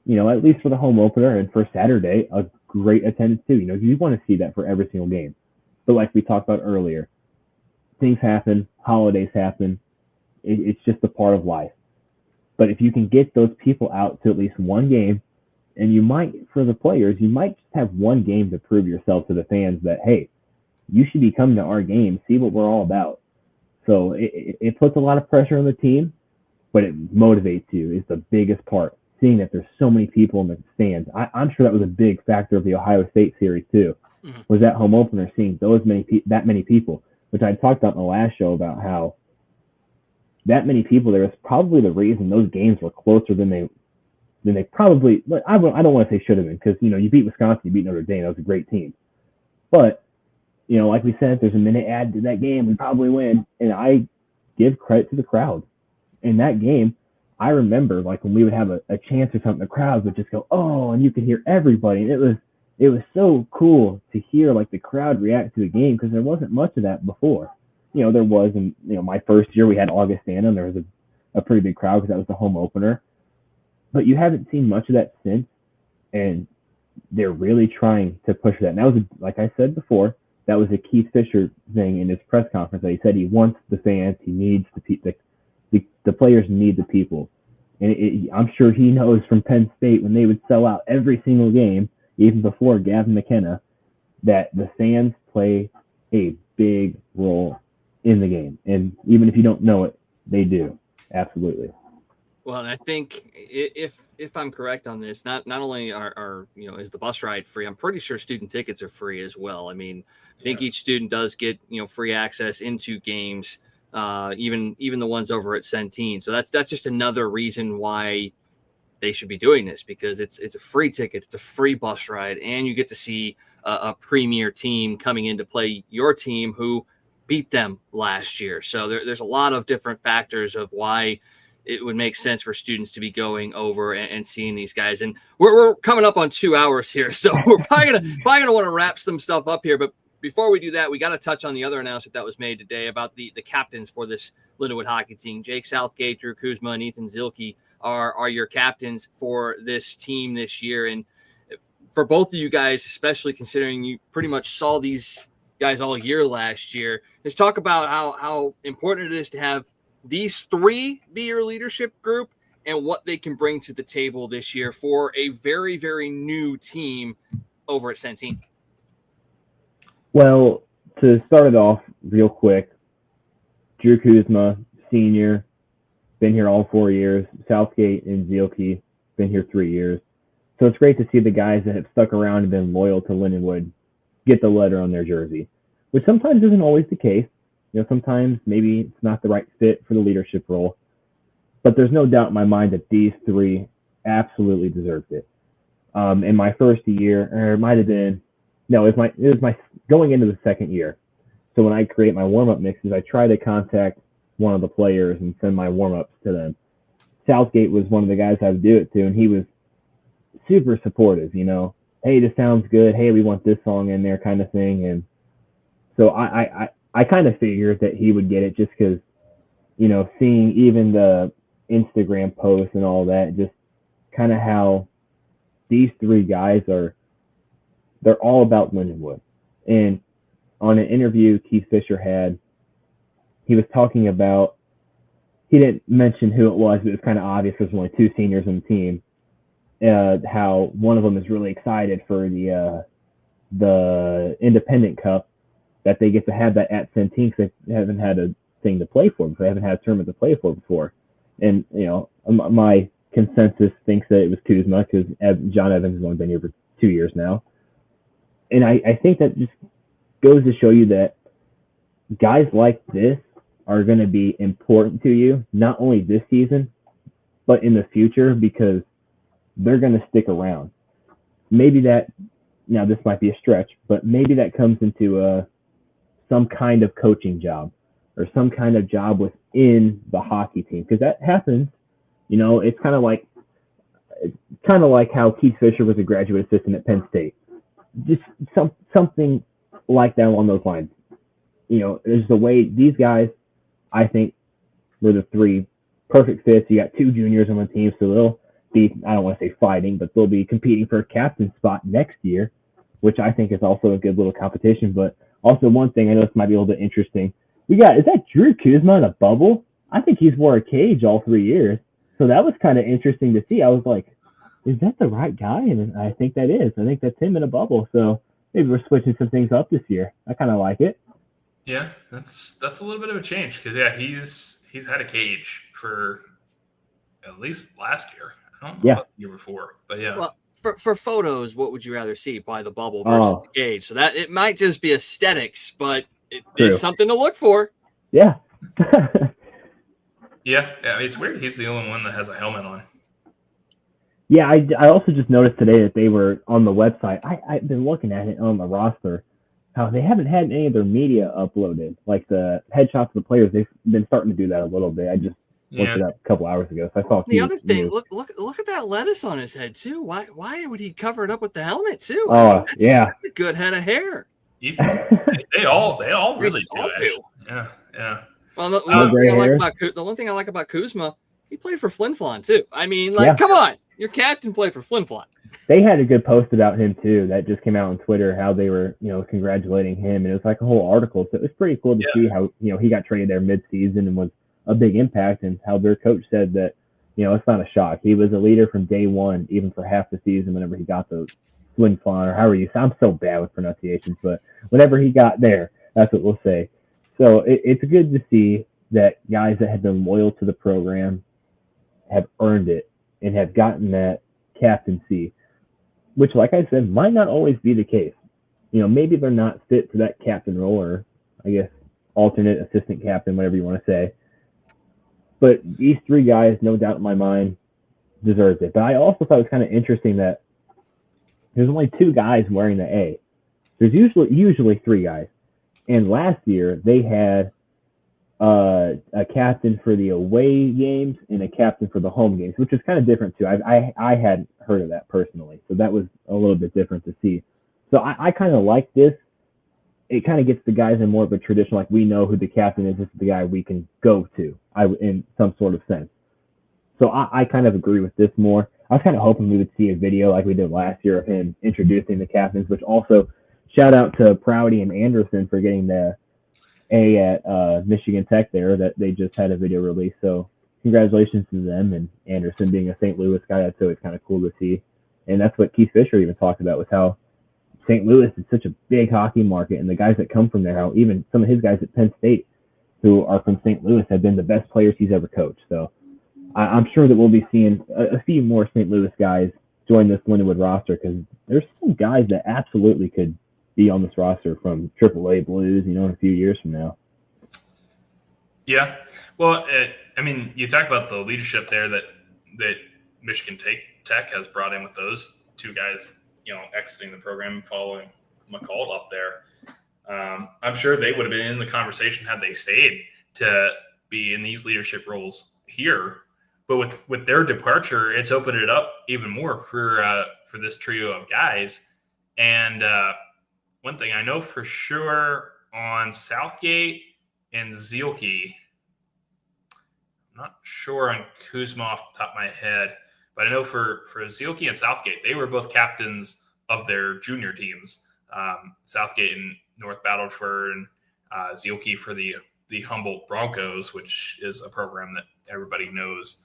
at least for the home opener, and for Saturday, a great attendance too. You want to see that for every single game. But like we talked about earlier, things happen, holidays happen. It's just a part of life. But if you can get those people out to at least one game, and you might, for the players, you might just have one game to prove yourself to the fans that, hey, you should be coming to our game, see what we're all about. So it puts a lot of pressure on the team, but it motivates you is the biggest part. Seeing that there's so many people in the stands. I'm sure that was a big factor of the Ohio State series too, was that home opener, seeing that many people, which I talked about in the last show about how that many people there is probably the reason those games were closer than they probably, I don't want to say should have been, because, you beat Wisconsin, you beat Notre Dame, that was a great team. But, like we said, if there's a minute add to that game, we probably win. And I give credit to the crowd. In that game, I remember, like, when we would have a chance or something, the crowd would just go, oh, and you could hear everybody. And it was so cool to hear, like, the crowd react to the game, because there wasn't much of that before. There was in, my first year we had Augustana, and there was a pretty big crowd because that was the home opener. But you haven't seen much of that since, and they're really trying to push that. And that was, like I said before, that was a Keith Fisher thing in his press conference, that he said he wants the fans, he needs the players need the people. And I'm sure he knows from Penn State, when they would sell out every single game, even before Gavin McKenna, that the fans play a big role in the game. And even if you don't know it, they do. Absolutely. Well, and I think if I'm correct on this, not only are is the bus ride free, I'm pretty sure student tickets are free as well. I mean, I think each student does get free access into games, even the ones over at Centene. So that's just another reason why they should be doing this because it's a free ticket, it's a free bus ride, and you get to see a premier team coming in to play your team who beat them last year. So there's a lot of different factors of why it would make sense for students to be going over and seeing these guys. And we're coming up on 2 hours here, so we're probably gonna want to wrap some stuff up here. But before we do that, we got to touch on the other announcement that was made today about the captains for this Lindenwood hockey team. Jake Southgate, Drew Kuzma, and Ethan Zielke are your captains for this team this year. And for both of you guys, especially considering you pretty much saw these guys all year last year, let's talk about how important it is to have these three be your leadership group and what they can bring to the table this year for a very, very new team over at Centene. Well, to start it off real quick, Drew Kuzma, senior, been here all 4 years. Southgate and Zielke, been here 3 years. So it's great to see the guys that have stuck around and been loyal to Lindenwood get the letter on their jersey, which sometimes isn't always the case. Sometimes maybe it's not the right fit for the leadership role, but there's no doubt in my mind that these three absolutely deserved it. In my first year, or it might have been, no, it was my going into the second year. So when I create my warm-up mixes, I try to contact one of the players and send my warm-ups to them. Southgate was one of the guys I would do it to, and he was super supportive, hey, this sounds good. Hey, we want this song in there kind of thing. And so I kind of figured that he would get it just because, seeing even the Instagram posts and all that, just kind of how these three guys they're all about Lindenwood. And on an interview Keith Fisher had, he was talking about, he didn't mention who it was, but it was kind of obvious there's only two seniors on the team, how one of them is really excited for the Independent Cup, that they get to have that at Centene because they haven't had a thing to play for before. They haven't had a tournament to play for before. And, my consensus thinks that it was Kuzma because John Evans has only been here for 2 years now. And I think that just goes to show you that guys like this are going to be important to you, not only this season, but in the future, because they're going to stick around. Maybe that, now this might be a stretch, but maybe that comes into some kind of coaching job or some kind of job within the hockey team, because that happens. It's kind of like how Keith Fisher was a graduate assistant at Penn State. Just something like that along those lines. There's the way these guys, I think, were the three perfect fits. You got two juniors on the team, so they'll be, I don't want to say fighting, but they'll be competing for a captain spot next year, which I think is also a good little competition. But also one thing I know this might be a little bit interesting. Is that Drew Kuzma in a bubble? I think he's wore a cage all 3 years. So that was kind of interesting to see. I was like, is that the right guy? And I think that is. I think that's him in a bubble. So maybe we're switching some things up this year. I kind of like it. Yeah, that's a little bit of a change because he's had a cage for at least last year. I don't know about the year before, but yeah. Well, for photos, what would you rather see? Probably the bubble versus the cage. So that it might just be aesthetics, but it is something to look for. Yeah. Yeah, it's weird. He's the only one that has a helmet on. Yeah, I also just noticed today that they were on the website. I've been looking at it on the roster, how they haven't had any of their media uploaded, like the headshots of the players. They've been starting to do that a little bit. I just looked it up a couple hours ago, so I saw the other thing. Look at that lettuce on his head too. Why would he cover it up with the helmet too? Oh, that's a good head of hair. They all really do. Yeah. Well, the one thing I like about Kuzma, he played for Flin Flon too. I mean, come on, your captain played for Flin Flon. They had a good post about him too that just came out on Twitter, how they were, congratulating him, and it was like a whole article. So it was pretty cool to see how, he got traded there mid-season and was a big impact, and how their coach said that, it's not a shock. He was a leader from day one, even for half the season whenever he got the Flin Flon, or however you say. I'm so bad with pronunciations, but whenever he got there, that's what we'll say. So it's good to see that guys that have been loyal to the program have earned it and have gotten that captaincy, which, like I said, might not always be the case. Maybe they're not fit for that captain role, or I guess alternate assistant captain, whatever you want to say. But these three guys, no doubt in my mind, deserves it. But I also thought it was kind of interesting that there's only 2 guys wearing the A. There's usually 3 guys. And last year they had a captain for the away games and a captain for the home games, which is kind of different too. I hadn't heard of that personally, so that was a little bit different to see. So I kind of like this. It kind of gets the guys in more of a tradition, like we know who the captain is. This is the guy we can go to, in some sort of sense. So I kind of agree with this more. I was kind of hoping we would see a video like we did last year of him introducing the captains, which also shout out to Prouty and Anderson for getting the A at Michigan Tech there, that they just had a video release. So congratulations to them, and Anderson being a St. Louis guy, that's always kind of cool to see. And that's what Keith Fisher even talked about, was how St. Louis is such a big hockey market, and the guys that come from there, how even some of his guys at Penn State who are from St. Louis have been the best players he's ever coached. So I'm sure that we'll be seeing a few more St. Louis guys join this Lindenwood roster, because there's some guys that absolutely could be on this roster from AAA Blues, in a few years from now. Yeah. Well, I mean, you talk about the leadership there that Michigan Tech has brought in with those 2 guys, exiting the program following McCall up there. I'm sure they would have been in the conversation had they stayed to be in these leadership roles here. But with their departure, it's opened it up even more for this trio of guys. And one thing I know for sure on Southgate and Zielke, I'm not sure on Kuzma off the top of my head, but I know for Zielke and Southgate, they were both captains of their junior teams. Southgate in North Battleford, and Zielke for the Humboldt Broncos, which is a program that everybody knows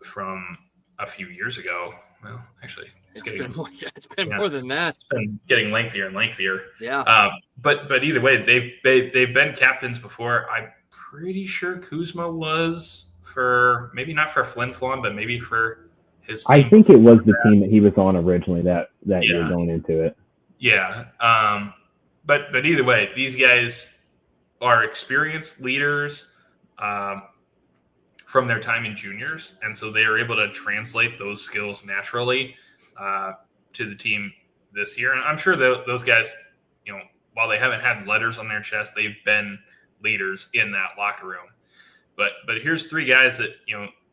from a few years ago. Well, actually, it's been more than that. It's been getting lengthier and lengthier. Yeah. But either way, they've been captains before. I'm pretty sure Kuzma was for, maybe not for Flin Flon, but maybe for his team. I think it was the team that he was on originally that year going into it. Yeah. But either way, these guys are experienced leaders from their time in juniors, and so they are able to translate those skills naturally to the team this year. And I'm sure those guys, while they haven't had letters on their chest, they've been leaders in that locker room. But here's 3 guys that,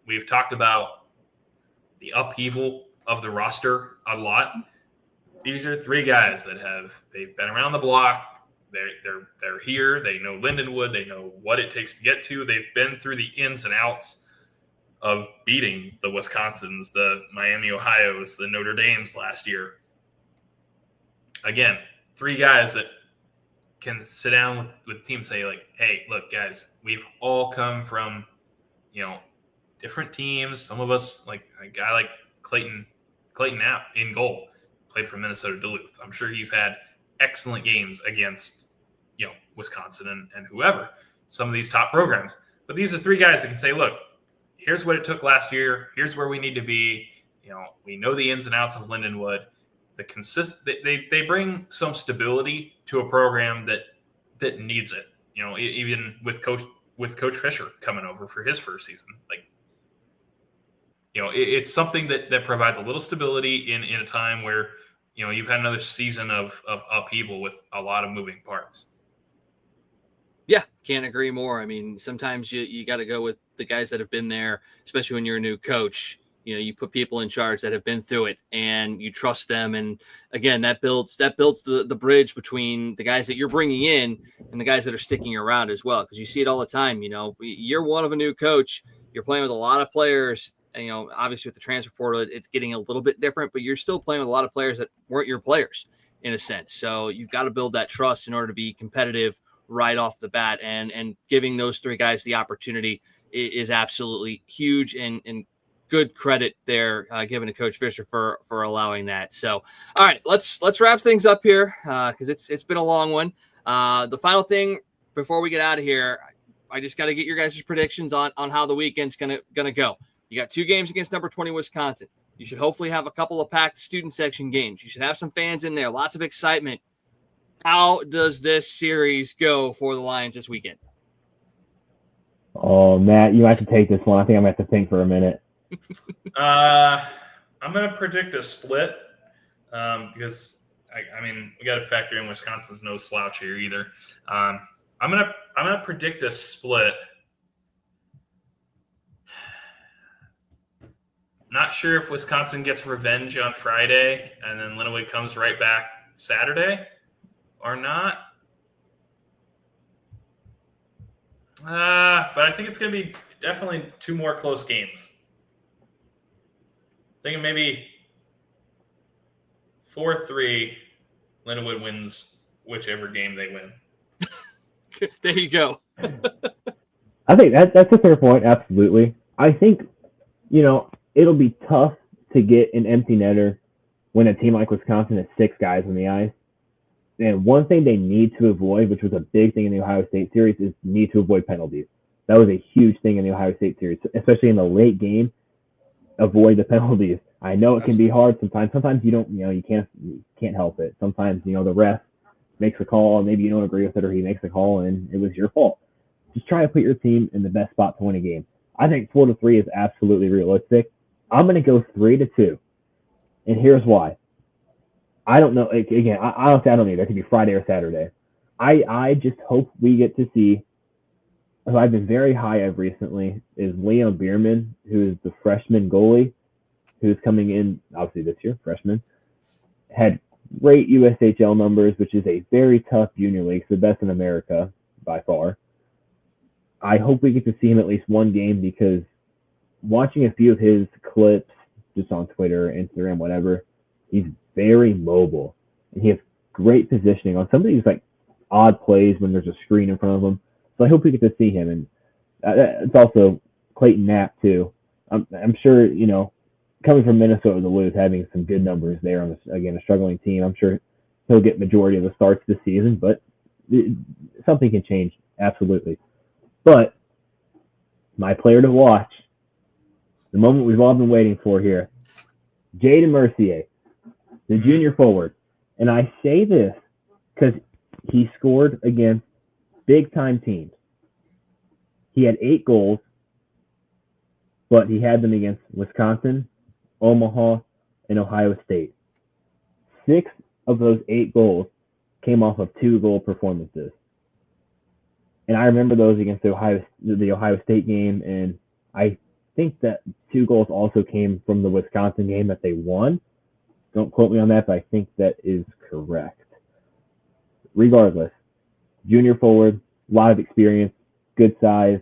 we've talked about the upheaval of the roster a lot. These are 3 guys that they've been around the block. They're here. They know Lindenwood. They know what it takes to get to. They've been through the ins and outs of beating the Wisconsins, the Miami Ohios, the Notre Dames last year. Again, 3 guys that can sit down with the team and say, like, hey, look, guys, we've all come from, different teams. Some of us, like a guy like Clayton Knapp in goal, played for Minnesota Duluth. I'm sure he's had excellent games against, Wisconsin and whoever, some of these top programs. But these are 3 guys that can say, look, here's what it took last year. Here's where we need to be. We know the ins and outs of Lindenwood. They bring some stability to a program that needs it. Even with Coach Fisher coming over for his first season, it's something that provides a little stability in a time where you've had another season of upheaval with a lot of moving parts. Yeah, can't agree more. I mean, sometimes you got to go with the guys that have been there, especially when you're a new coach. You put people in charge that have been through it, and you trust them. And again, that builds the bridge between the guys that you're bringing in and the guys that are sticking around as well. Because you see it all the time. Year one of a new coach, you're playing with a lot of players. Obviously with the transfer portal, it's getting a little bit different, but you're still playing with a lot of players that weren't your players in a sense. So you've got to build that trust in order to be competitive right off the bat. And giving those 3 guys the opportunity is absolutely huge, and good credit there given to Coach Fisher for allowing that. So, all right, let's wrap things up here because it's been a long one. The final thing before we get out of here, I just got to get your guys' predictions on how the weekend's gonna go. You got 2 games against number 20 Wisconsin. You should hopefully have a couple of packed student section games. You should have some fans in there, lots of excitement. How does this series go for the Lions this weekend? Oh, Matt, you have to take this one. I think I'm going to have to think for a minute. I'm going to predict a split because I mean we got to factor in Wisconsin's no slouch here either. I'm gonna predict a split. Not sure if Wisconsin gets revenge on Friday and then Lindenwood comes right back Saturday or not. But I think it's going to be definitely 2 more close games. Thinking maybe 4-3, Lindenwood wins whichever game they win. There you go. I think that's a fair point, absolutely. I think, it'll be tough to get an empty netter when a team like Wisconsin has 6 guys on the ice. And one thing they need to avoid, which was a big thing in the Ohio State series, is need to avoid penalties. That was a huge thing in the Ohio State series, especially in the late game. Avoid the penalties. I know it can be hard sometimes. Sometimes you can't help it. Sometimes, the ref makes a call, and maybe you don't agree with it, or he makes a call, and it was your fault. Just try to put your team in the best spot to win a game. I think 4-3 is absolutely realistic. I'm going to go 3-2, and here's why. I don't know. Again, honestly, I don't know. That could be Friday or Saturday. I just hope we get to see, who I've been very high of recently, is Liam Bierman, who is the freshman goalie, who's coming in, obviously this year, freshman. Had great USHL numbers, which is a very tough junior league, so the best in America by far. I hope we get to see him at least one game, because watching a few of his clips just on Twitter, Instagram, whatever, he's very mobile, and he has great positioning on some of these odd plays when there's a screen in front of him. So I hope we get to see him, and it's also Clayton Knapp too. I'm sure coming from Minnesota Duluth, having some good numbers there on a struggling team. I'm sure he'll get majority of the starts this season, but something can change absolutely. But my player to watch, the moment we've all been waiting for here, Jaden Mercier, the junior forward. And I say this because he scored against big-time teams. He had 8 goals, but he had them against Wisconsin, Omaha, and Ohio State. 6 of those 8 goals came off of 2-goal performances. And I remember those against the Ohio State game, and I think that 2 goals also came from the Wisconsin game that they won. Don't quote me on that, but I think that is correct. Regardless, junior forward, a lot of experience, good size,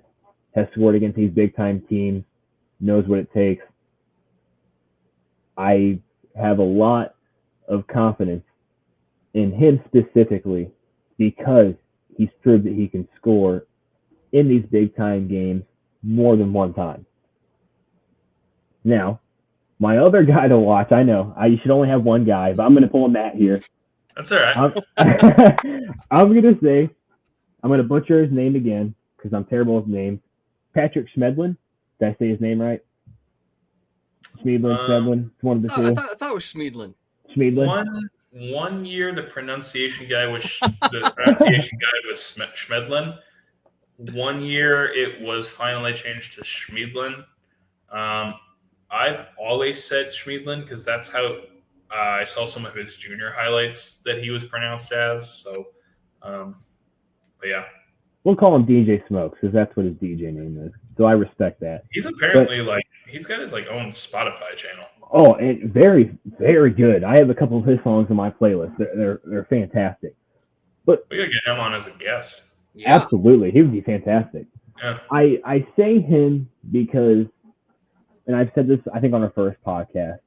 has scored against these big-time teams, knows what it takes. I have a lot of confidence in him specifically because he's proved that he can score in these big-time games more than one time. Now, my other guy to watch, I know, you should only have one guy, but I'm going to pull a Matt here. That's all right. I'm going to butcher his name again because I'm terrible with names. Patrick Schmedlin. Did I say his name right? Schmedlin. It's one of the two. I thought it was Schmedlin. One year the pronunciation guy was Schmedlin. One year it was finally changed to Schmedlin. I've always said Schmedlin because that's how I saw some of his junior highlights that he was pronounced as. So, but yeah. We'll call him DJ Smokes because that's what his DJ name is. So I respect that. He's apparently he's got his own Spotify channel. Oh, and very, very good. I have a couple of his songs on my playlist. They're fantastic. But we gotta get him on as a guest. Yeah. Absolutely, he would be fantastic. Yeah. I say him because, and I've said this I think on our first podcast.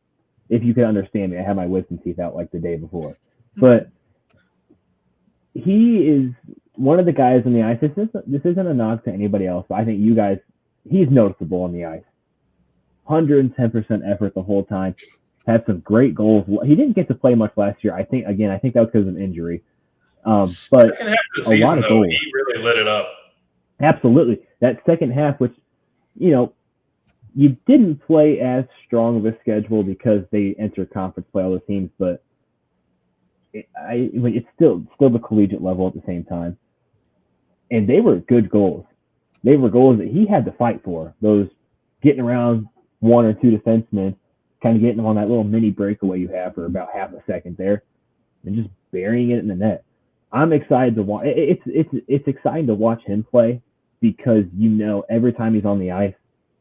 If you can understand me, I had my wisdom teeth out the day before, but he is one of the guys on the ice. This isn't a knock to anybody else, but I think you guys, he's noticeable on the ice. 110% effort the whole time. Had some great goals. He didn't get to play much last year. I think that was because of an injury. But second half of the season, a lot of goals. He really lit it up. Absolutely. That second half, which, you didn't play as strong of a schedule because they entered conference play, all the teams, but it's still the collegiate level at the same time. And they were good goals. They were goals that he had to fight for. Those getting around one or two defensemen, kind of getting them on that little mini breakaway you have for about half a second there, and just burying it in the net. I'm excited to watch. It's exciting to watch him play because every time he's on the ice,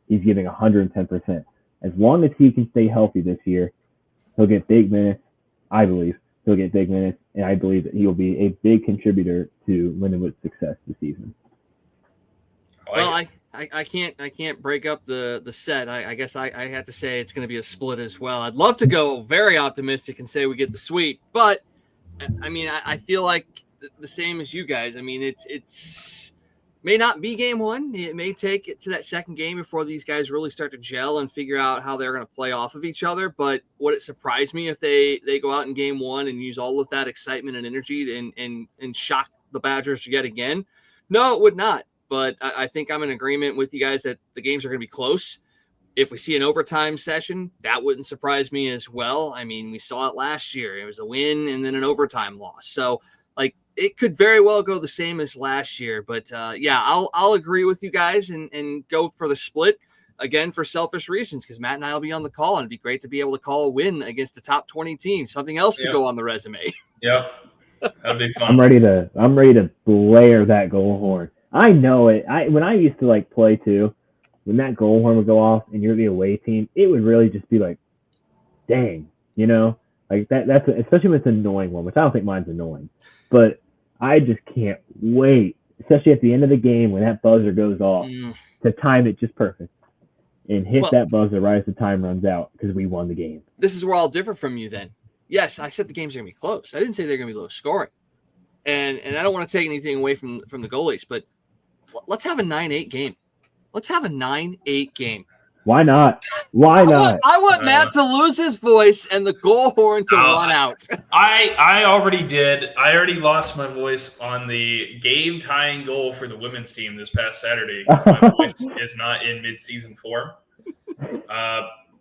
he's giving 110%. As long as he can stay healthy this year, he'll get big minutes. I believe he'll get big minutes, and I believe that he will be a big contributor to Lindenwood's success this season. Well, I can't break up the set. I guess I have to say it's going to be a split as well. I'd love to go very optimistic and say we get the sweep, but I mean, I feel like the same as you guys. I mean, it's may not be game one. It may take it to that second game before these guys really start to gel and figure out how they're going to play off of each other. But would it surprise me if they go out in game one and use all of that excitement and energy and shock the Badgers yet again? No, it would not. But I think I'm in agreement with you guys that the games are going to be close. If we see an overtime session, that wouldn't surprise me as well. I mean, we saw it last year. It was a win and then an overtime loss. So, it could very well go the same as last year. But, I'll agree with you guys and go for the split, again, for selfish reasons, because Matt and I will be on the call, and it'd be great to be able to call a win against the top 20 team, something else to go on the resume. Yeah, that'd be fun. I'm ready to blare that goal horn. I know it. When I used to play too, when that goal horn would go off and you're the away team, it would really just be like, dang, that's especially when it's an annoying one, which I don't think mine's annoying, but I just can't wait, especially at the end of the game when that buzzer goes off, to time it just perfect and hit that buzzer right as the time runs out because we won the game. This is where I'll differ from you then. Yes, I said the games are going to be close. I didn't say they're going to be low scoring. And I don't want to take anything away from the goalies, but let's have a 9-8 game. Let's have a 9-8 game. Why not? Why not? I want Matt to lose his voice and the goal horn to run out. I already did. I already lost my voice on the game-tying goal for the women's team this past Saturday because my voice is not in mid-season form.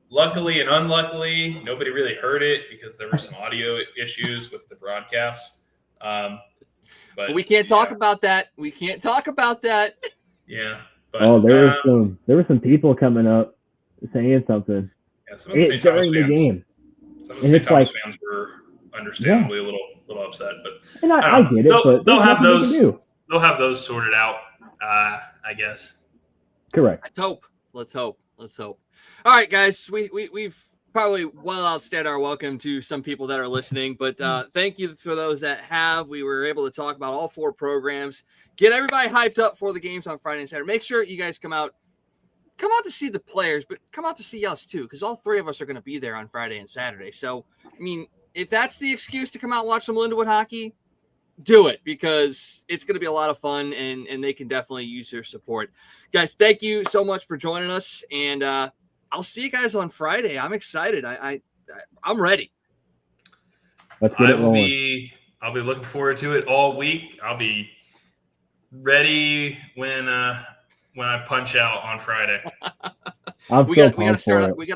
Luckily and unluckily, nobody really heard it because there were some audio issues with the broadcast. But we can't talk about that. We can't talk about that. Yeah. But, there were some people coming up saying something during the game. Some of the St. Thomas fans were understandably a little upset, but and I get it. But they'll have those. They'll have those sorted out. I guess. Correct. Let's hope. All right, guys. We've probably well outstayed our welcome to some people that are listening, but thank you for those that have. We were able to talk about all four programs, get everybody hyped up for the games on Friday and Saturday. Make sure you guys come out to see the players, but come out to see us too, because all three of us are going to be there on Friday and Saturday. So, I mean, if that's the excuse to come out and watch some Lindenwood hockey, do it, because it's going to be a lot of fun, and they can definitely use your support. Guys, thank you so much for joining us, and I'll see you guys on Friday. I'm excited. I'm ready. Let's get it rolling. I'll be looking forward to it all week. I'll be ready when I punch out on Friday. We got to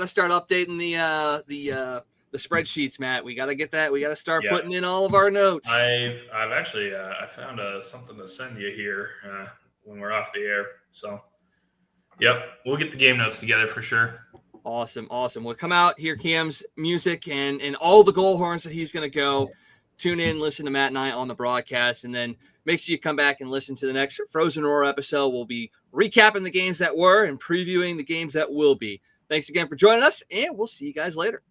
start updating the spreadsheets, Matt. We got to get that. We got to start putting in all of our notes. I've actually I found something to send you here when we're off the air. So. Yep, we'll get the game notes together for sure. Awesome. We'll come out, hear Cam's music and all the goal horns that he's going to go. Tune in, listen to Matt and I on the broadcast, and then make sure you come back and listen to the next Frozen Roar episode. We'll be recapping the games that were and previewing the games that will be. Thanks again for joining us, and we'll see you guys later.